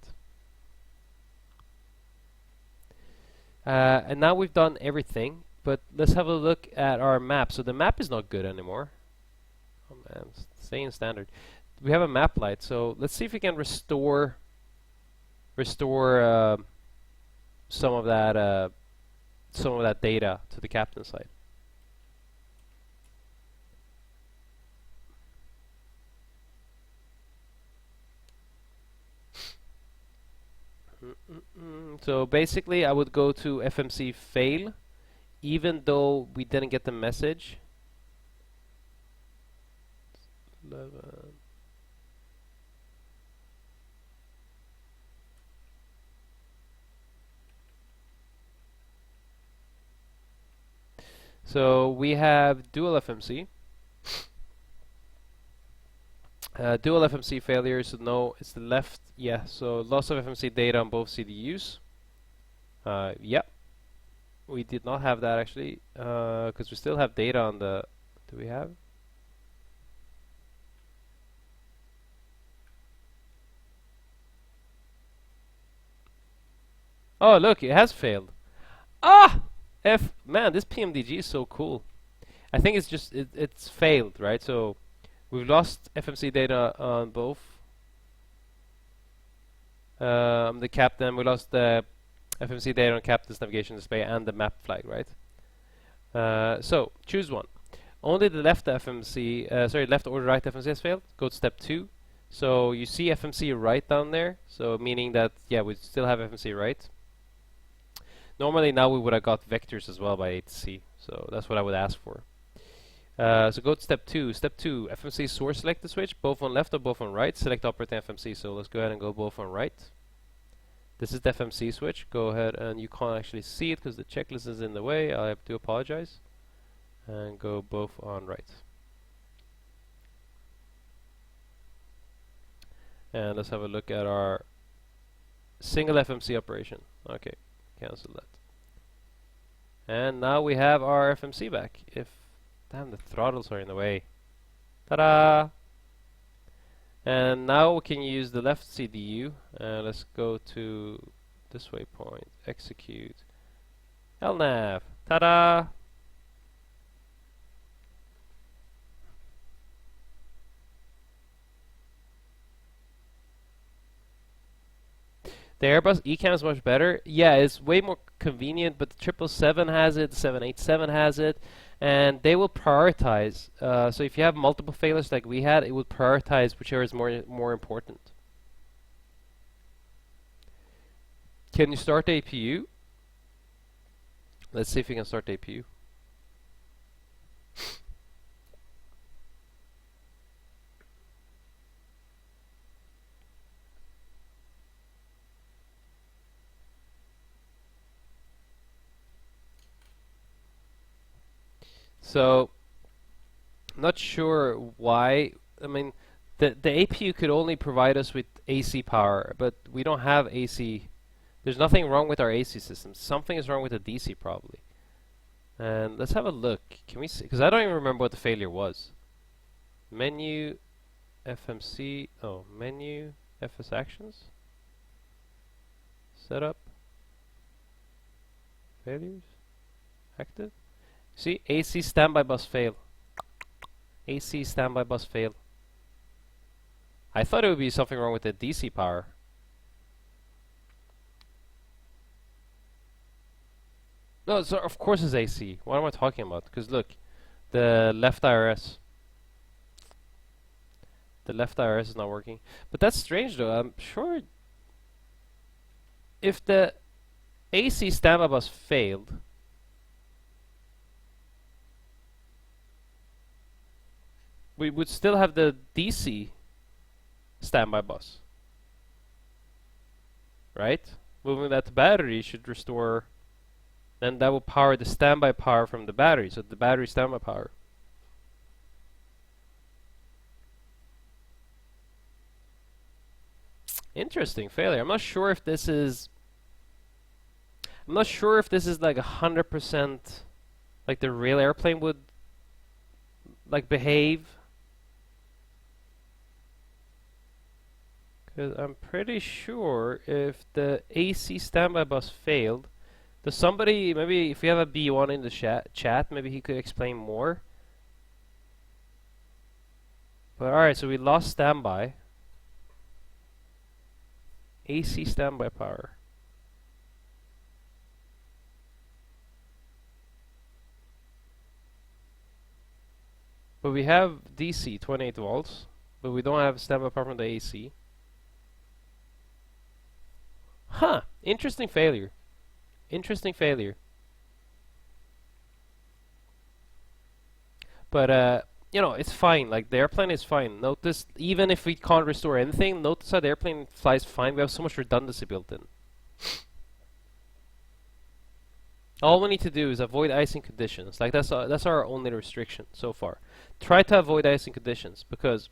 And now we've done everything, but let's have a look at our map. So the map is not good anymore. Oh man, staying standard. We have a map light, so let's see if we can restore some of that data to the captain side. So basically, I would go to FMC fail, even though we didn't get the message. 11. So we have dual FMC. Dual FMC failure, so no, it's the left. Yeah, so loss of FMC data on both CDUs. Yep. We did not have that actually, because we still have data on the. Do we have? Oh, look, it has failed. Ah! Man, this PMDG is so cool. I think it's just it's failed, right? So we've lost FMC data on both. The captain, we lost the FMC data on captain's navigation display and the map flag, right? So choose one. Only the left FMC, left or right FMC has failed. Go to step 2. So you see FMC right down there. So meaning that yeah, we still have FMC right. Normally now we would have got vectors as well by A to C. So that's what I would ask for. So go to step 2. Step 2, FMC source select the switch, both on left or both on right. Select operating FMC. So let's go ahead and go both on right. This is the FMC switch. Go ahead, and you can't actually see it because the checklist is in the way. I have to apologize. And go both on right. And let's have a look at our single FMC operation. Okay, cancel that. And now we have our FMC back. Damn, the throttles are in the way. Ta-da! And now we can use the left CDU. Let's go to this waypoint. Execute. LNAV. Ta-da! The Airbus ECAM is much better. Yeah, it's way more convenient, but the 777 has it, the 787 has it, and they will prioritize. So if you have multiple failures like we had, it will prioritize whichever is more important. Can you start the APU? Let's see if we can start the APU. So, not sure why. I mean, the APU could only provide us with AC power, but we don't have AC. There's nothing wrong with our AC system. Something is wrong with the DC probably. And let's have a look. Can we see? Because I don't even remember what the failure was. Menu, FMC. Oh, menu, FS actions. Setup. Failures. Active. See, AC standby bus fail. AC standby bus fail. I thought it would be something wrong with the DC power. No, so of course it's AC. What am I talking about? Because look, the left IRS. The left IRS is not working. But that's strange though. I'm sure if the AC standby bus failed, we would still have the DC standby bus, right? Moving that to battery should restore Then that will power the standby power from the battery, so the battery standby power. Interesting failure. I'm not sure if this is like 100% like the real airplane would like behave. Because I'm pretty sure if the AC standby bus failed, does somebody, maybe if you have a B1 in the chat, maybe he could explain more. But alright, so we lost standby. AC standby power. But we have DC 28 volts, but we don't have standby power from the AC. Huh, interesting failure. Interesting failure. But you know, it's fine. Like the airplane is fine. Notice, even if we can't restore anything, notice how the airplane flies fine. We have so much redundancy built in. All we need to do is avoid icing conditions. Like that's our only restriction so far. Try to avoid icing conditions, because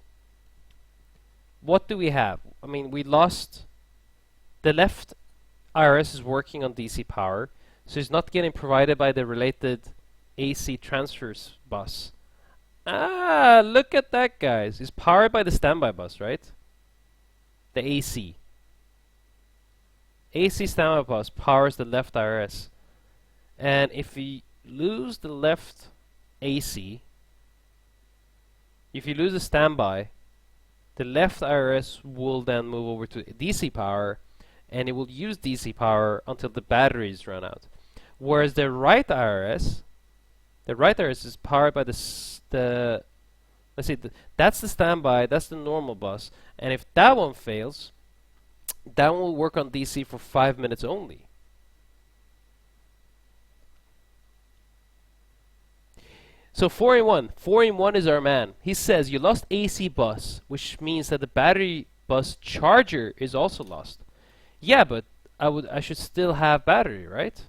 what do we have? I mean, we lost the left IRS is working on DC power, so it's not getting provided by the related AC transfers bus. Ah, look at that, guys. It's powered by the standby bus, right? The AC. AC standby bus powers the left IRS. And if we lose the left AC, if you lose the standby, the left IRS will then move over to DC power, and it will use DC power until the batteries run out. Whereas the right IRS is powered by let's see, that's the standby, that's the normal bus, and if that one fails, that one will work on DC for 5 minutes only. So 4-in-1 is our man. He says you lost AC bus, which means that the battery bus charger is also lost. Yeah, but I should still have battery, right?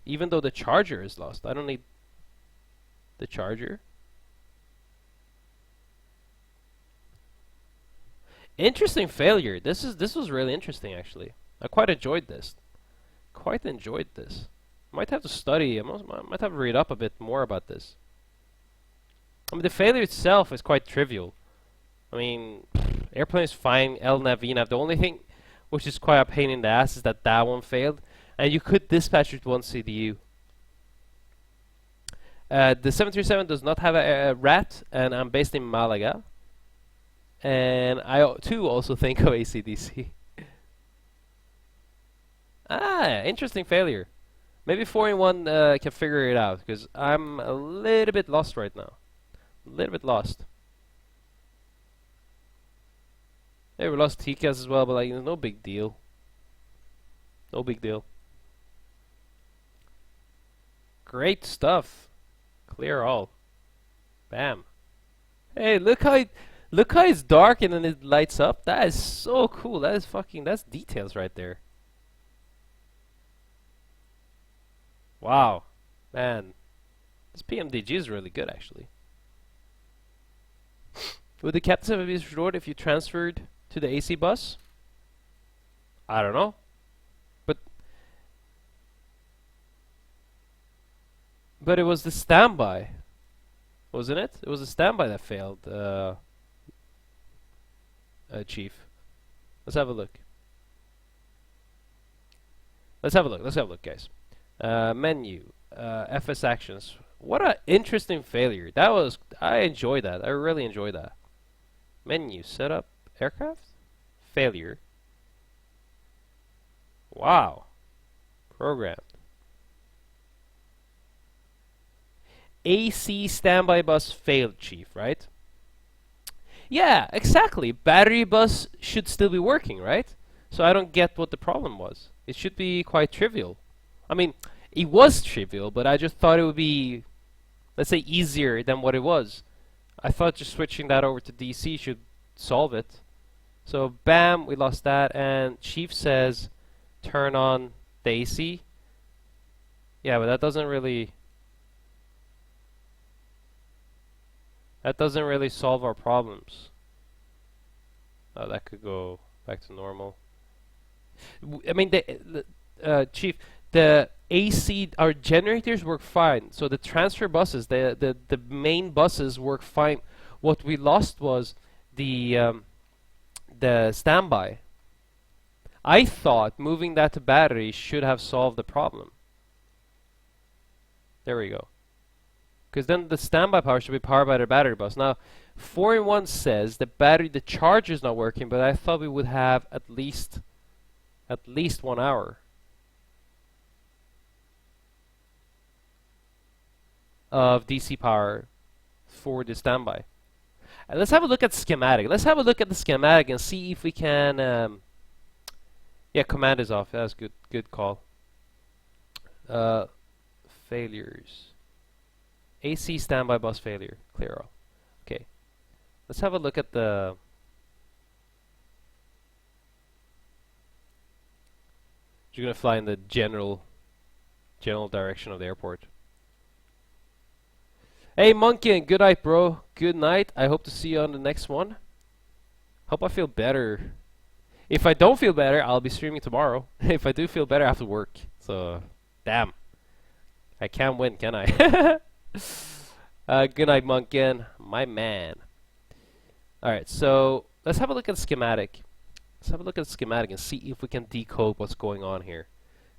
Even though the charger is lost. I don't need the charger. Interesting failure. This was really interesting, actually. I quite enjoyed this. Might have to study. I might have to read up a bit more about this. I mean, the failure itself is quite trivial. I mean, airplane is fine. LNAV, VNAV. The only thing which is quite a pain in the ass is that one failed, and you could dispatch with one CDU. The 737 does not have a RAT, and I'm based in Malaga. And I too also think of ACDC. Interesting failure. Maybe 4-in-1 can figure it out, because I'm a little bit lost right now. A little bit lost. Yeah, we lost TCAS as well, but like, no big deal. No big deal. Great stuff. Clear all. Bam. Hey, look how it's dark and then it lights up. That is so cool. That's details right there. Wow. Man. This PMDG is really good, actually. Would the captain's have been restored if you transferred to the AC bus? I don't know. But it was the standby, wasn't it? It was the standby that failed, Chief. Let's have a look. Let's have a look, guys. Menu, FS actions. What an interesting failure. I enjoyed that. I really enjoyed that. Menu, setup, aircraft, failure. Wow. Programmed. AC standby bus failed, Chief, right? Yeah, exactly. Battery bus should still be working, right? So I don't get what the problem was. It should be quite trivial. I mean, it was trivial, but I just thought it would be, let's say, easier than what it was. I thought just switching that over to DC should solve it. So, bam, we lost that, and Chief says, turn on the AC. Yeah, but that doesn't really solve our problems. Oh, that could go back to normal. I mean, Chief, the AC, our generators work fine. So the transfer buses, the main buses work fine. What we lost was the standby. I thought moving that to battery should have solved the problem. There we go. Because then the standby power should be powered by the battery bus. Now, 4-in-1 says the charger is not working, but I thought we would have at least 1 hour of DC power for the standby. Let's have a look at schematic. Let's have a look at the schematic and see if we can. Yeah, command is off. That's good. Good call. Failures. AC standby bus failure. Clear all. Okay. Let's have a look at the. You're gonna fly in the general direction of the airport. Hey Monkey, good night, bro. Good night. I hope to see you on the next one. Hope I feel better. If I don't feel better, I'll be streaming tomorrow. If I do feel better, I have to work. So, damn. I can't win, can I? Good night, Munkin. My man. Alright, so let's have a look at the schematic. Let's have a look at the schematic and see if we can decode what's going on here.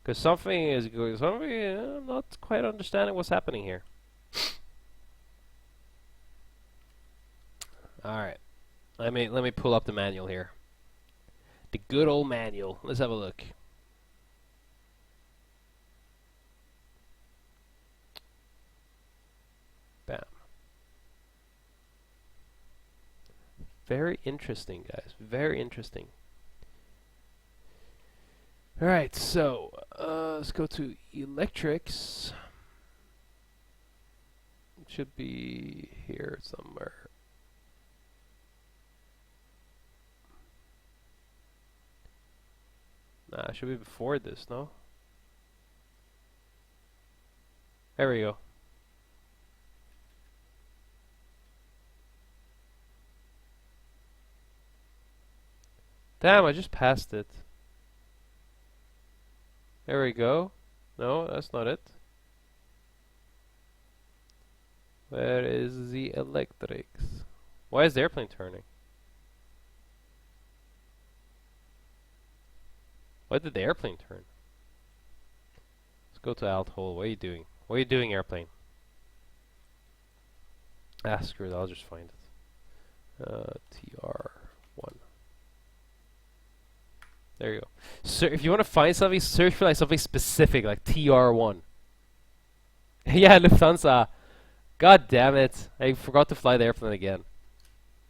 Because something is going. I'm not quite understanding what's happening here. Alright. Let me pull up the manual here. The good old manual. Let's have a look. Bam. Very interesting, guys. Very interesting. Alright, so let's go to electrics. It should be here somewhere. Nah, it should be before this, no? There we go. Damn, I just passed it. There we go. No, that's not it. Where is the electrics? Why is the airplane turning? Why did the airplane turn? Let's go to alt hole. What are you doing? What are you doing, airplane? Ah, screw it. I'll just find it. TR1. There you go. So if you want to find something, search for like something specific, like TR1. Yeah, Lufthansa. God damn it. I forgot to fly the airplane again.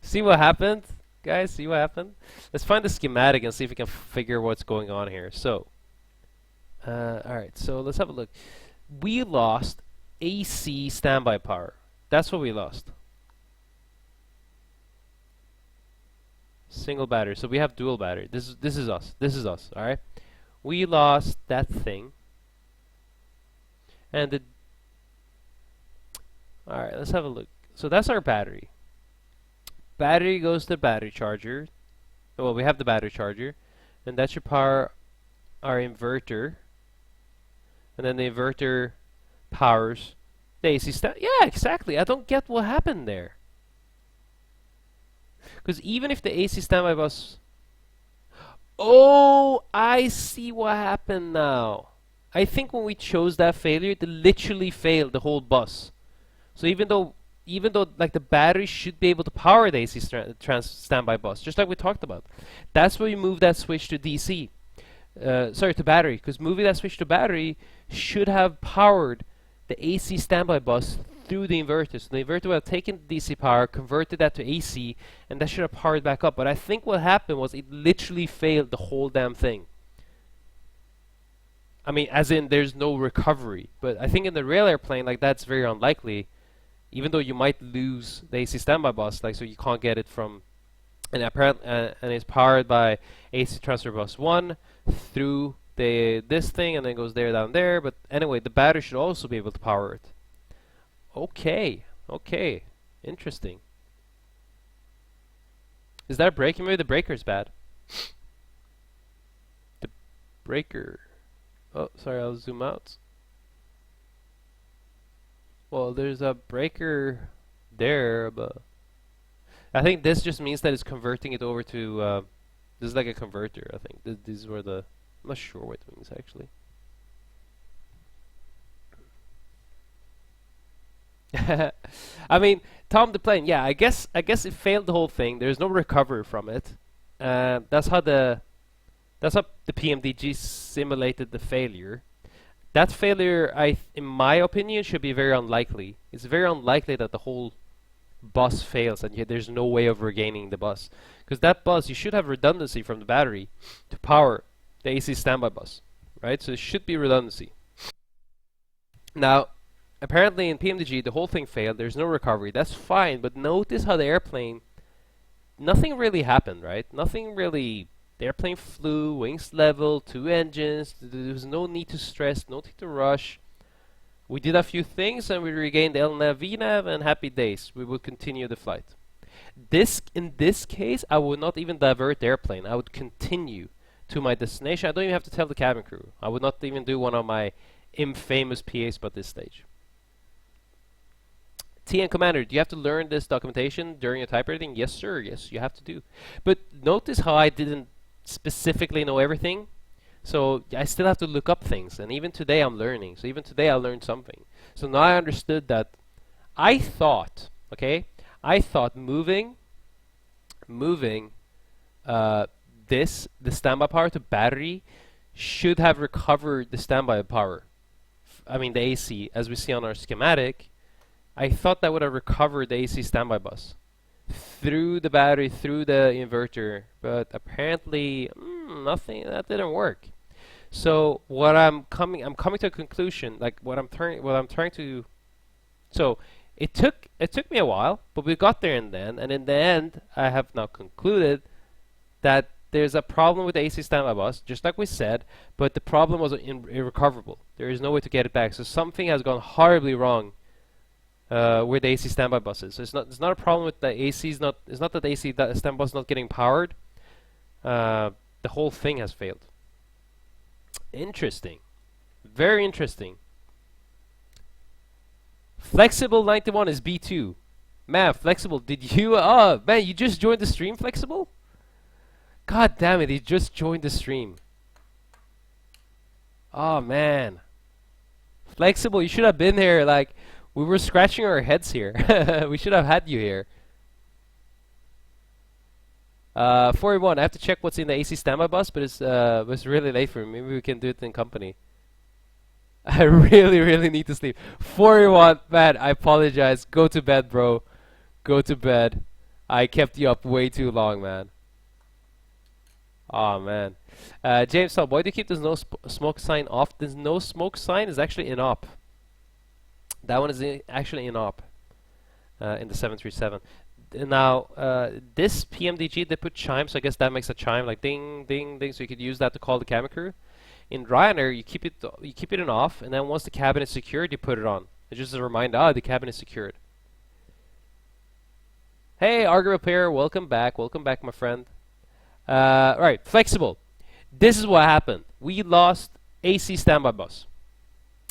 See what happened? Guys, see what happened? Let's find the schematic and see if we can figure what's going on here. So, alright, so let's have a look. We lost AC standby power. That's what we lost. Single battery. So we have dual battery. This is us. This is us, alright? We lost that thing. And the... Alright, let's have a look. So that's our battery. Battery goes to the battery charger. Well, we have the battery charger, and that should power our inverter. And then the inverter powers the AC stand. Yeah, exactly. I don't get what happened there. Because even if the AC standby bus... Oh, I see what happened now. I think when we chose that failure, it literally failed the whole bus. So even though like the battery should be able to power the AC standby bus, just like we talked about, that's where you move that switch to DC. Sorry, to battery, because moving that switch to battery should have powered the AC standby bus through the inverter. So the inverter would have taken the DC power, converted that to AC, and that should have powered back up. But I think what happened was it literally failed the whole damn thing. I mean, as in there's no recovery. But I think in the real airplane, like, that's very unlikely. Even though you might lose the AC standby bus, like, so you can't get it from, and it's powered by AC transfer bus 1 through this thing, and then goes there, down there. But anyway, the battery should also be able to power it. Okay, okay, interesting. Is that a breaker? Maybe the breaker's bad. The breaker. Oh, sorry, I'll zoom out. Well, there's a breaker there, but I think this just means that it's converting it over to. This is like a converter, I think. This is where the. I'm not sure what it means actually. I mean, Tom the plane. Yeah, I guess it failed the whole thing. There's no recovery from it. That's how the PMDG simulated the failure. That failure, in my opinion, should be very unlikely. It's very unlikely that the whole bus fails and yet there's no way of regaining the bus. Because that bus, you should have redundancy from the battery to power the AC standby bus, right? So there should be redundancy. Now, apparently in PMDG, the whole thing failed. There's no recovery. That's fine, but notice how the airplane, nothing really happened, right? Nothing really. The airplane flew, wings level, 2 engines. There was no need to stress, no need to rush. We did a few things and we regained LNAV, VNAV, and happy days. We will continue the flight. In this case, I would not even divert the airplane. I would continue to my destination. I don't even have to tell the cabin crew. I would not even do one of my infamous PAs at this stage. TN Commander, do you have to learn this documentation during your type rating? Yes, sir. Yes, you have to do. But notice how I didn't specifically know everything. So I still have to look up things. And even today I'm learning. So even today I learned something. So now I understood that I thought, okay, moving the standby power to battery should have recovered the standby power. I mean the AC, as we see on our schematic. I thought that would have recovered the AC standby bus through the battery, through the inverter, but apparently nothing. That didn't work. So I'm coming to a conclusion. Like what I'm trying to. So it took me a while, but we got there and in the end, I have now concluded that there's a problem with the AC standby bus, just like we said, but the problem was irrecoverable. There is no way to get it back. So something has gone horribly wrong with the AC standby buses. So it's not a problem with the AC. It's not that the AC standby bus is not getting powered. The whole thing has failed. Interesting, very interesting. Flexible 91 is B2. Man, Flexible, did you? Oh man, you just joined the stream, Flexible. God damn it, he just joined the stream. Oh man, Flexible, you should have been here. Like. We were scratching our heads here. We should have had you here. 41. I have to check what's in the AC standby bus, but it's really late for me. Maybe we can do it in company. I really need to sleep. 41. Man, I apologize. Go to bed, bro. Go to bed. I kept you up way too long, man. Oh man. James, why do you keep this no smoke sign off? This no smoke sign is actually in op. That one is actually in op in the 737. Now, this PMDG, they put chime, so I guess that makes a chime like ding, ding, ding, so you could use that to call the cabin crew. In Ryanair, you keep it in off, and then once the cabin is secured, you put it on. It's just a reminder, the cabin is secured. Hey, Argo Repair, welcome back, my friend. Right, Flexible. This is what happened. We lost AC standby bus,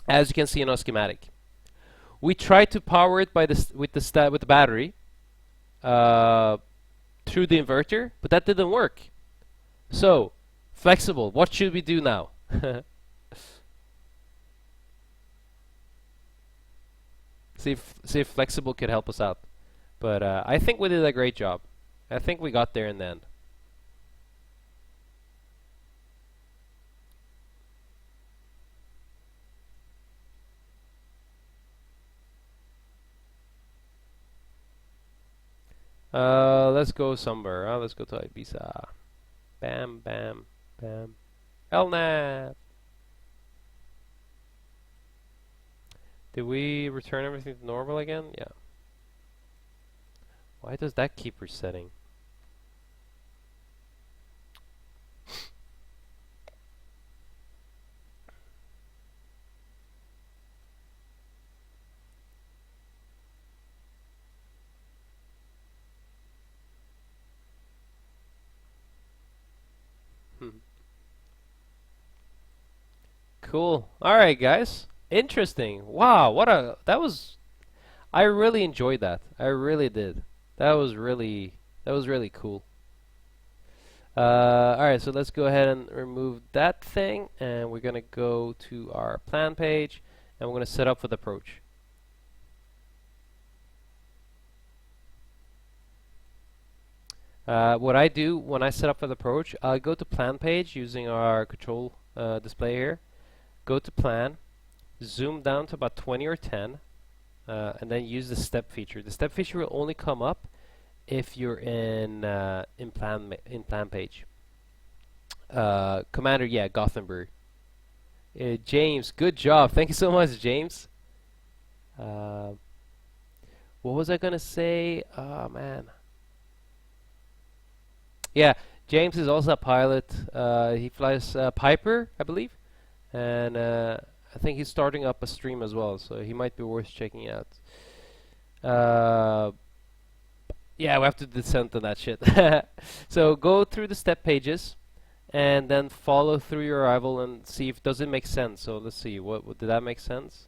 as you can see in our schematic. We tried to power it with the battery through the inverter, but that didn't work. So, Flexible, what should we do now? see if Flexible could help us out. But I think we did a great job. I think we got there in the end. Let's go somewhere. Let's go to Ibiza. Bam, bam, bam. LNAV. Did we return everything to normal again? Yeah. Why does that keep resetting? Cool. All right, guys. Interesting. Wow, I really enjoyed that. I really did. That was really cool. All right, so let's go ahead and remove that thing, and we're gonna go to our plan page, and we're gonna set up with approach. What I do when I set up with approach, I'll go to plan page using our control display here. Go to plan, zoom down to about 20 or 10, and then use the step feature. The step feature will only come up if you're in plan page. Commander, yeah, Gothenburg. James, good job. Thank you so much, James. What was I gonna say? Oh man. Yeah, James is also a pilot. He flies Piper, I believe, and I think he's starting up a stream as well, so he might be worth checking out. Yeah, we have to descend on that shit. So go through the step pages, and then follow through your arrival and see if does it make sense. So let's see, what did that make sense?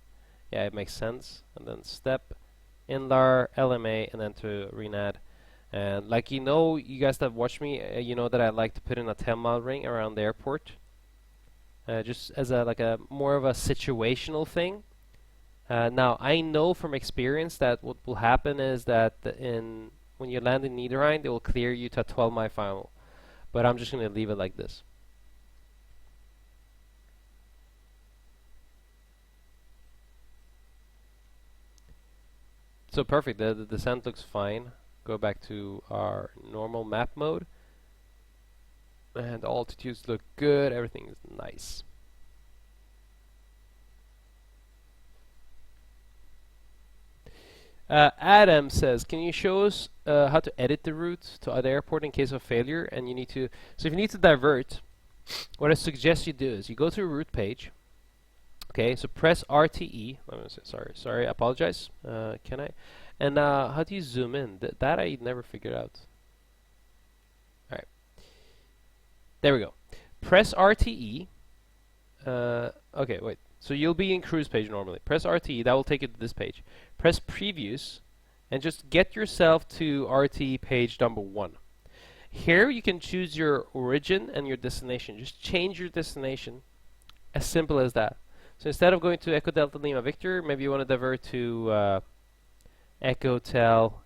Yeah, it makes sense. And then step, Inlar, LMA, and then to renad. And like you guys that watch me, you know that I like to put in a 10-mile ring around the airport, just as a more of a situational thing. Now I know from experience that what will happen is that when you land in Niederrhein, they will clear you to a 12-mile final. But I'm just going to leave it like this. So perfect, the descent looks fine. Go back to our normal map mode. And the altitudes look good, everything is nice. Adam says, can you show us how to edit the route to other airport in case of failure? And you need to, so if you need to divert, what I suggest you do is you go to a route page. Okay, so press RTE. Sorry, I apologize. Can I? And how do you zoom in? That I never figured out. Alright. There we go. Press RTE. Okay, wait. So you'll be in cruise page normally. Press RTE, that will take you to this page. Press previews, and just get yourself to RTE page number 1. Here you can choose your origin and your destination. Just change your destination. As simple as that. So instead of going to Echo Delta Lima Victor, maybe you want to divert to Echo Tel,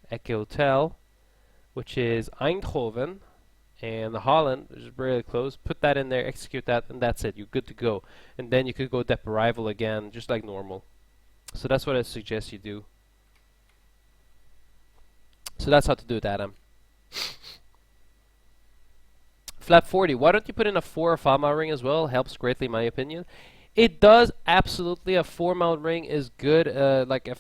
which is Eindhoven, and Holland, which is really close. Put that in there, execute that, and that's it. You're good to go. And then you could go dep arrival again, just like normal. So that's what I suggest you do. So that's how to do it, Adam. Flap 40, why don't you put in a 4 or 5 mile ring as well? Helps greatly in my opinion. It does, absolutely. A 4-mile ring is good. Like I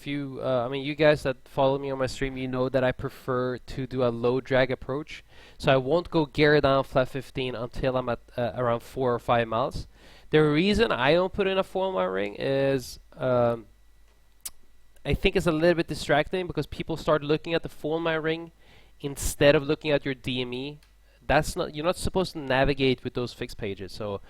mean, you guys that follow me on my stream, you know that I prefer to do a low drag approach. So I won't go gear down flat 15 until I'm at around 4 or 5 miles. The reason I don't put in a 4-mile ring is I think it's a little bit distracting because people start looking at the 4-mile ring instead of looking at your DME. You're not supposed to navigate with those fixed pages. So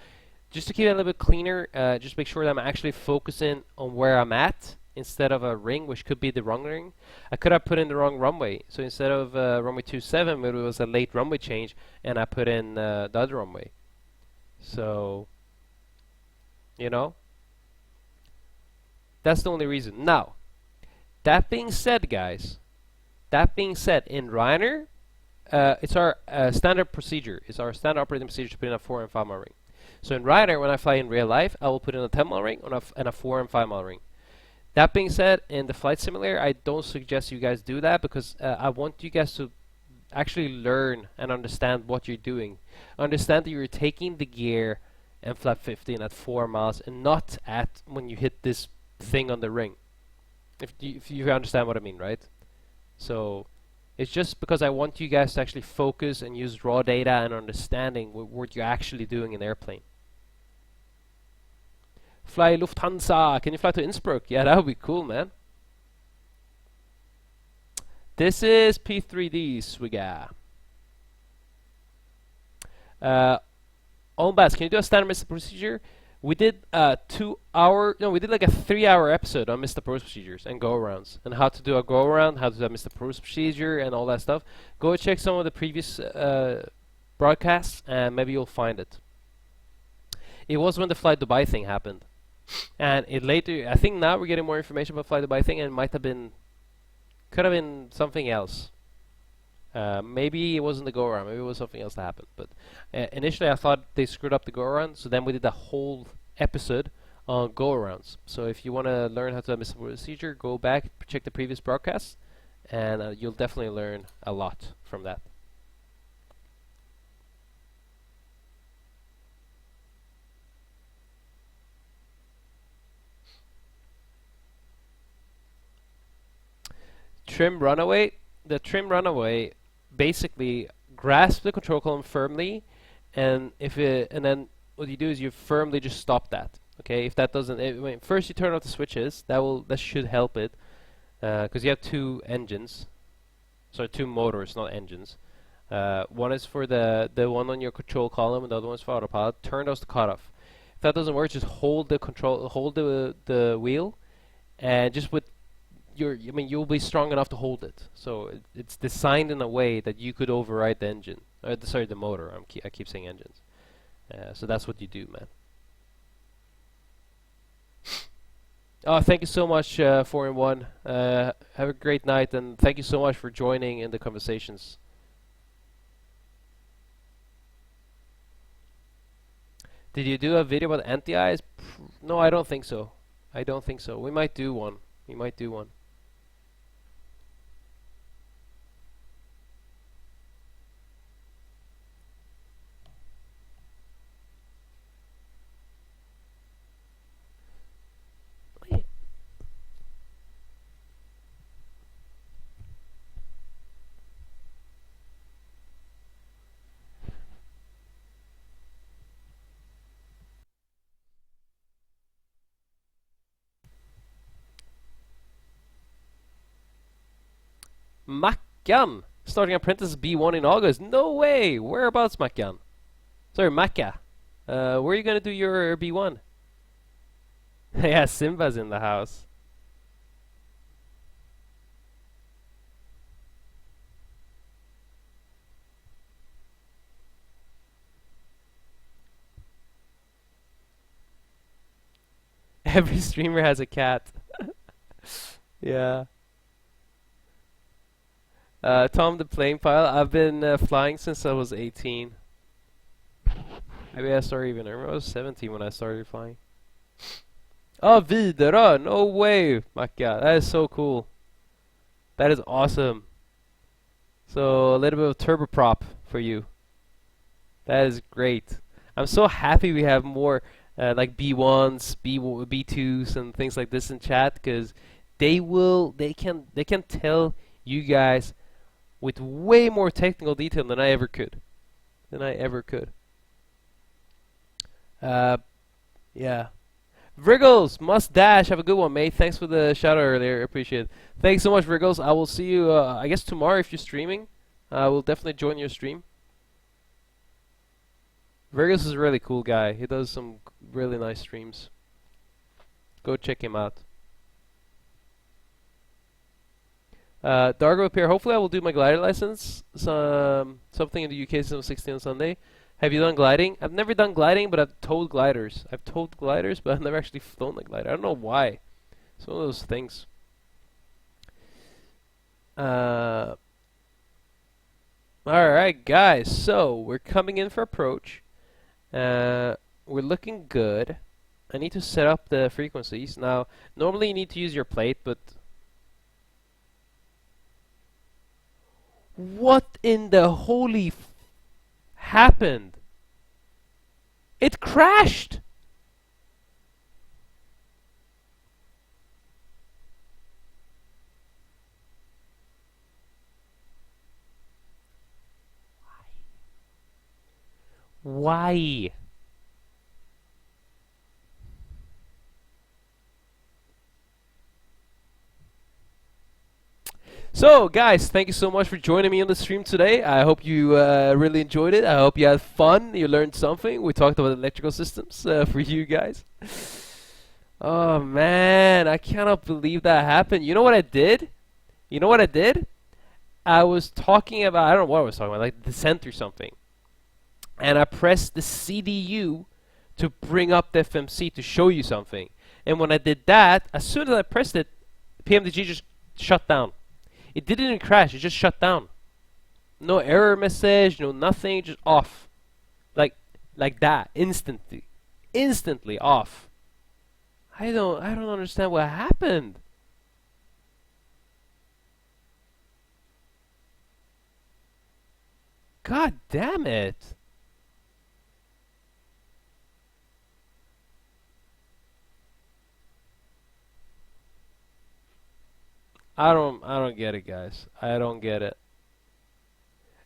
just to keep it a little bit cleaner, just make sure that I'm actually focusing on where I'm at instead of a ring, which could be the wrong ring. I could have put in the wrong runway. So instead of runway 27, it was a late runway change, and I put in the other runway. So, you know, that's the only reason. Now, that being said, guys, in Ryanair, it's our standard procedure. It's our standard operating procedure to put in a 4 and 5 mile ring. So in Ryanair, when I fly in real life, I will put in a 10-mile ring and a 4 and 5 mile ring. That being said, in the flight simulator, I don't suggest you guys do that because I want you guys to actually learn and understand what you're doing. Understand that you're taking the gear and flap 15 at 4 miles and not at when you hit this thing on the ring. If you understand what I mean, right? So it's just because I want you guys to actually focus and use raw data and understanding what you're actually doing in the airplane. Fly Lufthansa. Can you fly to Innsbruck? Yeah, that would be cool, man. This is P3D Swiga. Ombas, can you do a standard missile procedure? We did a 2 hour, no, we did like a 3 hour episode on missed approach procedures and go arounds and how to do a go around, how to do a missed approach procedure and all that stuff. Go check some of the previous broadcasts and maybe you'll find it. It was when the Fly Dubai thing happened. And it later, I think now we're getting more information about Fly Dubai thing and it might have been, could have been something else. Maybe it wasn't the go around, maybe it was something else that happened. But initially I thought they screwed up the go around, so then we did a whole episode on go arounds. So if you want to learn how to do a procedure, go back, check the previous broadcasts, and you'll definitely learn a lot from that. Trim runaway. The trim runaway basically grasp the control column firmly, and then what you do is you firmly just stop that. Okay, if that doesn't, I mean, first you turn off the switches. That should help it, because you have two engines, sorry, two motors, not engines. One is for the one on your control column, and the other one is for autopilot. Turn those to cutoff. If that doesn't work, just hold the wheel, and just with I mean, you'll be strong enough to hold it. So it's designed in a way that you could override the engine. Sorry, the motor. I keep saying engines. So that's what you do, man. Oh, thank you so much, 4-in-1. Have a great night, and thank you so much for joining in the conversations. Did you do a video about anti-eyes? No, I don't think so. I don't think so. We might do one. We might do one. Mackan! Starting apprentice B1 in August. No way! Whereabouts, Mackan? Sorry, Macca. Where are you gonna do your B1? Yeah, Simba's in the house. Every streamer has a cat. Yeah. Tom the plane pilot. I've been flying since I was 18. Maybe I started even earlier. I was 17 when I started flying. Oh, vidare! No way, Macca. That is so cool. That is awesome. So a little bit of turboprop for you. That is great. I'm so happy we have more like B1s, B2s, and things like this in chat because they can tell you guys with way more technical detail than I ever could. Yeah. Vriggles, must dash. Have a good one, mate. Thanks for the shout out earlier. Appreciate it. Thanks so much, Vriggles. I will see you, I guess, tomorrow if you're streaming. I will definitely join your stream. Vriggles is a really cool guy. He does some really nice streams. Go check him out. Dargo up here. Hopefully I will do my glider license. Something in the UK 16 on Sunday. Have you done gliding? I've never done gliding, but I've towed gliders. I've towed gliders, but I've never actually flown a glider. I don't know why. It's one of those things. Alright, guys. So, we're coming in for approach. We're looking good. I need to set up the frequencies. Now, normally you need to use your plate, but... What in the holy happened? It crashed! Why? So, guys, thank you so much for joining me on the stream today. I hope you really enjoyed it. I hope you had fun. You learned something. We talked about electrical systems for you guys. Oh man, I cannot believe that happened. You know what I did? You know what I did? I was talking about, I don't know what I was talking about, like descent or something. And I pressed the CDU to bring up the FMC to show you something. And when I did that, as soon as I pressed it, PMDG just shut down. It didn't even crash, it just shut down. No error message, no nothing, just off. Like that, instantly. Instantly off. I don't understand what happened. God damn it. I don't get it, guys. I don't get it.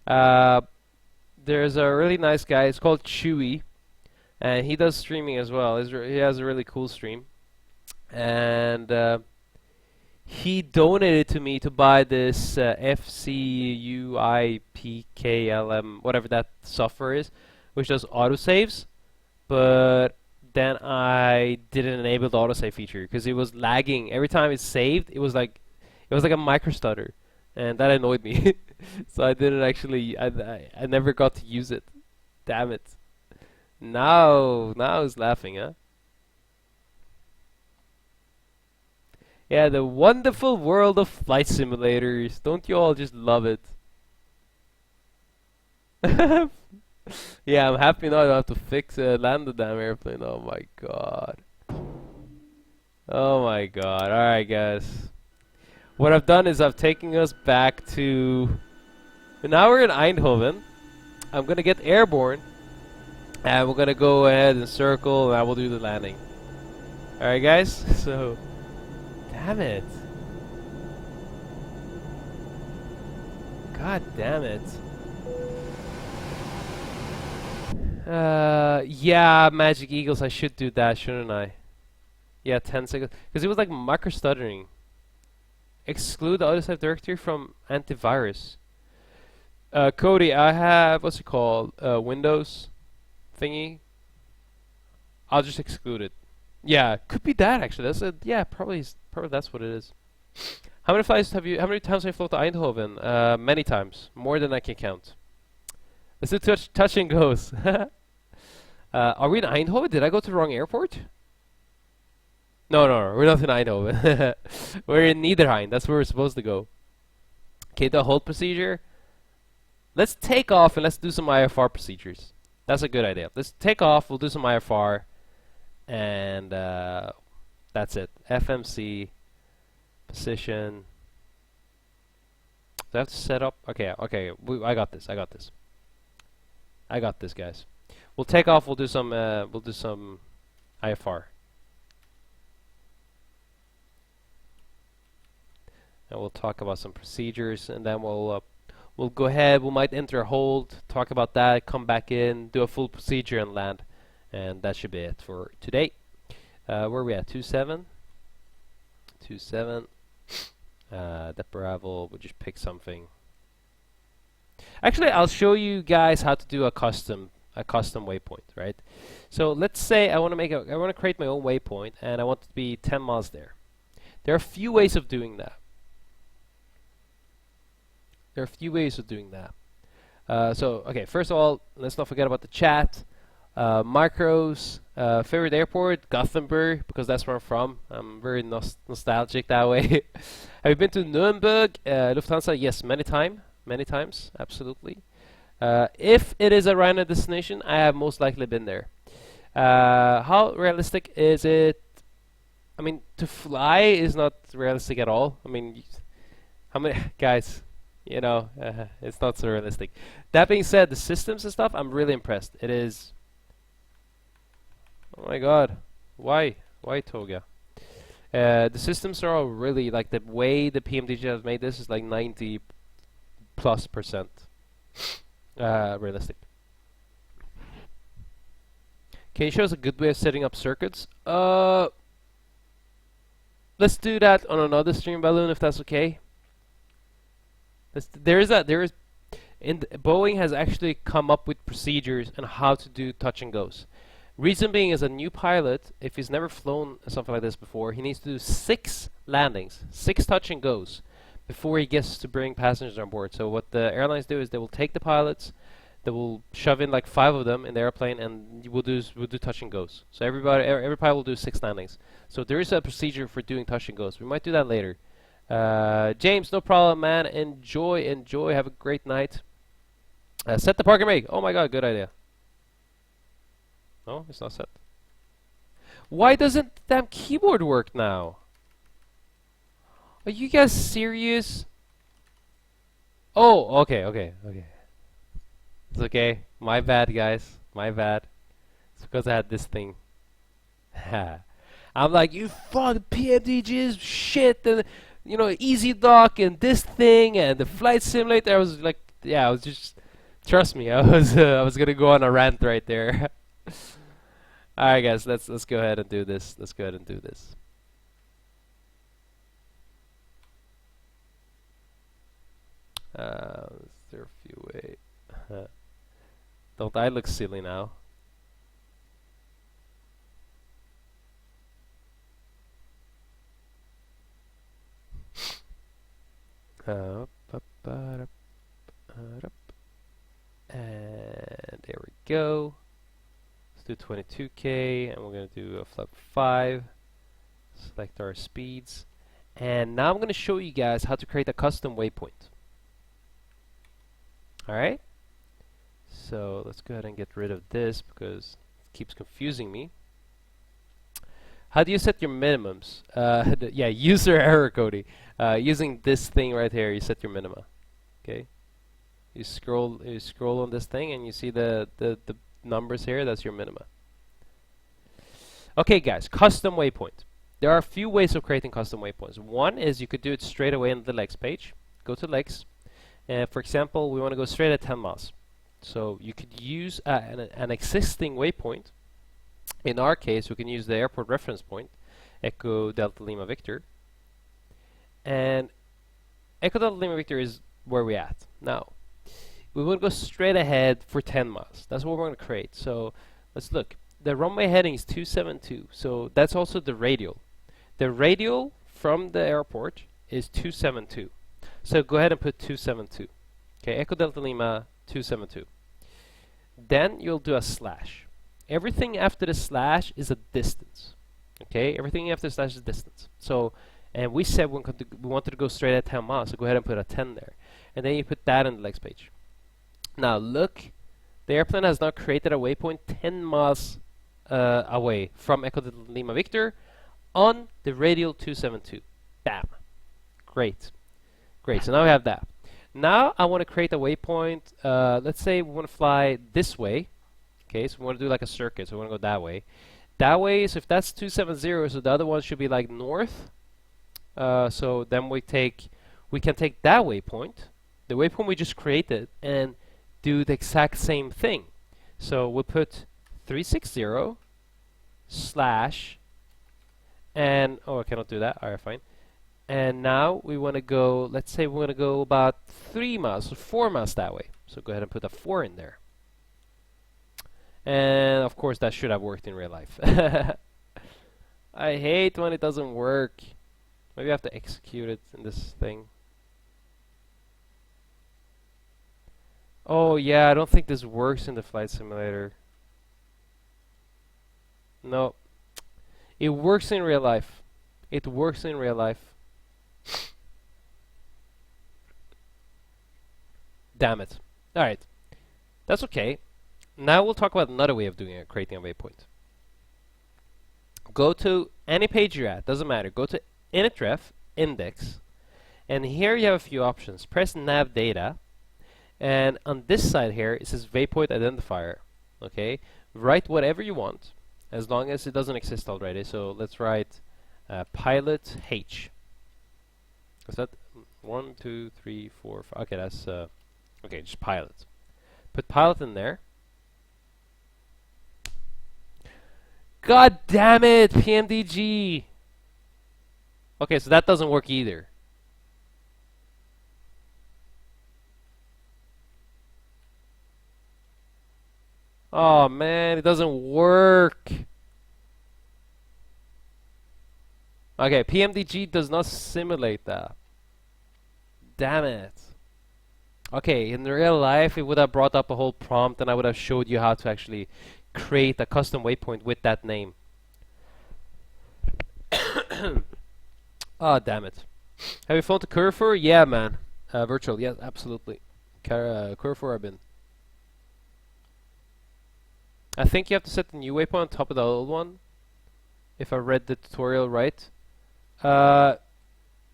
Uh, there's a really nice guy. It's called Chewy, and he does streaming as well. He has a really cool stream, and he donated to me to buy this FCUIPKLM, whatever that software is, which does autosaves. But then I didn't enable the autosave feature because it was lagging every time it saved. It was like a micro stutter, and that annoyed me. So I didn't actually. I never got to use it. Damn it! Now he's laughing, huh? Yeah, the wonderful world of flight simulators. Don't you all just love it? Yeah, I'm happy now I don't have to land the damn airplane. Oh my god. Oh my god. Alright, guys. What I've done is I've taken us back to... Now we're in Eindhoven. I'm gonna get airborne. And we're gonna go ahead and circle and I will do the landing. Alright, guys? So... Damn it. God damn it. Yeah, Magic Eagles, I should do that, shouldn't I? Yeah, 10 seconds. Because it was like micro stuttering. Exclude the autosave directory from antivirus. Cody, I have, what's it called? Windows thingy. I'll just exclude it. Yeah, could be that actually. That's a, yeah, probably that's what it is. How many times have you flown to Eindhoven? Many times. More than I can count. Let's do touch and goes. Are we in Eindhoven? Did I go to the wrong airport? No, we're not in Eindhoven. We're in Niederrhein. That's where we're supposed to go. Okay, the hold procedure. Let's take off and let's do some IFR procedures. That's a good idea. Let's take off. We'll do some IFR, and that's it. FMC position. Do I have to set up? Okay. I got this. I got this, guys. We'll take off. We'll do some IFR. And we'll talk about some procedures, and then we'll go ahead. We might enter a hold, talk about that, come back in, do a full procedure, and land. And that should be it for today. Where are we at? 27. 27. That Bravo. We'll just pick something. Actually, I'll show you guys how to do a custom waypoint, right? So let's say I want to create my own waypoint, and I want it to be 10 miles there. There are a few ways of doing that. So, okay, first of all, let's not forget about the chat. Macros, favorite airport, Gothenburg, because that's where I'm from. I'm very nostalgic that way. Have you been to Nuremberg, Lufthansa? Yes, many times, absolutely. If it is a random destination, I have most likely been there. How realistic is it? I mean, to fly is not realistic at all. I mean, how many guys? You know, it's not so realistic. That being said, the systems and stuff, I'm really impressed. It is. Oh my God, why Toga? The systems are all really, like, the way the PMDG has made this is like 90+% realistic. Can you show us a good way of setting up circuits? Let's do that on another stream, Balloon, if that's okay. Boeing has actually come up with procedures on how to do touch and goes. Reason being is a new pilot, if he's never flown something like this before, he needs to do 6 landings, 6 touch and goes before he gets to bring passengers on board. So what the airlines do is they will take the pilots, they will shove in like 5 of them in the airplane, and we'll do touch and goes. So every pilot will do 6 landings. So there is a procedure for doing touch and goes. We might do that later. James, no problem, man. Enjoy. Have a great night. Set the parking brake. Oh my god, good idea. No, it's not set. Why doesn't the damn keyboard work now? Are you guys serious? Oh, okay. It's okay. My bad, guys. My bad. It's because I had this thing. I'm like, you fuck PMDG's shit, and you know, Easy Dock and this thing and the flight simulator. I was like, yeah, I was just, trust me, I was gonna go on a rant right there. All right, guys, let's go ahead and do this. Let's go ahead and do this. Is there a few ways? Don't I look silly now? And there we go. Let's do 22K, and we're going to do a flap 5. Select our speeds. And now I'm going to show you guys how to create a custom waypoint. Alright? So let's go ahead and get rid of this because it keeps confusing me. How do you set your minimums? Yeah, user error, Cody. Using this thing right here, you set your minima. Okay? You scroll on this thing and you see the numbers here. That's your minima. Okay, guys, custom waypoint. There are a few ways of creating custom waypoints. One is you could do it straight away in the legs page. Go to legs. For example, we want to go straight at 10 miles. So you could use an existing waypoint. In our case, we can use the airport reference point, Echo Delta Lima Victor. And Echo Delta Lima Victor is where we're at. Now, we want to go straight ahead for 10 miles. That's what we're going to create. So let's look. The runway heading is 272. So that's also the radial. The radial from the airport is 272. So go ahead and put 272. Okay, Echo Delta Lima 272. Then you'll do a slash. Everything after the slash is a distance. Okay, everything after the slash is distance. So, and we said we wanted to go straight at 10 miles, so go ahead and put a 10 there. And then you put that in the legs page. Now look, the airplane has now created a waypoint 10 miles away from Echo Delta Lima Victor on the radial 272. Bam. Great. Great, so now we have that. Now I want to create a waypoint. Let's say we want to fly this way. Okay, so we want to do like a circuit, so we want to go that way. That way, so if that's 270, so the other one should be like north. So then we can take that waypoint, the waypoint we just created, and do the exact same thing. So we'll put 360 slash, and oh, I cannot do that. All right, fine. And now we want to go, let's say we want to go about 3 miles, so 4 miles that way. So go ahead and put a 4 in there. And of course that should have worked in real life. I hate when it doesn't work. Maybe I have to execute it in this thing. Oh yeah, I don't think this works in the flight simulator. No. It works in real life. It works in real life. Damn it. Alright. That's okay. Now we'll talk about another way of doing it, creating a waypoint. Go to any page you're at, doesn't matter. Go to initref, index, and here you have a few options. Press nav data, and on this side here it says waypoint identifier. Okay, write whatever you want, as long as it doesn't exist already. So let's write pilot H. Is that 1, 2, 3, 4, 5? Okay, that's okay. Just pilot. Put pilot in there. God damn it, PMDG! Okay, so that doesn't work either. Oh man, it doesn't work. Okay, PMDG does not simulate that. Damn it. Okay, in real life, it would have brought up a whole prompt and I would have showed you how to actually create a custom waypoint with that name. Oh, damn it. Have you flown to Curfor? Yeah, man. Virtual, yes, absolutely. Curfor I've been. I think you have to set the new waypoint on top of the old one, if I read the tutorial right.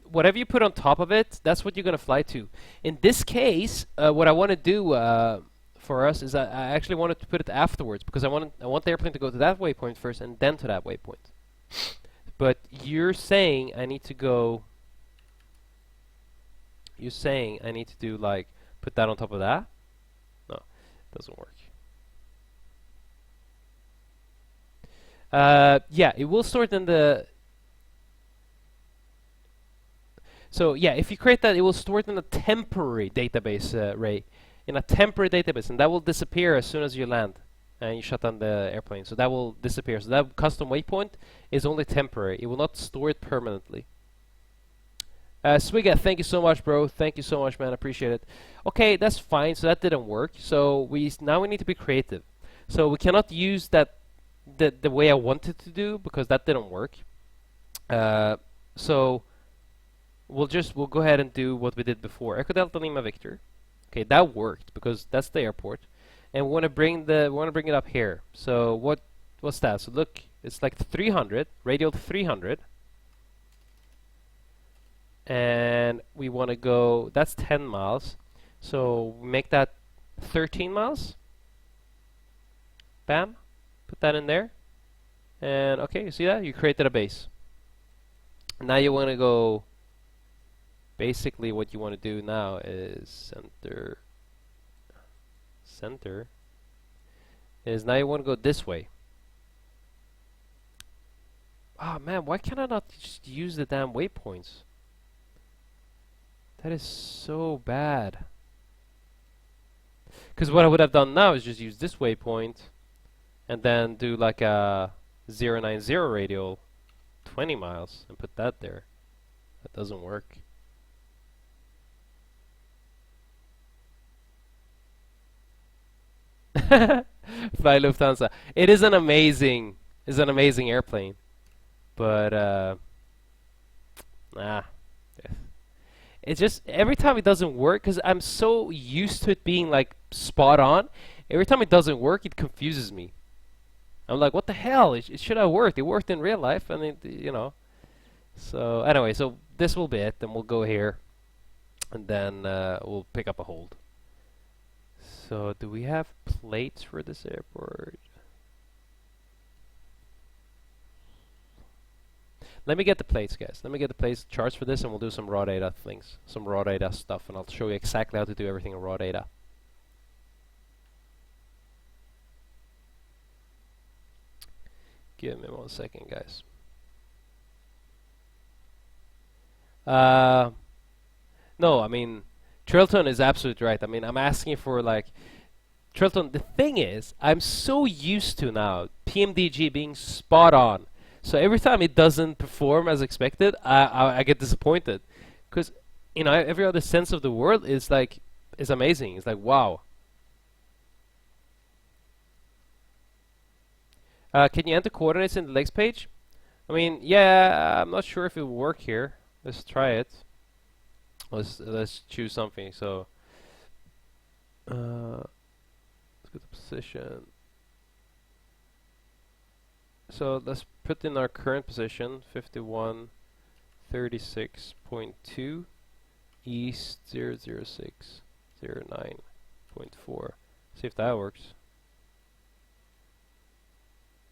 Whatever you put on top of it, that's what you're going to fly to. In this case, what I want to do for us is I actually wanted to put it afterwards because I want the airplane to go to that waypoint first and then to that waypoint. But you're saying I need to go... You're saying I need to do like, put that on top of that? No, it doesn't work. Yeah, it will store it in the... So yeah, if you create that, it will store it in a temporary database, Ray. In a temporary database, and that will disappear as soon as you land and you shut down the airplane. So that will disappear. So that custom waypoint is only temporary. It will not store it permanently. Swigga, thank you so much, bro. Thank you so much, man. Appreciate it. Okay, that's fine. So that didn't work. So now we need to be creative. So we cannot use that the way I wanted to do because that didn't work. So we'll go ahead and do what we did before. Echo Delta Lima Victor. Okay, that worked because that's the airport, and we want to bring it up here. So what's that? So look, it's like 300 radial 300, and we want to go. That's 10 miles. So make that 13 miles. Bam, put that in there, and okay, you see that? You created a base. Now you want to go. Basically, what you want to do now is center is now you want to go this way. Oh man, why can I not just use the damn waypoints? That is so bad. Because what I would have done now is just use this waypoint and then do like a 090 radial 20 miles and put that there. That doesn't work. Fly Lufthansa. It is an amazing airplane, but it's just every time it doesn't work because I'm so used to it being like spot on. Every time it doesn't work, it confuses me. I'm like, what the hell? It should have worked. It worked in real life, and you know. So anyway, so this will be it. Then we'll go here, and then we'll pick up a hold. So, do we have plates for this airport? Let me get the plates, guys. Let me get the plates, charts for this, and we'll do some raw data things. Some raw data stuff, and I'll show you exactly how to do everything in raw data. Give me 1 second, guys. No, I mean... Trilton is absolutely right. I mean, I'm asking for like Trilton. The thing is, I'm so used to now PMDG being spot on. So every time it doesn't perform as expected, I get disappointed because you know every other sense of the world is amazing. It's like wow. Can you enter coordinates in the legs page? I mean, yeah, I'm not sure if it will work here. Let's try it. Let's choose something. So let's get the position. So let's put in our current position 5136.2 east 00609.4. See if that works.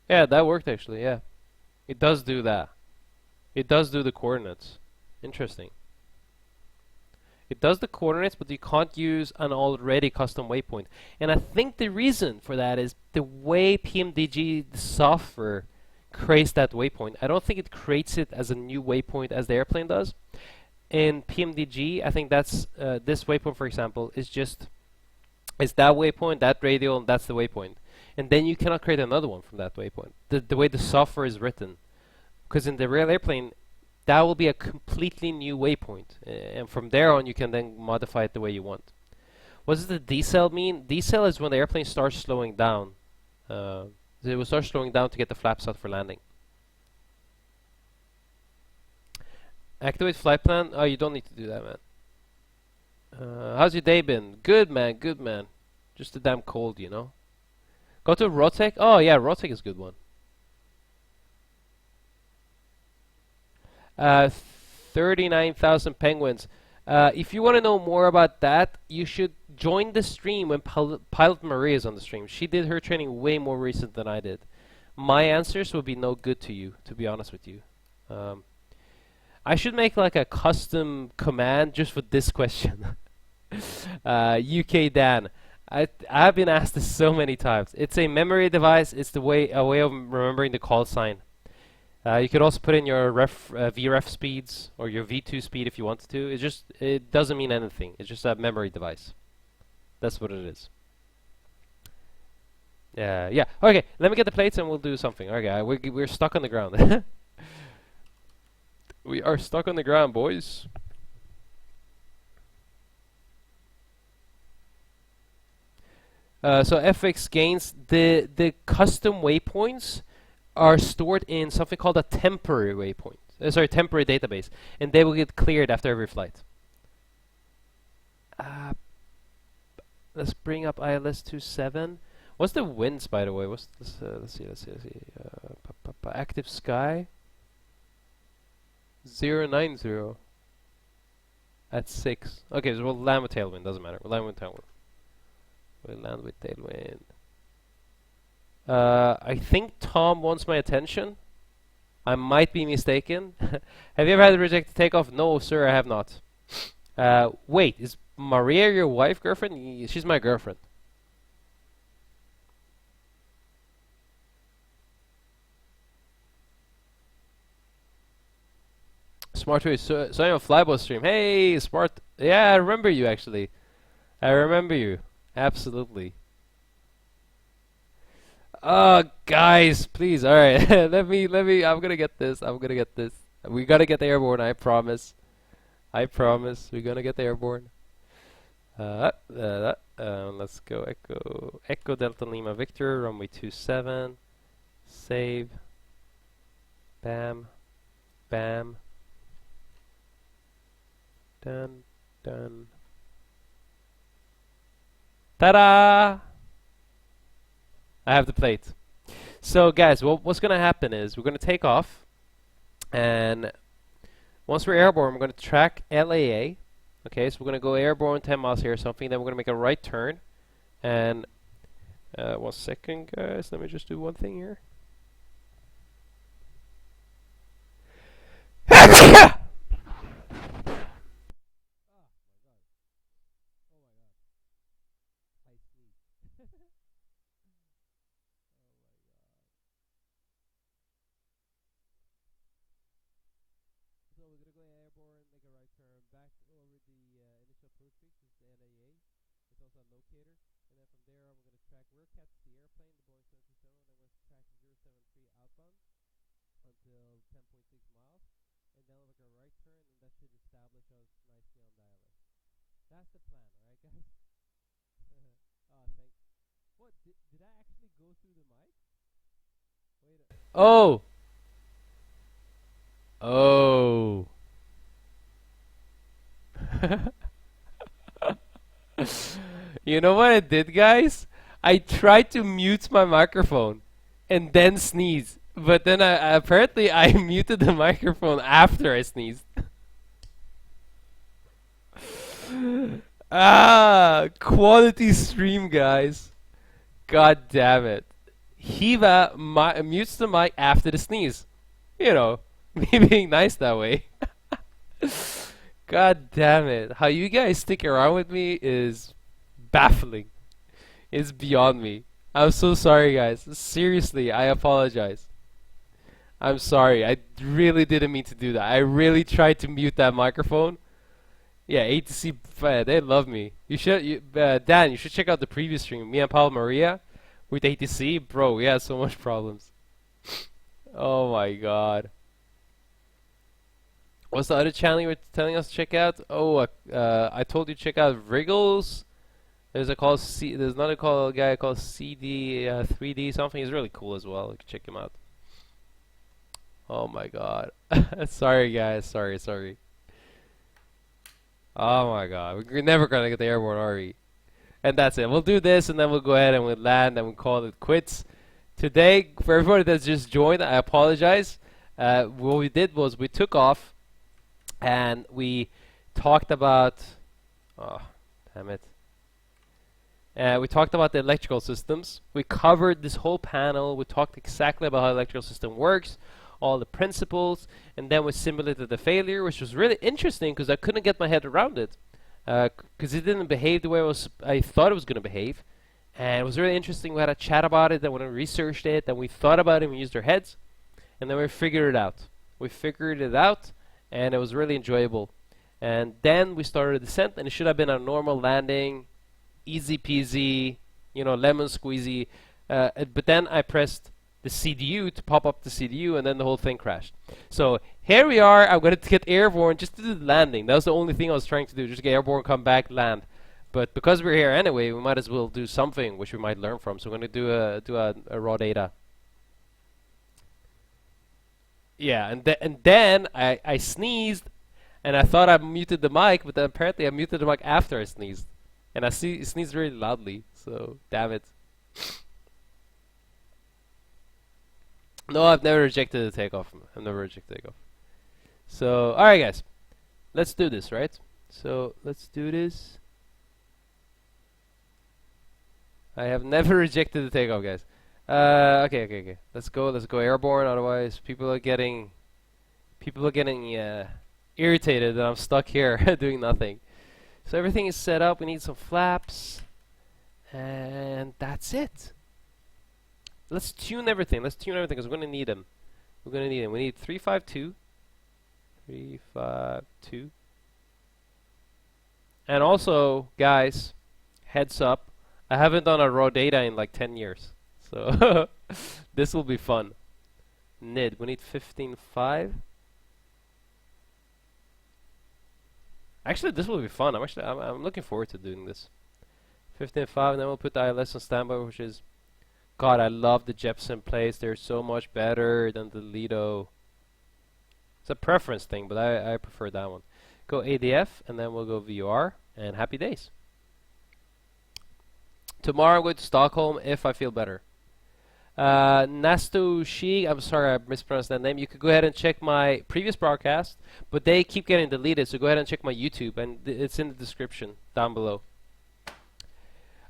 Yeah, that worked actually. Yeah, it does do that. It does do the coordinates. Interesting. It does the coordinates, but you can't use an already custom waypoint. And I think the reason for that is the way PMDG the software creates that waypoint. I don't think it creates it as a new waypoint as the airplane does. In PMDG, I think that's this waypoint, for example, is that waypoint, that radial, and that's the waypoint. and then you cannot create another one from that waypoint. The way the software is written, because in the real airplane, that will be a completely new waypoint, and from there on you can then modify it the way you want. What does the decel mean? Decel is when the airplane starts slowing down. It will start slowing down to get the flaps out for landing. Activate flight plan. Oh, you don't need to do that, man. How's your day been? Good, man. Good, man. Just a damn cold, you know. Go to Rotec. Oh, yeah, Rotec is a good one. 39,000 penguins. If you want to know more about that, you should join the stream when Pilot Marie is on the stream. She did her training way more recent than I did. My answers will be no good to you, to be honest with you. I should make like a custom command just for this question. UK Dan. I've been asked this so many times. It's a memory device. It's a way of remembering the call sign. You could also put in your VREF speeds or your V2 speed if you wanted to. It doesn't mean anything. It's just a memory device. That's what it is. Yeah. Okay, let me get the plates and we'll do something. Okay, we're stuck on the ground. We are stuck on the ground, boys. So FX gains, the custom waypoints are stored in something called a temporary waypoint. Temporary database, and they will get cleared after every flight. Let's bring up ILS 27. What's the winds, by the way? What's this? Let's see. Active sky. 090 at 6. Okay, so we'll land with tailwind. Doesn't matter. We'll land with tailwind. I think Tom wants my attention. I might be mistaken. Have you ever had a rejected takeoff? No, sir, I have not. Wait, is Maria your wife, girlfriend? She's my girlfriend. Smart Way, so I'm on Flybo stream. Hey, Smart. Yeah, I remember you actually. I remember you. Absolutely. Guys, please. All right, let me. I'm gonna get this. We gotta get airborne. I promise. We're gonna get airborne. Let's go. Echo Delta Lima Victor. Runway 27. Save. Bam. Bam. Done. Ta-da! I have the plate. So guys, what's going to happen is we're going to take off, and once we're airborne, we're going to track LAA. Okay, so we're going to go airborne 10 miles here or something, then we're going to make a right turn. And 1 second, guys, let me just do one thing here. That's the plan, alright guys? Oh, thanks. What, did I actually go through the mic? Wait a... Oh! You know what I did, guys? I tried to mute my microphone and then sneeze. But then apparently I muted the microphone after I sneezed. Quality stream, guys. God damn it. Hiva mutes the mic after the sneeze. You know, me being nice that way. God damn it. How you guys stick around with me is baffling. It's beyond me. I'm so sorry, guys. Seriously, I apologize. I'm sorry. I really didn't mean to do that. I really tried to mute that microphone. Yeah, ATC, they love me. You should, Dan, you should check out the previous stream. Me and Paul Maria, With ATC, bro, we had so much problems. Oh my god. What's the other channel you were telling us to check out? Oh, I told you to check out Wriggles. There's a call C. There's another guy called CD 3D something. He's really cool as well. You can check him out. Oh my god. Sorry guys. Sorry. Oh my god. We're never gonna get the airborne, are we? And that's it. We'll do this, and then we'll go ahead and we'll land, and we'll call it quits. Today, for everybody that's just joined, I apologize. What we did was we took off, and we talked about... Oh, damn it. We talked about the electrical systems. We covered this whole panel. We talked exactly about how the electrical system works, all the principles, and then we simulated the failure, which was really interesting because I couldn't get my head around it. Because it didn't behave the way I thought it was going to behave. And it was really interesting. We had a chat about it, then we researched it, then we thought about it, and we used our heads, and then we figured it out. And it was really enjoyable. And then we started a descent, and it should have been a normal landing, easy peasy, lemon squeezy. But then I pressed the CDU to pop up the CDU, and then the whole thing crashed. So here we are. I'm going to get airborne just to do the landing. That was the only thing I was trying to do, just get airborne, come back, land. But because we're here anyway, we might as well do something which we might learn from. So we're going to do a raw data. Yeah, and then I sneezed, and I thought I muted the mic, but then apparently I muted the mic after I sneezed. And I sneezed really loudly, so damn it. No, I've never rejected the takeoff. I've never rejected takeoff. So, alright guys. Let's do this, right? So, let's do this. I have never rejected the takeoff, guys. Okay. Let's go airborne, otherwise people are getting irritated that I'm stuck here doing nothing. So everything is set up. We need some flaps. And that's it. Let's tune everything because we're going to need them. We need 352. And also, guys, heads up, I haven't done a raw data in like 10 years. So this will be fun. NID, we need 15.5. Actually, this will be fun. I'm looking forward to doing this. 15.5, and then we'll put the ILS on standby, which is... God, I love the Jepson plates. They're so much better than the Lido. It's a preference thing, but I prefer that one. Go ADF, and then we'll go VOR, and happy days. Tomorrow I'm going to Stockholm if I feel better. Nastoshi, I'm sorry I mispronounced that name. You could go ahead and check my previous broadcast, but they keep getting deleted, so go ahead and check my YouTube, and it's in the description down below.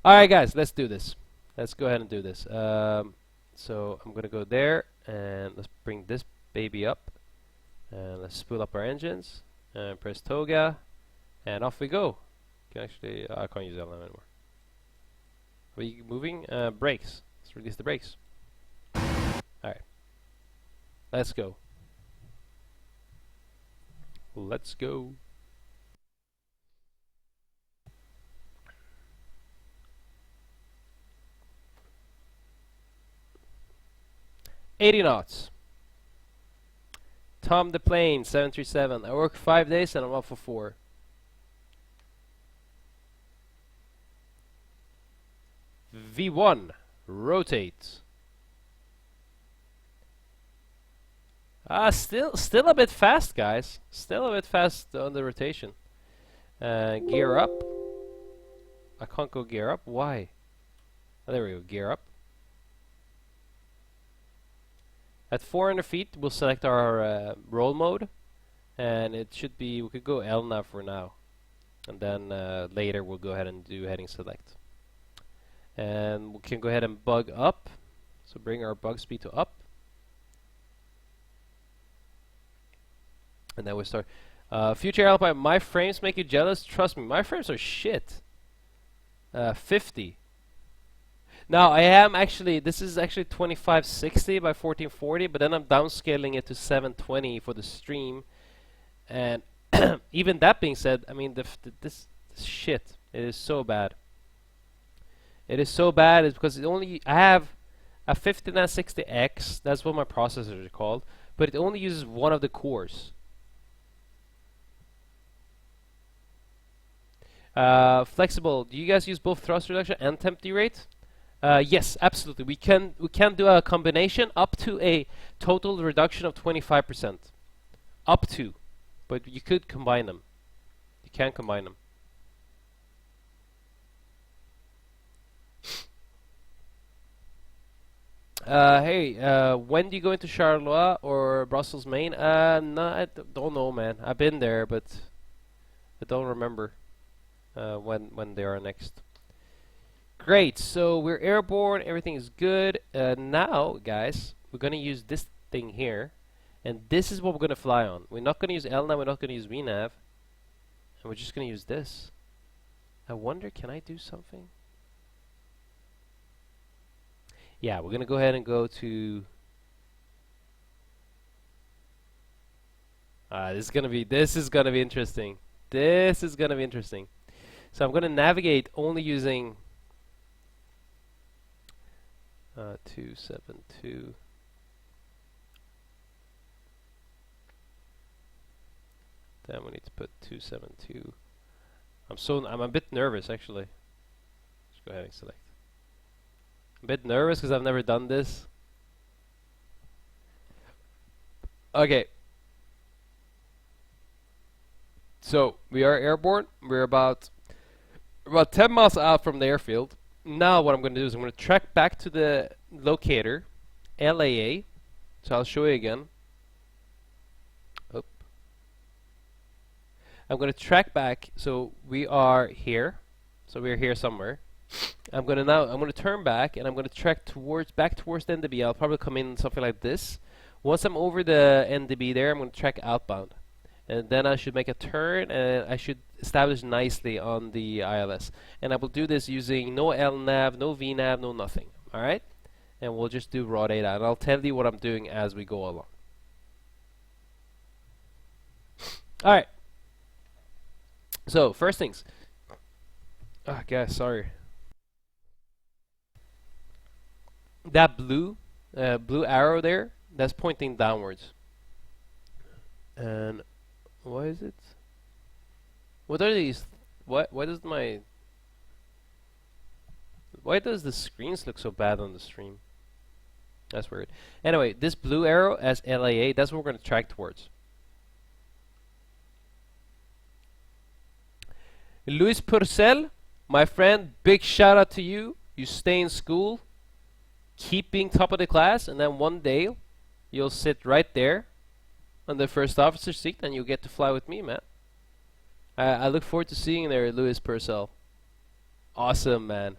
Alright guys, let's do this. Let's go ahead and do this. So I'm going to go there, and let's bring this baby up. And let's spool up our engines, and press Toga, and off we go. I can't use that line anymore. Are we moving? Brakes. Let's release the brakes. Alright. Let's go. Let's go. $80 knots. Tom the plane, 737. I work 5 days and I'm off for 4. V1, rotate. Still a bit fast, guys. Still a bit fast on the rotation. Gear up. I can't go gear up. Why? Oh, there we go. Gear up. At 400 feet, we'll select our roll mode, and it should be. We could go L nav for now, and then later we'll go ahead and do heading select. And we can go ahead and bug up. So bring our bug speed to up. And then we start. Future Alpine, my frames make you jealous? Trust me, my frames are shit. 50. Now I am actually, this is actually 2560 by 1440, but then I'm downscaling it to 720 for the stream. And even that being said, I mean, this shit, it is so bad. It is so bad. It's because I have a 5960X. That's what my processors are called, but it only uses one of the cores. Flexible. Do you guys use both thrust reduction and temp derate? Yes, absolutely. We can do a combination up to a total reduction of 25%. Up to, but you could combine them. You can combine them. Hey, when do you go into Charleroi or Brussels, Maine? No, I don't know, man. I've been there, but I don't remember when they are next. Great, so we're airborne, everything is good. Now, guys, we're gonna use this thing here, and this is what we're gonna fly on. We're not gonna use LNAV, we're not gonna use VNAV, and we're just gonna use this. I wonder, can I do something? Yeah, we're gonna go ahead and go to. This is gonna be interesting. This is gonna be interesting. So I'm gonna navigate only using 272. Then we need to put 272. I'm a bit nervous actually. Just go ahead and select. I'm a bit nervous because I've never done this. Okay. So we are airborne. We're about 10 miles out from the airfield. Now what I'm going to do is I'm going to track back to the locator, LAA. So I'll show you again. Oop. I'm going to track back. So we are here. So we're here somewhere. I'm going to turn back and I'm going to track back towards the NDB. I'll probably come in something like this. Once I'm over the NDB there, I'm going to track outbound. And then I should make a turn and I should establish nicely on the ILS. And I will do this using no LNAV, no VNAV, no nothing. Alright? And we'll just do raw data. And I'll tell you what I'm doing as we go along. Alright. So, first things. Oh, guys, sorry. That blue arrow there, that's pointing downwards. And why is it? What are these? Why does the screens look so bad on the stream? That's weird. Anyway, this blue arrow as LAA, that's what we're going to track towards. Luis Purcell, my friend, big shout out to you. You stay in school, keep being top of the class, and then one day you'll sit right there on the first officer seat and you'll get to fly with me, man. I look forward to seeing you there, Luis Purcell. Awesome, man.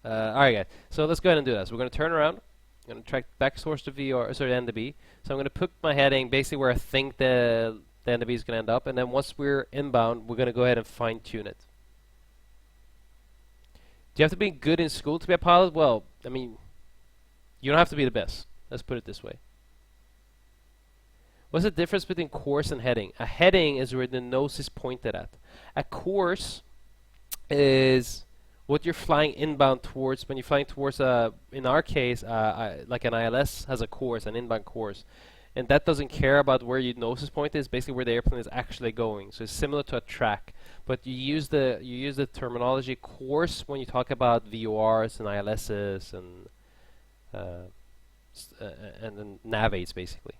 Alright, guys. So let's go ahead and do this. We're going to turn around. I'm going to track back towards the NDB. So I'm going to put my heading basically where I think the NDB is going to end up. And then once we're inbound, we're going to go ahead and fine-tune it. Do you have to be good in school to be a pilot? Well, I mean, you don't have to be the best. Let's put it this way. What's the difference between course and heading? A heading is where the nose is pointed at. A course is what you're flying inbound towards. When you're flying towards, in our case, like an ILS has a course, an inbound course. And that doesn't care about where your nose is pointed. It's basically where the airplane is actually going. So it's similar to a track. But you use the terminology course when you talk about VORs and ILSs and then navaids, basically.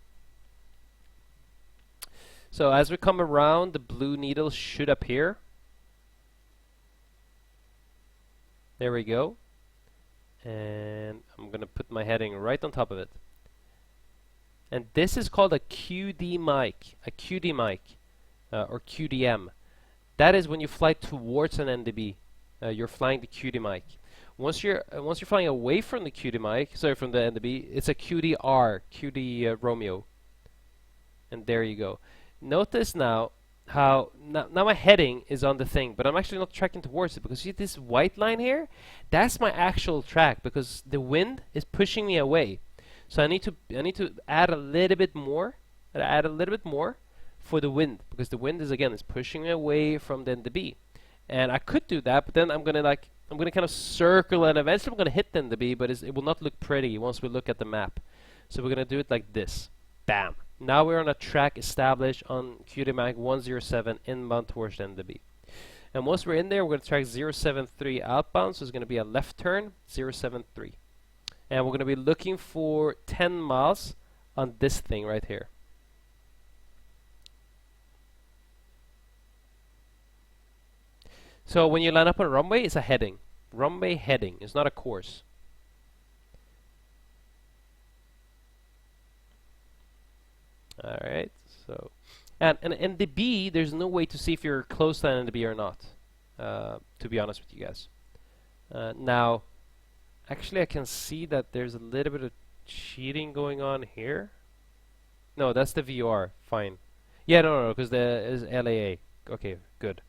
So as we come around, the blue needle should appear. There we go. And I'm going to put my heading right on top of it. And this is called a QD mic, or QDM. That is when you fly towards an NDB. You're flying the QD mic. Once you're flying away from the QD mic, from the NDB, it's a QDR, QD Romeo. And there you go. Notice now how now my heading is on the thing, but I'm actually not tracking towards it because see this white line here? That's my actual track because the wind is pushing me away. So I need to add a little bit more. For the wind because the wind is pushing me away from the NDB. And I could do that, but then I'm gonna kind of circle and eventually I'm gonna hit the B, but it will not look pretty once we look at the map. So we're gonna do it like this. Bam. Now we're on a track established on QDMAC 107 inbound towards the B. And once we're in there, we're gonna track 073 outbound, so it's gonna be a left turn, 073. And we're gonna be looking for 10 miles on this thing right here. So when you line up on a runway, it's a heading. Runway heading. It's not a course. Alright, so... And in the B, there's no way to see if you're close to in the B or not. To be honest with you guys. Now, actually I can see that there's a little bit of cheating going on here. No, that's the VR. Fine. Yeah, no, because there is LAA. Okay, good.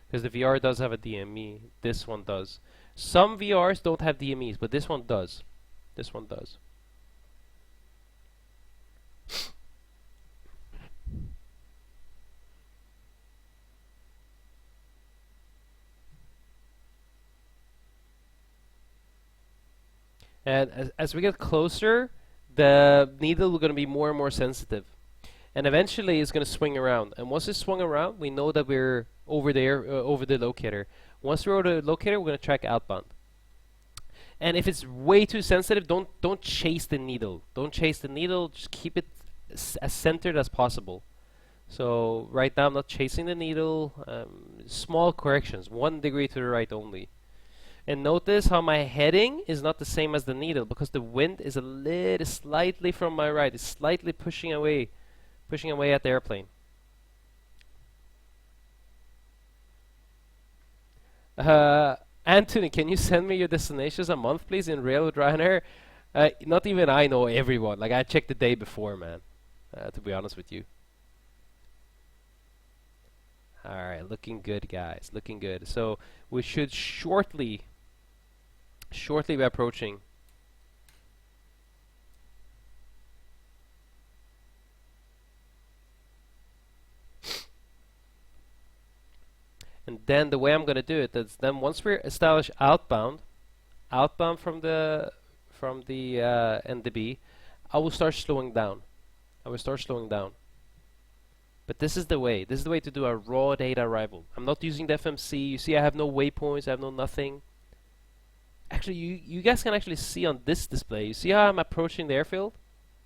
Because the VR does have a DME. This one does. Some VRs don't have DMEs, but this one does. This one does. And as we get closer, the needle is going to be more and more sensitive. And eventually it's going to swing around. And once it's swung around, we know that we're over there, over the locator. Once we're over the locator, we're going to track outbound. And if it's way too sensitive, don't chase the needle. Don't chase the needle. Just keep it as centered as possible. So right now I'm not chasing the needle. Small corrections, 1 degree to the right only. And notice how my heading is not the same as the needle because the wind is a little slightly from my right. It's slightly pushing away at the airplane. Anthony, can you send me your destinations a month, please, in Rail Ryanair? Not even I know everyone. Like, I checked the day before, man. To be honest with you. Alright, looking good, guys. Looking good. So, we should shortly be approaching. And then the way I'm gonna do it is then once we're established outbound from the NDB, I will start slowing down. But this is the way. This is the way to do a raw data arrival. I'm not using the FMC. You see, I have no waypoints. I have no nothing. Actually, you guys can actually see on this display. You see how I'm approaching the airfield?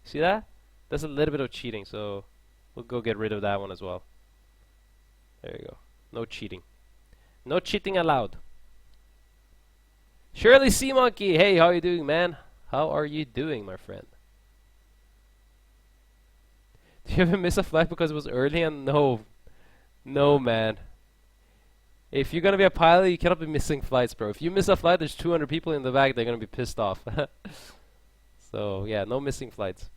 See that? That's a little bit of cheating. So we'll go get rid of that one as well. There you go. No cheating. No cheating allowed. Shirley Sea Monkey, hey, how are you doing, man? How are you doing, my friend? Do you ever miss a flight because it was early? And no, man. If you're gonna be a pilot, you cannot be missing flights, bro. If you miss a flight, there's 200 people in the back. They're gonna be pissed off. So yeah, no missing flights.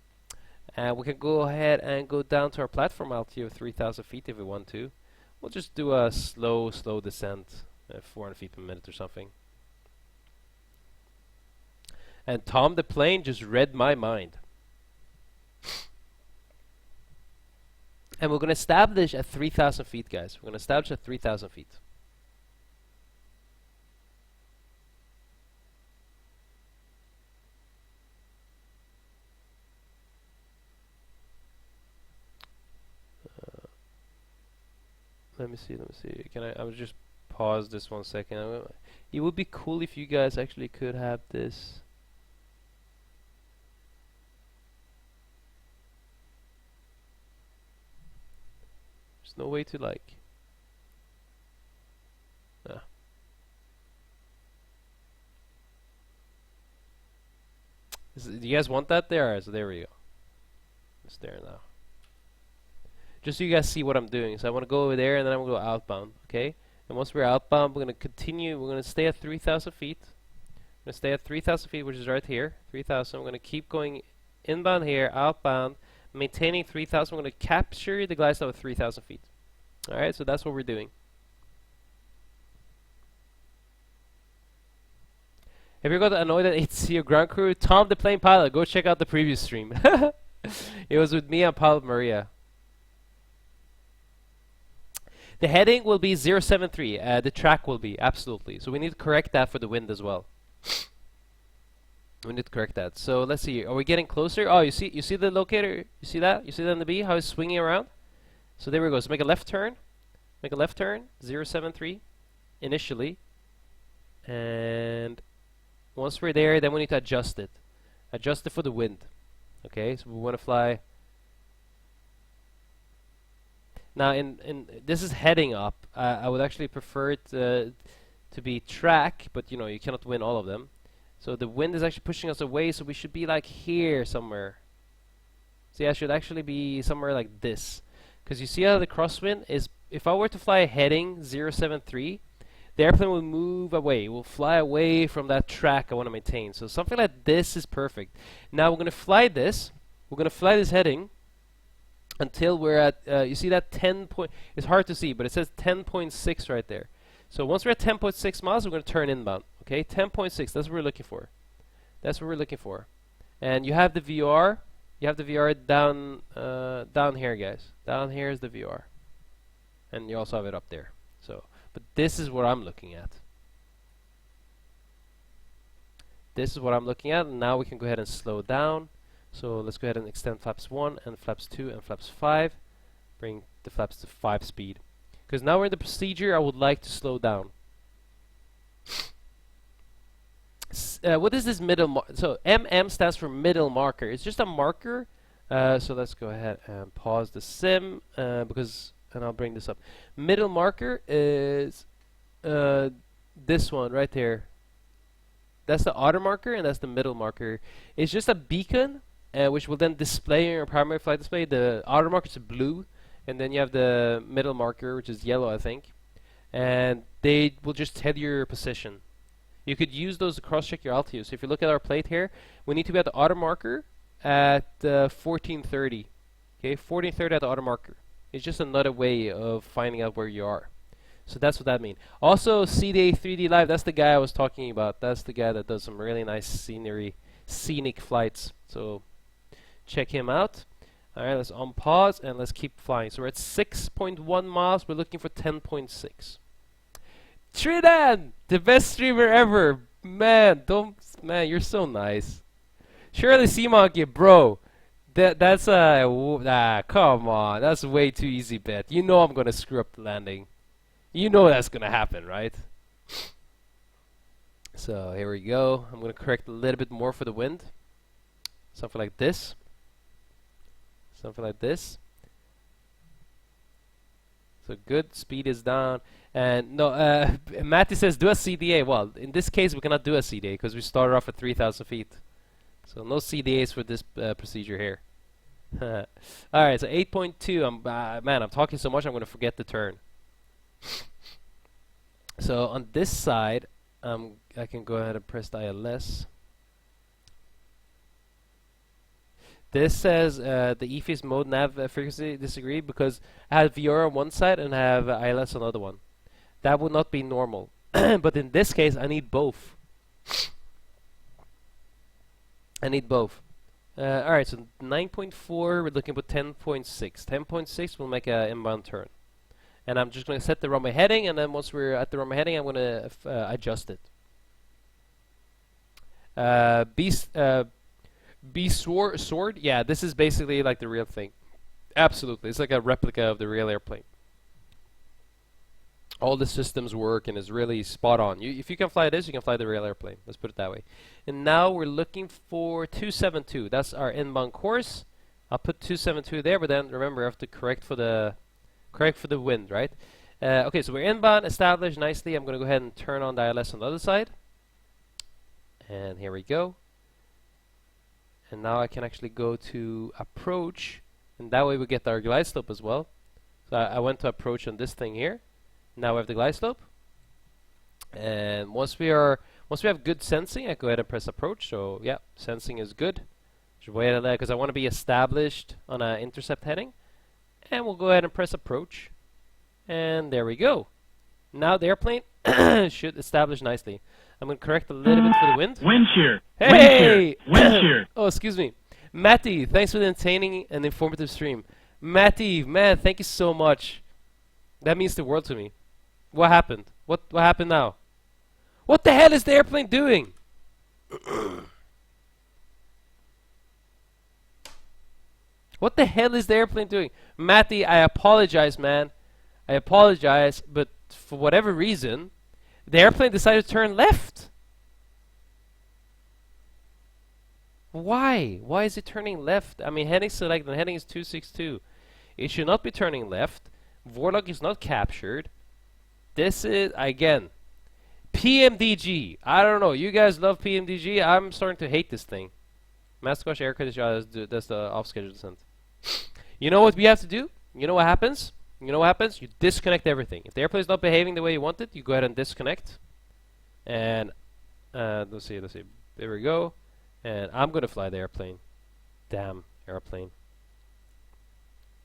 And we can go ahead and go down to our platform altitude of 3,000 feet if we want to. We'll just do a slow descent, 400 feet per minute or something. And Tom the plane just read my mind. And we're going to establish at 3,000 feet, guys. We're going to establish at 3,000 feet. Let me see. Can I will just pause this 1 second. It would be cool if you guys actually could have this. There's no way to like. Ah. Do you guys want that there? So there we go. It's there now. Just so you guys see what I'm doing. So I want to go over there and then I'm going to go outbound, okay? And once we're outbound, we're going to continue. We're going to stay at 3,000 feet. We're going to stay at 3,000 feet, which is right here. 3,000. We're going to keep going inbound here, outbound, maintaining 3,000. We're going to capture the glide slope at 3,000 feet. Alright, so that's what we're doing. If you got annoyed at HC ground crew, Tom the plane pilot, go check out the previous stream. It was with me and Pilot Maria. The heading will be 073. The track will be, absolutely. So we need to correct that for the wind as well. We need to correct that. So let's see. Are we getting closer? Oh, you see the locator? You see that? You see that in the B? How it's swinging around? So there we go. So make a left turn. Make a left turn. 073 initially. And once we're there, then we need to adjust it. Adjust it for the wind. Okay, so we want to fly. Now, this is heading up. I would actually prefer it to be track, but you know, you cannot win all of them. So the wind is actually pushing us away, so we should be like here somewhere. See, I should actually be somewhere like this. Because you see how the crosswind is, if I were to fly a heading 073, the airplane will move away. It will fly away from that track I want to maintain. So something like this is perfect. Now we're going to fly this. We're going to fly this heading until we're at, you see that 10 point, it's hard to see, but it says 10.6 right there. So once we're at 10.6 miles, we're going to turn inbound. Okay, 10.6, that's what we're looking for. That's what we're looking for. And you have the VR. You have the VR down, down here, guys. Down here is the VR. And you also have it up there. So, but this is what I'm looking at. This is what I'm looking at, and now we can go ahead and slow down. So let's go ahead and extend flaps 1 and flaps 2 and flaps 5. Bring the flaps to 5 speed. Because now we're in the procedure, I would like to slow down. What is this middle so MM stands for middle marker. It's just a marker. So let's go ahead and pause the sim because, and I'll bring this up. Middle marker is this one right there. That's the auto marker, and that's the middle marker. It's just a beacon, which will then display in your primary flight display. The auto marker is blue, and then you have the middle marker, which is yellow, I think. And they will just tell you your position. You could use those to cross-check your altitude. So if you look at our plate here, we need to be at the auto marker at 1430. Okay, 1430 at the auto marker. It's just another way of finding out where you are. So that's what that means. Also, CDA 3D Live, that's the guy I was talking about. That's the guy that does some really nice scenic flights. So check him out. Alright, let's unpause and let's keep flying. So we're at 6.1 miles. We're looking for 10.6. Trinidad, the best streamer ever. Man, you're so nice. Shirley Sea Monkey, bro. That's come on. That's way too easy bet. You know I'm gonna screw up the landing. You know that's gonna happen, right? So here we go. I'm gonna correct a little bit more for the wind. Something like this. Something like this. So good, speed is down. And no, Matty says do a CDA. Well, in this case we cannot do a CDA because we started off at 3,000 feet. So no CDAs for this procedure here. Alright, so 8.2. Man, I'm talking so much I'm going to forget the turn. So on this side, I can go ahead and press the ILS. This says the EFIS mode nav frequency disagree because I have VR on one side and I have ILS on the other one. That would not be normal. But in this case, I need both. I need both. Alright, so 9.4, we're looking for 10.6. 10.6 will make an inbound turn. And I'm just going to set the runway heading, and then once we're at the runway heading, I'm going to adjust it. Sword? Yeah, this is basically like the real thing. Absolutely. It's like a replica of the real airplane. All the systems work and is really spot on. If you can fly this, you can fly the real airplane. Let's put it that way. And now we're looking for 272. That's our inbound course. I'll put 272 there, but then remember, I have to correct for the wind, right? Okay, so we're inbound, established nicely. I'm going to go ahead and turn on the ILS on the other side. And here we go. And now I can actually go to approach, and that way we get our glide slope as well. So I went to approach on this thing here. Now we have the glide slope. And once we have good sensing, I go ahead and press approach. So yeah, sensing is good. Just wait on that because I want to be established on an intercept heading. And we'll go ahead and press approach. And there we go. Now the airplane should establish nicely. I'm going to correct a little bit for the wind. Wind shear. Hey! Wind shear. Oh, excuse me. Matty, thanks for the entertaining and informative stream. Matty, man, thank you so much. That means the world to me. What happened? What happened now? What the hell is the airplane doing? What the hell is the airplane doing? Matty, I apologize, man. I apologize, but for whatever reason, the airplane decided to turn left. Why? Why is it turning left? I mean, heading select and heading is 262. It should not be turning left. Warlock is not captured. This is, again, PMDG. I don't know. You guys love PMDG. I'm starting to hate this thing. Mastercosh air credit job. That's the off-schedule descent. You know what we have to do? You know what happens? You know what happens? You disconnect everything. If the airplane is not behaving the way you want it, you go ahead and disconnect. And let's see. There we go. And I'm gonna fly the airplane. Damn airplane.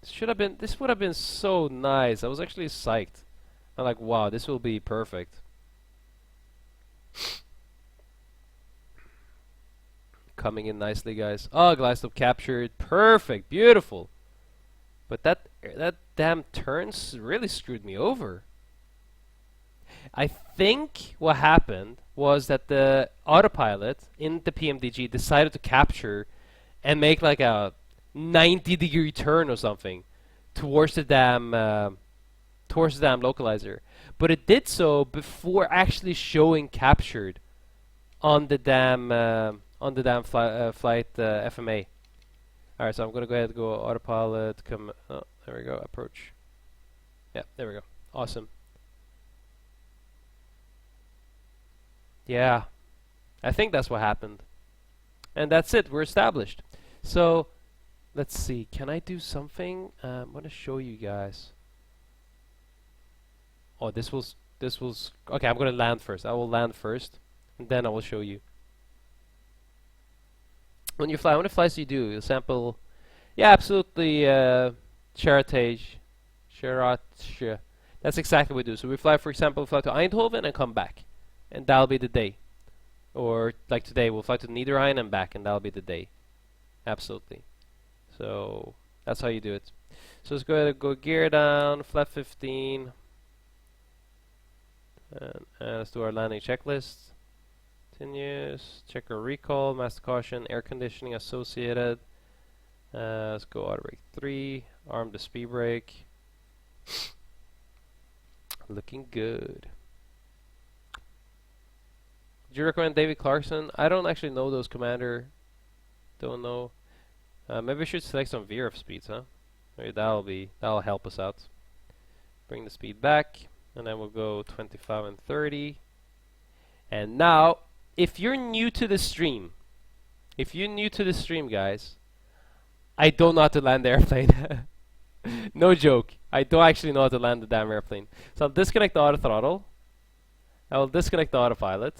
This would have been so nice. I was actually psyched. I'm like, wow, this will be perfect. Coming in nicely, guys. Oh, glide slope captured. Perfect. Beautiful. But that damn turns really screwed me over. I think what happened was that the autopilot in the PMDG decided to capture and make like a 90-degree turn or something towards the damn localizer. But it did so before actually showing captured on the damn flight FMA. Alright, so I'm gonna go ahead and go autopilot. Come. Oh, there we go. Approach. Yeah, there we go. Awesome. Yeah, I think that's what happened. And that's it. We're established. So, let's see. Can I do something? I'm gonna show you guys. Oh, this was. Okay, I'm gonna land first. I will land first, and then I will show you. When you fly, how many flights do you do? You sample. Yeah, absolutely. Charatage. That's exactly what we do. So we fly, for example, fly to Eindhoven and come back. And that'll be the day. Or like today, we'll fly to Niederrhein and back, and that'll be the day. Absolutely. So that's how you do it. So let's go ahead and go gear down, flap 15. And let's do our landing checklist. Continuous, check our recall, master caution, air conditioning associated. Let's go auto brake 3, arm the speed brake. Looking good. Do you recommend David Clarkson? I don't actually know those, Commander. Don't know. Maybe we should select some VRF speeds, huh? Maybe that'll help us out. Bring the speed back, and then we'll go 25 and 30. And now, if you're new to the stream, guys, I don't know how to land the airplane. No joke. I don't actually know how to land the damn airplane. So I'll disconnect the auto throttle. I will disconnect the autopilot.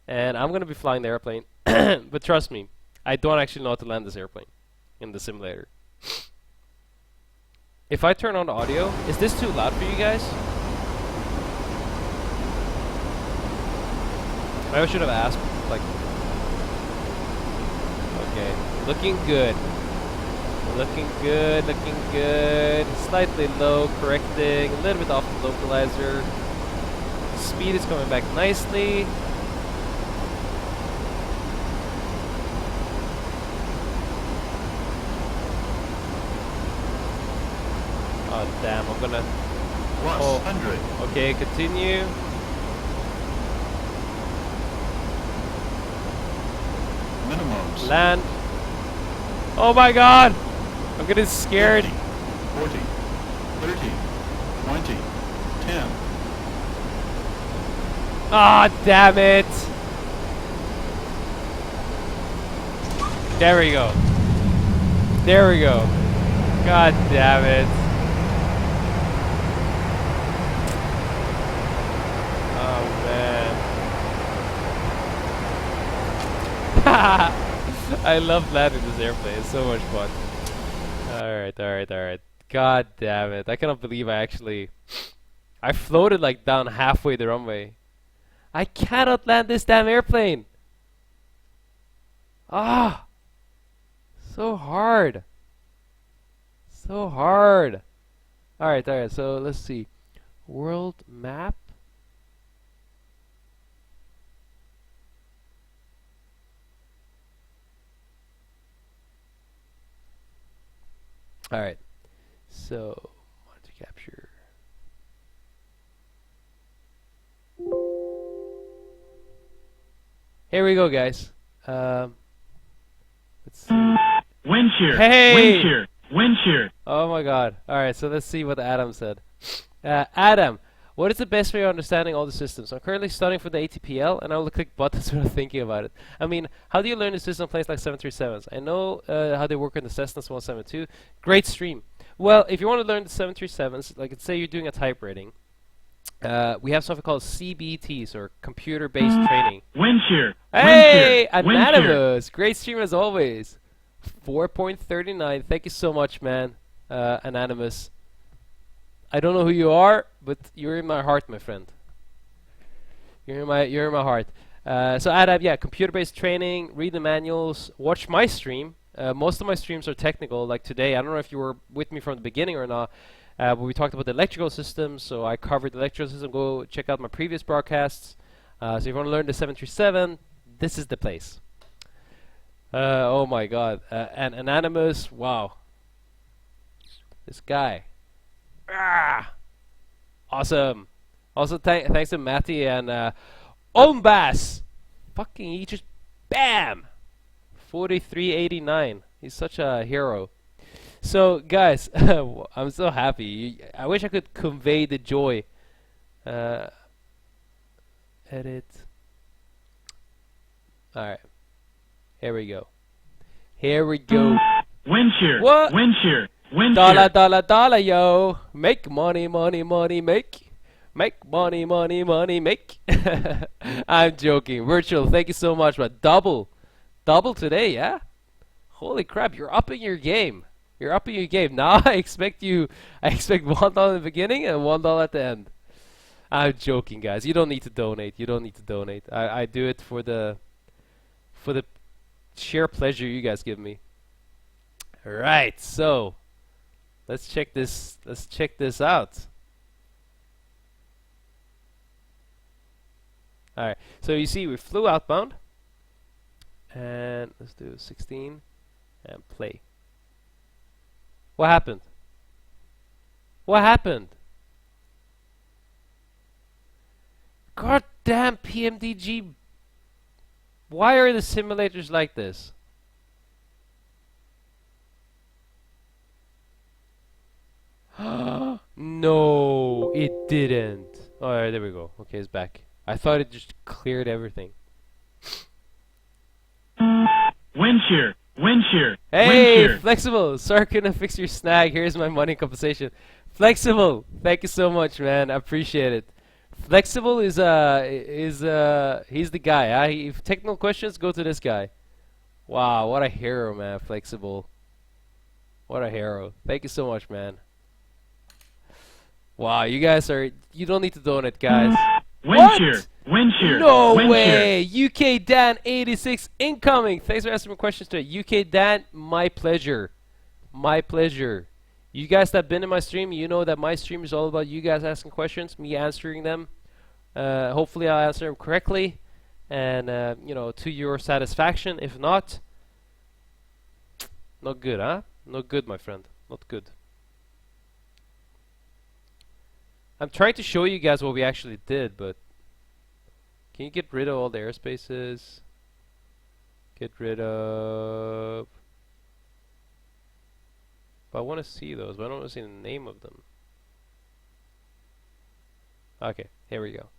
And I'm going to be flying the airplane. But trust me, I don't actually know how to land this airplane in the simulator. If I turn on the audio, is this too loud for you guys? I should have asked, like... Okay, looking good. Looking good, looking good. Slightly low, correcting, a little bit off the localizer. Speed is coming back nicely. Oh damn, I'm gonna... Plus 100. Okay, continue. Minimums. Land. Oh my god! I'm getting scared. 50, 40, 30, 20, 10. Ah, damn it! There we go. There we go. God damn it. Oh man. I love landing this airplane. It's so much fun. Alright, alright, alright. God damn it. I cannot believe I floated like down halfway the runway. I cannot land this damn airplane. Ah. So hard. So hard. Alright, alright, so let's see. World map? Alright, so, want to capture. Here we go, guys. Let's see. Wind shear. Hey! Wind shear. Wind shear. Oh my god. Alright, so let's see what Adam said. Adam, what is the best way of understanding all the systems? I'm currently studying for the ATPL, and I will click buttons without thinking about it. I mean, how do you learn the system planes like 737s? I know how they work on the Cessnas 172. Great stream. Well, if you want to learn the 737s, like let's say you're doing a type rating, we have something called CBTs, or computer-based training. Wind shear. Hey, Wind shear. Anonymous! Great stream as always. 4.39. Thank you so much, man. Anonymous. I don't know who you are, but you're in my heart, my friend. You're in my heart. So Adam, yeah, computer-based training, read the manuals, watch my stream. Most of my streams are technical, like today. I don't know if you were with me from the beginning or not, but we talked about the electrical system, so I covered the electrical system. Go check out my previous broadcasts. So if you want to learn the 737, this is the place. Oh my god. And Anonymous, wow. This guy. Ah! Awesome. Also, thanks to Matty and Ombas. Fucking, he just BAM! 4389. He's such a hero. So, guys, I'm so happy. I wish I could convey the joy. Edit. Alright. Here we go. Here we go. Wind shear. What? Wind shear. Wind Dollar, shear. dollar, dollar, yo. Make money, money, money, make. Make money, money, money, make. I'm joking. Virtual, thank you so much, but double. Double today, yeah? Holy crap, you're upping your game. You're upping your game. Now I expect $1 in the beginning and $1 at the end. I'm joking, guys. You don't need to donate. You don't need to donate. I do it for the sheer pleasure you guys give me. Alright, so let's check this out. Alright, so you see we flew outbound, and let's do 16 and play. What happened? What happened? God damn PMDG. Why are the simulators like this? No, it didn't. Alright, there we go. Okay, it's back. I thought it just cleared everything. Wind shear. Wind shear. Hey, Wind shear. Flexible! Sorry, couldn't fix your snag. Here's my money compensation. Flexible! Thank you so much, man. I appreciate it. Flexible is he's the guy. If technical questions, go to this guy. Wow, what a hero, man. Flexible. What a hero. Thank you so much, man. Wow, you guys are... You don't need to donate, guys. Wind What? shear. Wind shear. No Wind way! UK Dan 86 incoming! Thanks for asking me questions today. UK Dan, my pleasure. My pleasure. You guys that have been in my stream, you know that my stream is all about you guys asking questions, me answering them. Hopefully I'll answer them correctly and, you know, to your satisfaction. If not, not good, huh? Not good, my friend. Not good. I'm trying to show you guys what we actually did, but can you get rid of all the airspaces? Get rid of... But I want to see those, but I don't want to see the name of them. Okay, here we go.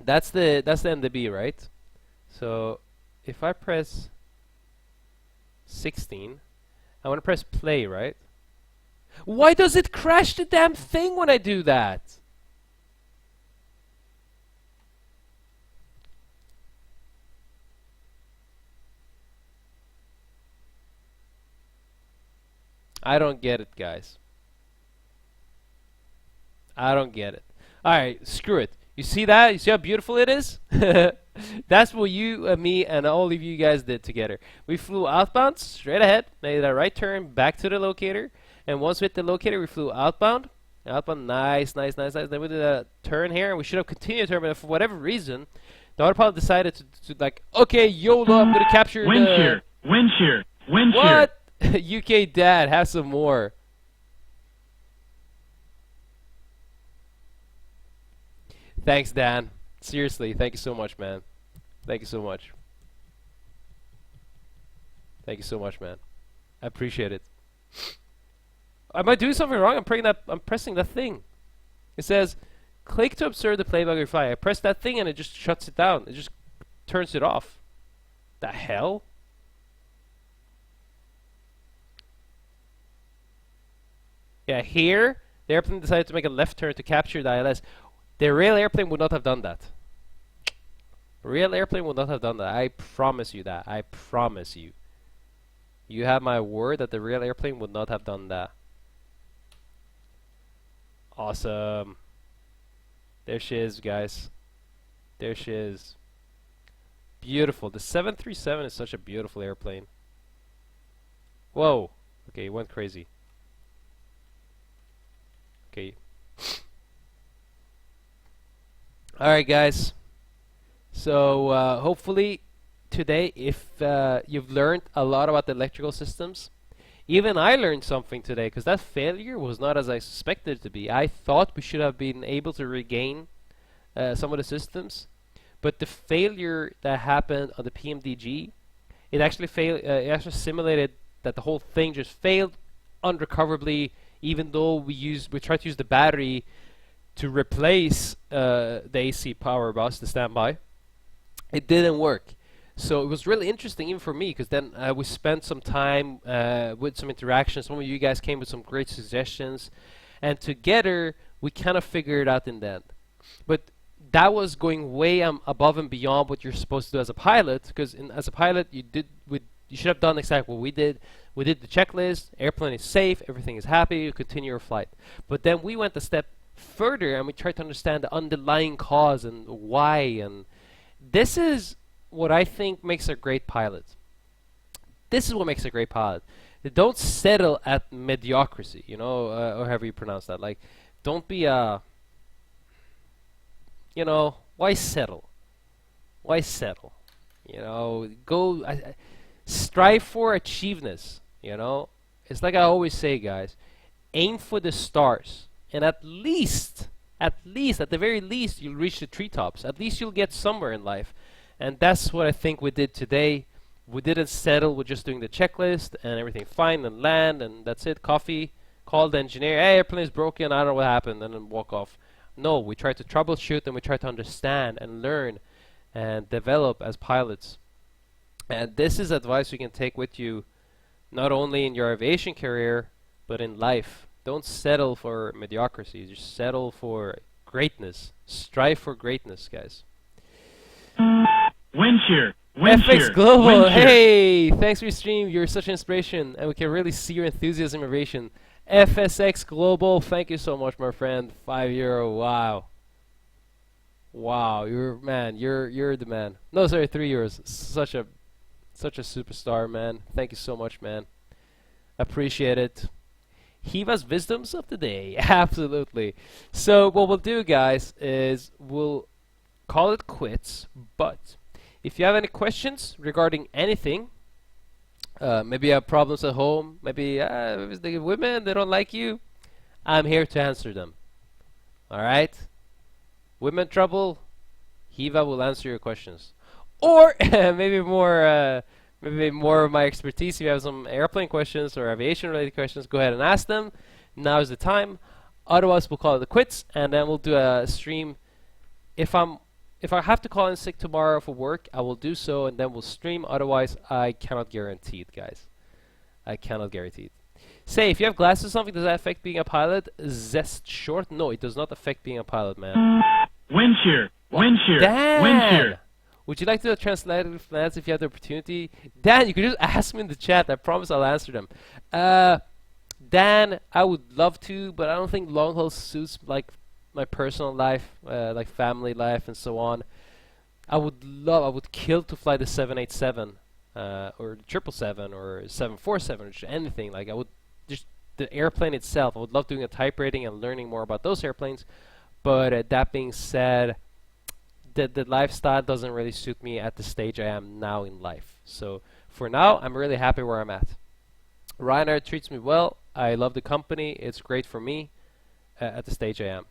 That's the MDB, right? So if I press 16, I want to press play, right? Why does it crash the damn thing when I do that? I don't get it, guys. I don't get it. Alright, screw it. You see that? You see how beautiful it is? That's what you, me, and all of you guys did together. We flew outbound, straight ahead, made a right turn back to the locator, and once we hit the locator, we flew outbound. Outbound, nice, nice, nice, nice. Then we did a turn here, and we should have continued to turn, but for whatever reason, the autopilot decided to like, okay, YOLO, I'm gonna capture Wind the... shear. Wind shear. Wind shear. What? UK Dad, have some more. Thanks, Dan. Seriously, thank you so much, man. Thank you so much. Thank you so much, man. I appreciate it. Am I doing something wrong? I'm pressing that thing. It says, click to observe the playback of your flight. I press that thing and it just shuts it down. It just turns it off. The hell? Yeah, here, the airplane decided to make a left turn to capture the ILS. The real airplane would not have done that. A real airplane would not have done that. I promise you that. I promise you. You have my word that the real airplane would not have done that. Awesome. There she is, guys. There she is. Beautiful. The 737 is such a beautiful airplane. Whoa. Okay, it went crazy. Okay. Alright, guys. So, hopefully today, if you've learned a lot about the electrical systems, even I learned something today, because that failure was not as I suspected it to be. I thought we should have been able to regain some of the systems, but the failure that happened on the PMDG, it actually failed. It actually simulated that the whole thing just failed unrecoverably, even though we tried to use the battery to replace the AC power bus, the standby. It didn't work. So it was really interesting even for me, because then we spent some time with some interaction. Some of you guys came with some great suggestions, and together we kind of figured it out in the end. But that was going way above and beyond what you're supposed to do as a pilot, because as a pilot you should have done exactly what we did. We did the checklist, airplane is safe, everything is happy, you continue your flight. But then we went a step further and we tried to understand the underlying cause and why, and this is what I think makes a great pilot. This is what makes a great pilot. They don't settle at mediocrity, you know, or however you pronounce that. Like, don't be a, you know, why settle? Why settle? You know, go strive for achievements. You know, it's like I always say, guys, aim for the stars, and at the very least, you'll reach the treetops. At least you'll get somewhere in life. And that's what I think we did today. We didn't settle with just doing the checklist and everything fine and land and that's it. Coffee, call the engineer, hey, airplane is broken, I don't know what happened, and then walk off. No, we tried to troubleshoot and we tried to understand and learn and develop as pilots. And this is advice you can take with you not only in your aviation career, but in life. Don't settle for mediocrity, just settle for greatness. Strive for greatness, guys. Wind shear. Wind FX shear. Global, Wind shear. hey! Thanks for your stream, you're such an inspiration, and we can really see your enthusiasm and innovation. FSX Global, thank you so much, my friend. €5, wow. Wow, you're the man. No, sorry, €3. Such a superstar, man. Thank you so much, man. Appreciate it. Hiva's wisdoms of the day. Absolutely. So what we'll do, guys, is we'll call it quits. But if you have any questions regarding anything, maybe you have problems at home, maybe the women, they don't like you, I'm here to answer them. All right? Women trouble, Hiva will answer your questions. Or maybe more of my expertise. If you have some airplane questions or aviation-related questions, go ahead and ask them. Now is the time. Otherwise, we'll call it the quits, and then we'll do a stream. If I have to call in sick tomorrow for work, I will do so, and then we'll stream. Otherwise, I cannot guarantee it, guys. I cannot guarantee it. Say, if you have glasses or something, does that affect being a pilot? Zest short? No, it does not affect being a pilot, man. Wind shear. Wind shear. Dan! Wind shear. Would you like to translate it finance if you have the opportunity? Dan, you can just ask me in the chat. I promise I'll answer them. Dan, I would love to, but I don't think long haul suits like my personal life, like family life and so on. I would kill to fly the 787 or the 777 or 747 or just anything. Like I would just the airplane itself. I would love doing a type rating and learning more about those airplanes. But that being said, the lifestyle doesn't really suit me at the stage I am now in life. So for now, I'm really happy where I'm at. Ryanair treats me well. I love the company. It's great for me at the stage I am.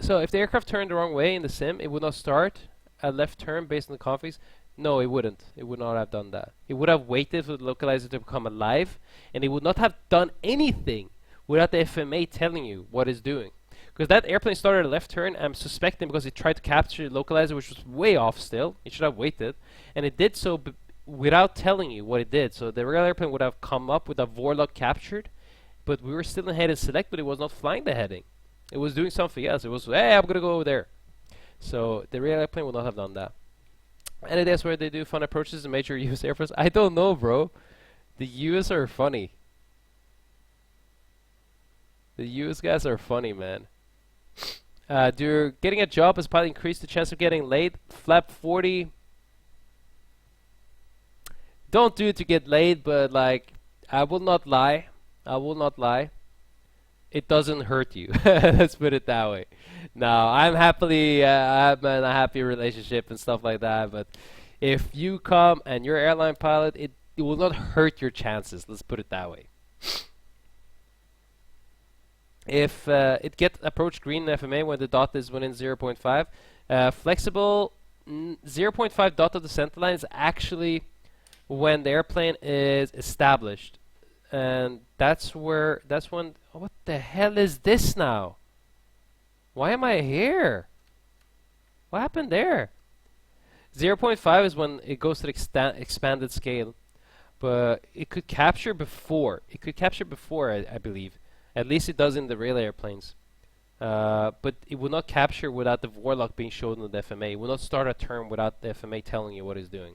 So if the aircraft turned the wrong way in the sim, it would not start a left turn based on the configs. No, it wouldn't. It would not have done that. It would have waited for the localizer to become alive, and it would not have done anything without the FMA telling you what it's doing. Because that airplane started a left turn, I'm suspecting because it tried to capture the localizer, which was way off still. It should have waited. And it did so without telling you what it did. So the regular airplane would have come up with a Vorlog captured, but we were still in heading select, but it was not flying the heading. It was doing something else. It was, hey, I'm going to go over there. So the real airplane would not have done that. And it is where they do fun approaches in major US airports. I don't know, bro. The US are funny. The US guys are funny, man. Do getting a job as pilot increase the chance of getting laid? Flap 40. Don't do it to get laid, but like, I will not lie. I will not lie. It doesn't hurt you. Let's put it that way. No, I'm happily, I'm in a happy relationship and stuff like that. But if you come and you're an airline pilot, it will not hurt your chances. Let's put it that way. If it gets approach green in FMA when the dot is within 0.5, flexible 0.5 dot of the center line is actually when the airplane is established. And that's when, oh, what the hell is this now? Why am I here? What happened there? 0.5 is when it goes to the expanded scale. But it could capture before. It could capture before, I believe. At least it does in the rail airplanes. But it will not capture without the Vorlog being shown in the FMA. It will not start a turn without the FMA telling you what it's doing.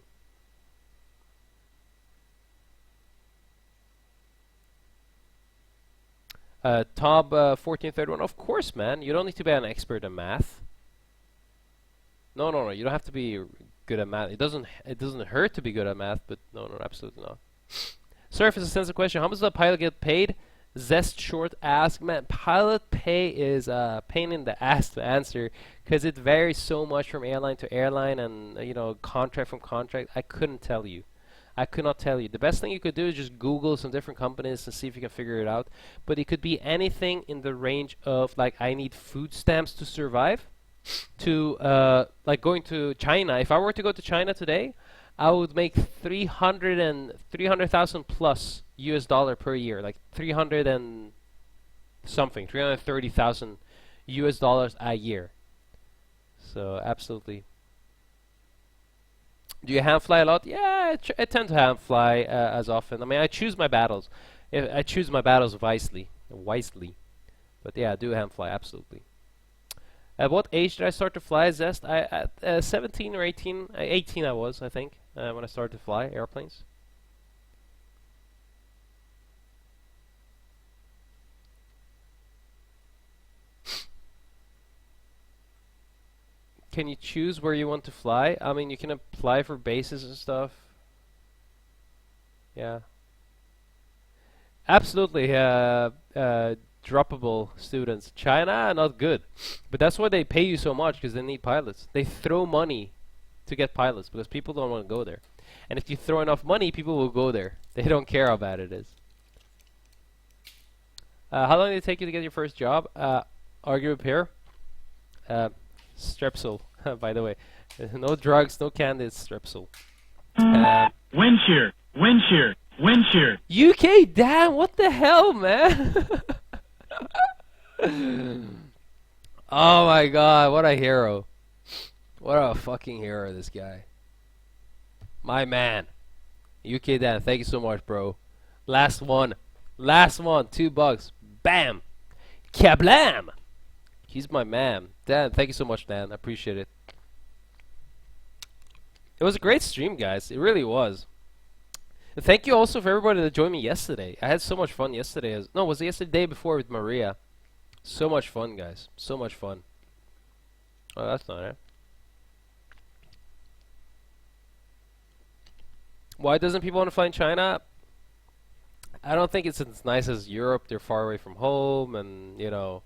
Tob 1431, of course, man. You don't need to be an expert in math. No. You don't have to be good at math. It doesn't hurt to be good at math, but no, absolutely not. Surf is a sensitive question. How much does a pilot get paid? Zest Short ask, man, pilot pay is a pain in the ass to answer because it varies so much from airline to airline and contract from contract. I couldn't tell you. I could not tell you. The best thing you could do is just Google some different companies and see if you can figure it out. But it could be anything in the range of like I need food stamps to survive to like going to China. If I were to go to China today, I would make 300,000 plus US dollar per year, like 300 and something, 330,000 US dollars a year. So absolutely. Do you hand fly a lot? Yeah, I tend to hand fly as often. I mean, I choose my battles. I choose my battles wisely. But yeah, I do hand fly absolutely. At what age did I start to fly Zest? At 17 or 18. 18 I was, I think, when I started to fly airplanes. Can you choose where you want to fly? I mean, you can apply for bases and stuff. Yeah. Absolutely. Droppable students. China, not good. But that's why they pay you so much, because they need pilots. They throw money to get pilots, because people don't want to go there. And if you throw enough money, people will go there. They don't care how bad it is. How long did it take you to get your first job? Argue repair. Strepsil, by the way. No drugs, no candy, it's Strepsil. Wind shear, wind shear, wind shear. UK, damn, what the hell, man? Oh my god, what a hero. What a fucking hero, this guy. My man. UK Dan, thank you so much, bro. Last one, $2. Bam! Kablam! He's my man. Dan, thank you so much, Dan. I appreciate it. It was a great stream, guys. It really was. And thank you also for everybody that joined me yesterday. I had so much fun yesterday. No, it was yesterday before with Maria. So much fun, guys. So much fun. Oh, that's not it. Why doesn't people want to fly in China? I don't think it's as nice as Europe. They're far away from home, and you know,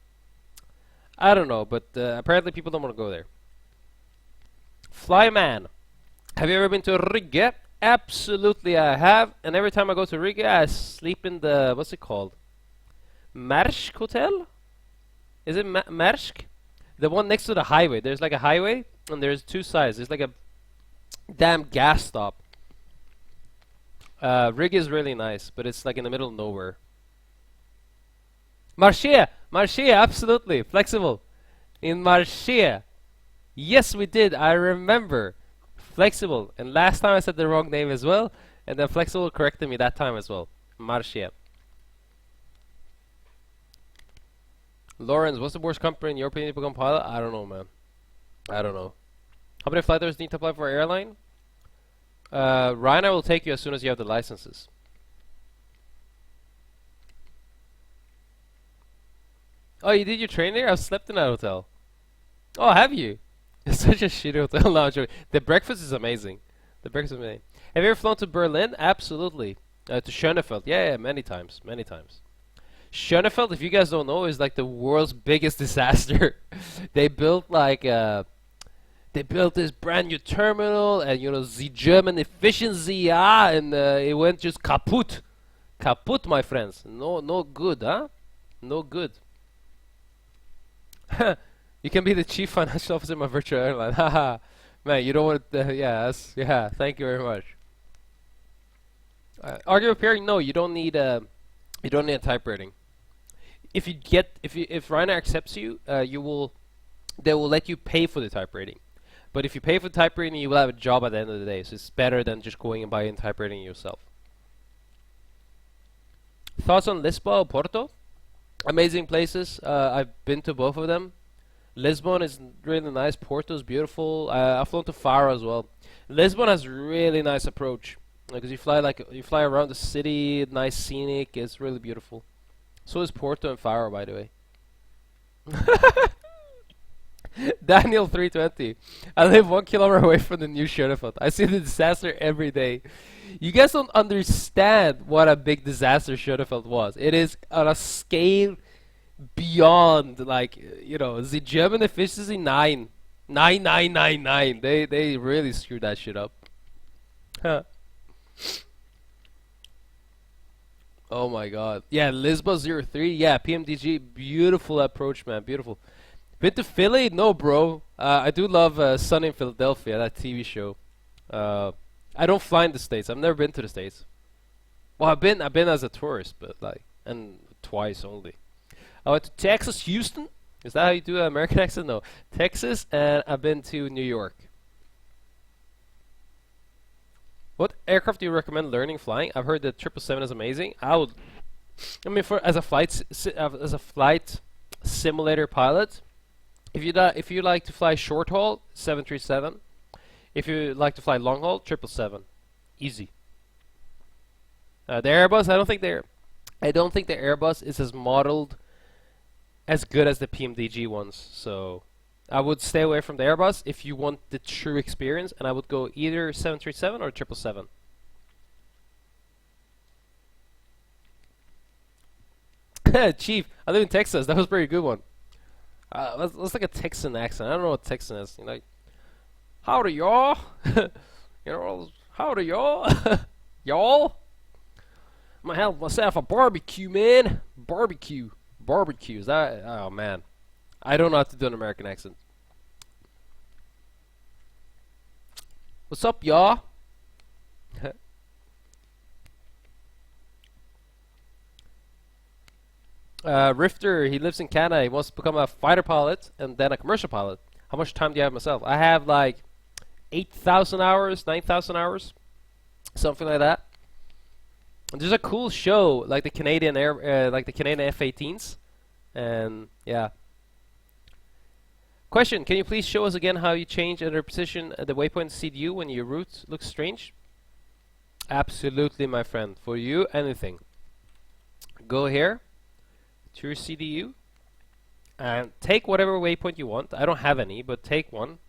I don't know. But apparently, people don't want to go there. Flyman, have you ever been to Riga? Absolutely, I have. And every time I go to Riga, I sleep in the what's it called? Marsk Hotel? Is it Marsk? The one next to the highway. There's like a highway, and there's two sides. There's like a damn gas stop. Rig is really nice, but it's like in the middle of nowhere. Marche! Marche, absolutely. Flexible. In Marche. Yes, we did. I remember. Flexible. And last time I said the wrong name as well, and then Flexible corrected me that time as well. Marche. Lawrence, what's the worst company in your opinion to become pilot? I don't know, man. I don't know. How many flight hours need to apply for an airline? Ryan, I will take you as soon as you have the licenses. Oh, you did your training there? I've slept in that hotel. Oh, have you? It's such a shitty hotel. No, I'm joking. The breakfast is amazing. The breakfast is amazing. Have you ever flown to Berlin? Absolutely. To Schönefeld. Yeah, many times. Many times. Schönefeld, if you guys don't know, is like the world's biggest disaster. They built like they built this brand new terminal, and you know the German efficiency, yeah, and it went just kaput, kaput, my friends. No, no good, huh? No good. You can be the chief financial officer of my virtual airline. Haha, man, you don't want to. Yeah, yeah. Thank you very much. Audio repairing? No, you don't need a. You don't need a type rating. If you get, if Ryanair accepts you, they will let you pay for the type rating. But if you pay for the type rating, you will have a job at the end of the day. So it's better than just going and buying type rating yourself. Thoughts on Lisbon or Porto? Amazing places. I've been to both of them. Lisbon is really nice. Porto is beautiful. I've flown to Faro as well. Lisbon has really nice approach because you fly around the city, nice scenic. It's really beautiful. So is Porto and Faro, by the way. Daniel 320. I live 1 kilometer away from the new Schönefeld. I see the disaster every day. You guys don't understand what a big disaster Schönefeld was. It is on a scale beyond, like, you know, the German efficiency 9. 9999. They really screwed that shit up. Huh. Oh my god. Yeah, Lisbon 03. Yeah, PMDG. Beautiful approach, man. Beautiful. Been to Philly? No, bro. I do love Sunny in Philadelphia, that TV show. I don't fly in the States. I've never been to the States. Well, I've been as a tourist, but like, and twice only. I went to Texas, Houston. Is that how you do an American accent? No. Texas, and I've been to New York. What aircraft do you recommend learning flying? I've heard that 777 is amazing. I mean, as a flight simulator pilot, if you like to fly short haul, 737. If you like to fly long haul, 777. Easy. The Airbus, I don't think the Airbus is as modeled as good as the PMDG ones. So I would stay away from the Airbus if you want the true experience, and I would go either 737 or 777. Chief, I live in Texas. That was a pretty good one. That's like a Texan accent. I don't know what Texan is. You know, like, howdy y'all. You know, howdy y'all. Y'all. I'm gonna have myself a barbecue, man. Barbecue. Barbecue. Is that? Oh man, I don't know how to do an American accent. What's up, y'all? Rifter, he lives in Canada. He wants to become a fighter pilot and then a commercial pilot. How much time do you have myself? I have like 8,000 hours, 9,000 hours, something like that. And there's a cool show like the Canadian like the Canadian F-18s, and yeah. Question: can you please show us again how you change under position at the waypoint CDU when your route looks strange? Absolutely, my friend. For you, anything. Go here to your CDU, And take whatever waypoint you want. I don't have any, but take one.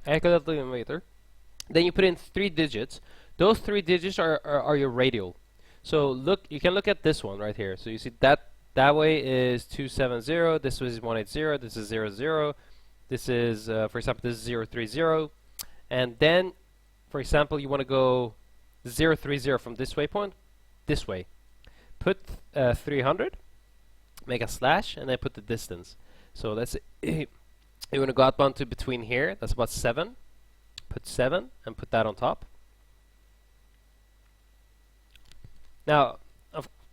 Echo that later. Then you put in 3 digits. Those 3 digits are your radial. So look, you can look at this one right here. So you see that way is 270. This is 180. This is 00. This is, for example, this is 030. And then, for example, you want to go 030 from this waypoint, this way. Put 300, make a slash, and then put the distance. So that's you want to go outbound to between here. That's about 7. Put 7 and put that on top. Now,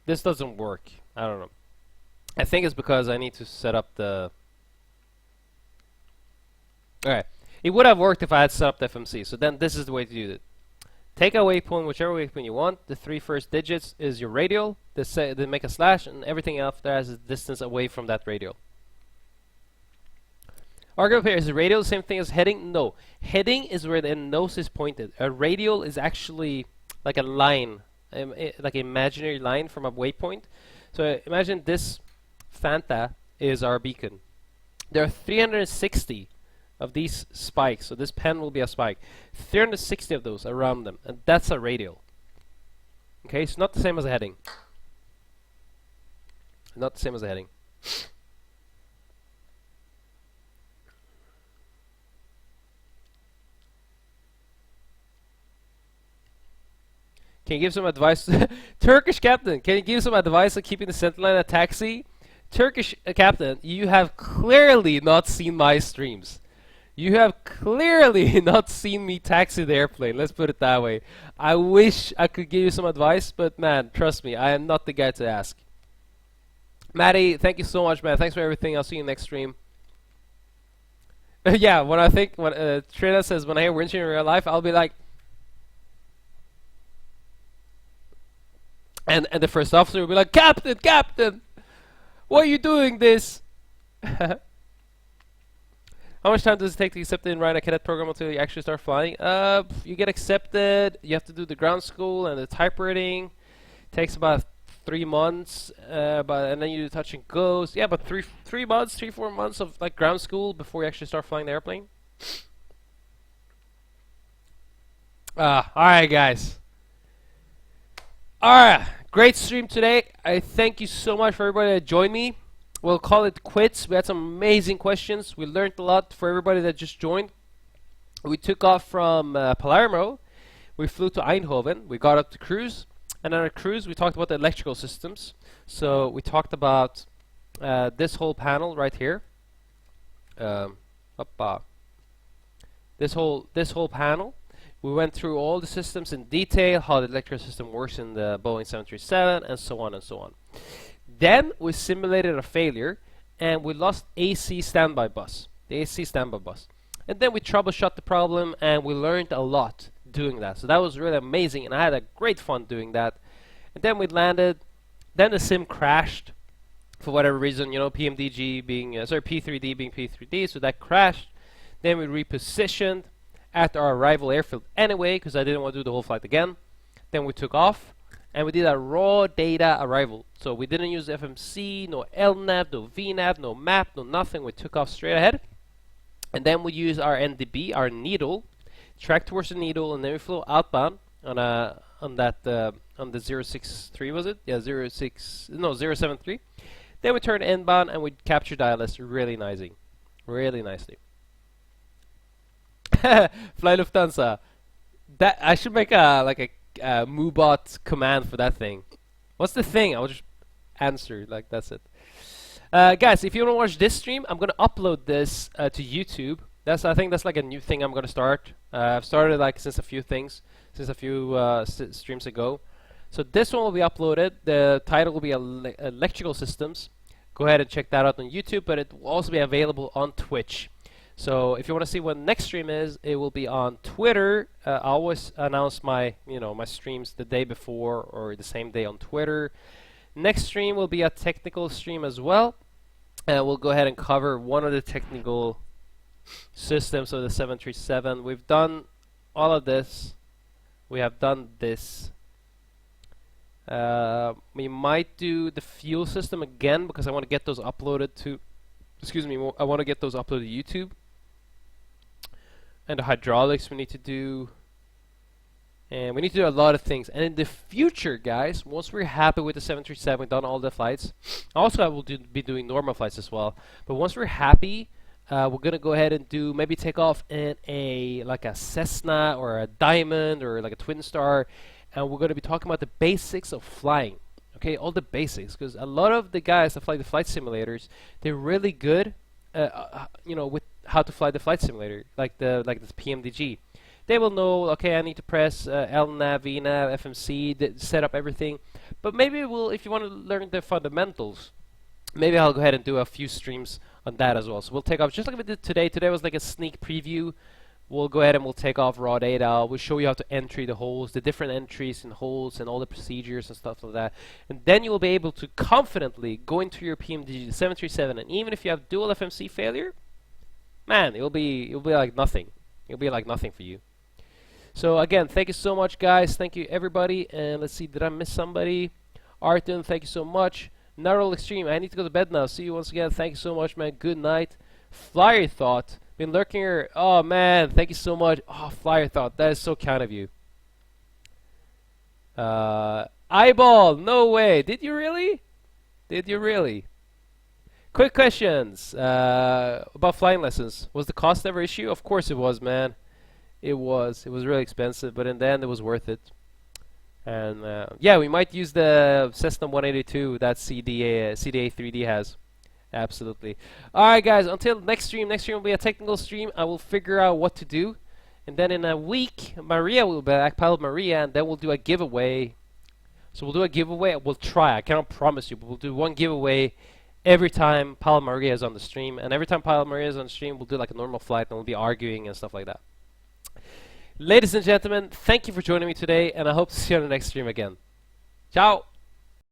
this doesn't work. I don't know. I think it's because I need to set up the... Alright. It would have worked if I had set up the FMC. So then this is the way to do it. Take a waypoint, whichever waypoint you want. The 3 first digits is your radial. Then make a slash, and everything after has a distance away from that radial. Argument here, is the radial the same thing as heading? No. Heading is where the nose is pointed. A radial is actually like a line, like an imaginary line from a waypoint. So imagine this Fanta is our beacon. There are 360 of these spikes, so this pen will be a spike. 360 of those around them, and that's a radial. Okay, it's not the same as a heading. Not the same as a heading. Can you give some advice? Turkish captain, can you give some advice on keeping the center line at taxi? Turkish captain, you have clearly not seen my streams. You have clearly not seen me taxi the airplane, let's put it that way. I wish I could give you some advice, but man, trust me, I am not the guy to ask. Maddie, thank you so much, man. Thanks for everything. I'll see you next stream. Yeah, when Trina says, when I hear winching in real life, I'll be like... And the first officer will be like, Captain, Captain! Why are you doing this? How much time does it take to accept and ride a cadet program until you actually start flying? You get accepted, you have to do the ground school and the type rating. Takes about 3 months, and then you do touch and goes. Yeah, but 3 months, 4 months of like ground school before you actually start flying the airplane. Alright guys. Alright, great stream today. I thank you so much for everybody that joined me. We'll call it quits. We had some amazing questions. We learned a lot for everybody that just joined. We took off from Palermo. We flew to Eindhoven. We got up to cruise. And on our cruise, we talked about the electrical systems. So we talked about this whole panel right here. This whole panel. We went through all the systems in detail, how the electrical system works in the Boeing 737, and so on and so on. Then we simulated a failure, and we lost AC standby bus, the AC standby bus. And then we troubleshot the problem, and we learned a lot doing that. So that was really amazing, and I had a great fun doing that. And then we landed. Then the sim crashed for whatever reason, you know, PMDG being, P3D being P3D, so that crashed. Then we repositioned at our arrival airfield anyway, because I didn't want to do the whole flight again. Then we took off, and we did a raw data arrival. So we didn't use FMC, no LNAV, no VNAV, no map, no nothing. We took off straight ahead. And then we used our NDB, our needle, tracked towards the needle, and then we flew outbound on the 063, was it? Yeah, 073. Then we turned inbound, and we captured ILS really nicely. Really nicely. Fly Lufthansa. That I should make a MooBot command for that thing. What's the thing? I'll just answer, like that's it. Guys, if you want to watch this stream, I'm gonna upload this to YouTube. I think that's like a new thing I'm gonna start. I've started like since a few streams ago. So this one will be uploaded. The title will be Electrical Systems. Go ahead and check that out on YouTube, but it will also be available on Twitch. So if you want to see what next stream is, it will be on Twitter. I always announce my streams the day before or the same day on Twitter. Next stream will be a technical stream as well. We'll go ahead and cover one of the technical systems of the 737. We've done all of this. We have done this. We might do the fuel system again because I want to get those uploaded to, excuse me, I want to get those uploaded to YouTube. And the hydraulics we need to do. And we need to do a lot of things. And in the future, guys, once we're happy with the 737, we've done all the flights. Also, I will be doing normal flights as well. But once we're happy, we're gonna go ahead and do maybe take off in like a Cessna or a Diamond or like a Twin Star, and we're gonna be talking about the basics of flying. Okay, all the basics, because a lot of the guys that fly the flight simulators, they're really good, you know, with how to fly the flight simulator, like the PMDG. They will know, okay, I need to press LNAV, VNAV, FMC, set up everything. But maybe if you want to learn the fundamentals, maybe I'll go ahead and do a few streams on that as well. So we'll take off just like we did today. Today was like a sneak preview. We'll go ahead and we'll take off raw data. We'll show you how to entry the holes, the different entries and holes and all the procedures and stuff like that. And then you'll be able to confidently go into your PMDG 737, and even if you have dual FMC failure, man, it'll be like nothing. It'll be like nothing for you. So again, thank you so much, guys. Thank you, everybody. And let's see, did I miss somebody? Arton, thank you so much. Narrow Extreme, I need to go to bed now. See you once again. Thank you so much, man. Good night. Flyer Thought, been lurking here. Oh, man, thank you so much. Oh, Flyer Thought, that is so kind of you. Eyeball, no way. Did you really? Did you really? Quick questions about flying lessons. Was the cost ever issue? Of course it was, man. It was really expensive, but in the end it was worth it. And yeah, we might use the Cessna 182 that CDA 3D has. Absolutely. Alright, guys, until next stream will be a technical stream. I will figure out what to do. And then in a week, Maria will be back, Pilot Maria, and then we'll do a giveaway. So we'll do a giveaway. We'll try. I cannot promise you, but we'll do one giveaway every time Pilot Maria is on the stream. And every time Pilot Maria is on the stream, we'll do like a normal flight, and we'll be arguing and stuff like that. Ladies and gentlemen, thank you for joining me today, and I hope to see you on the next stream again. Ciao!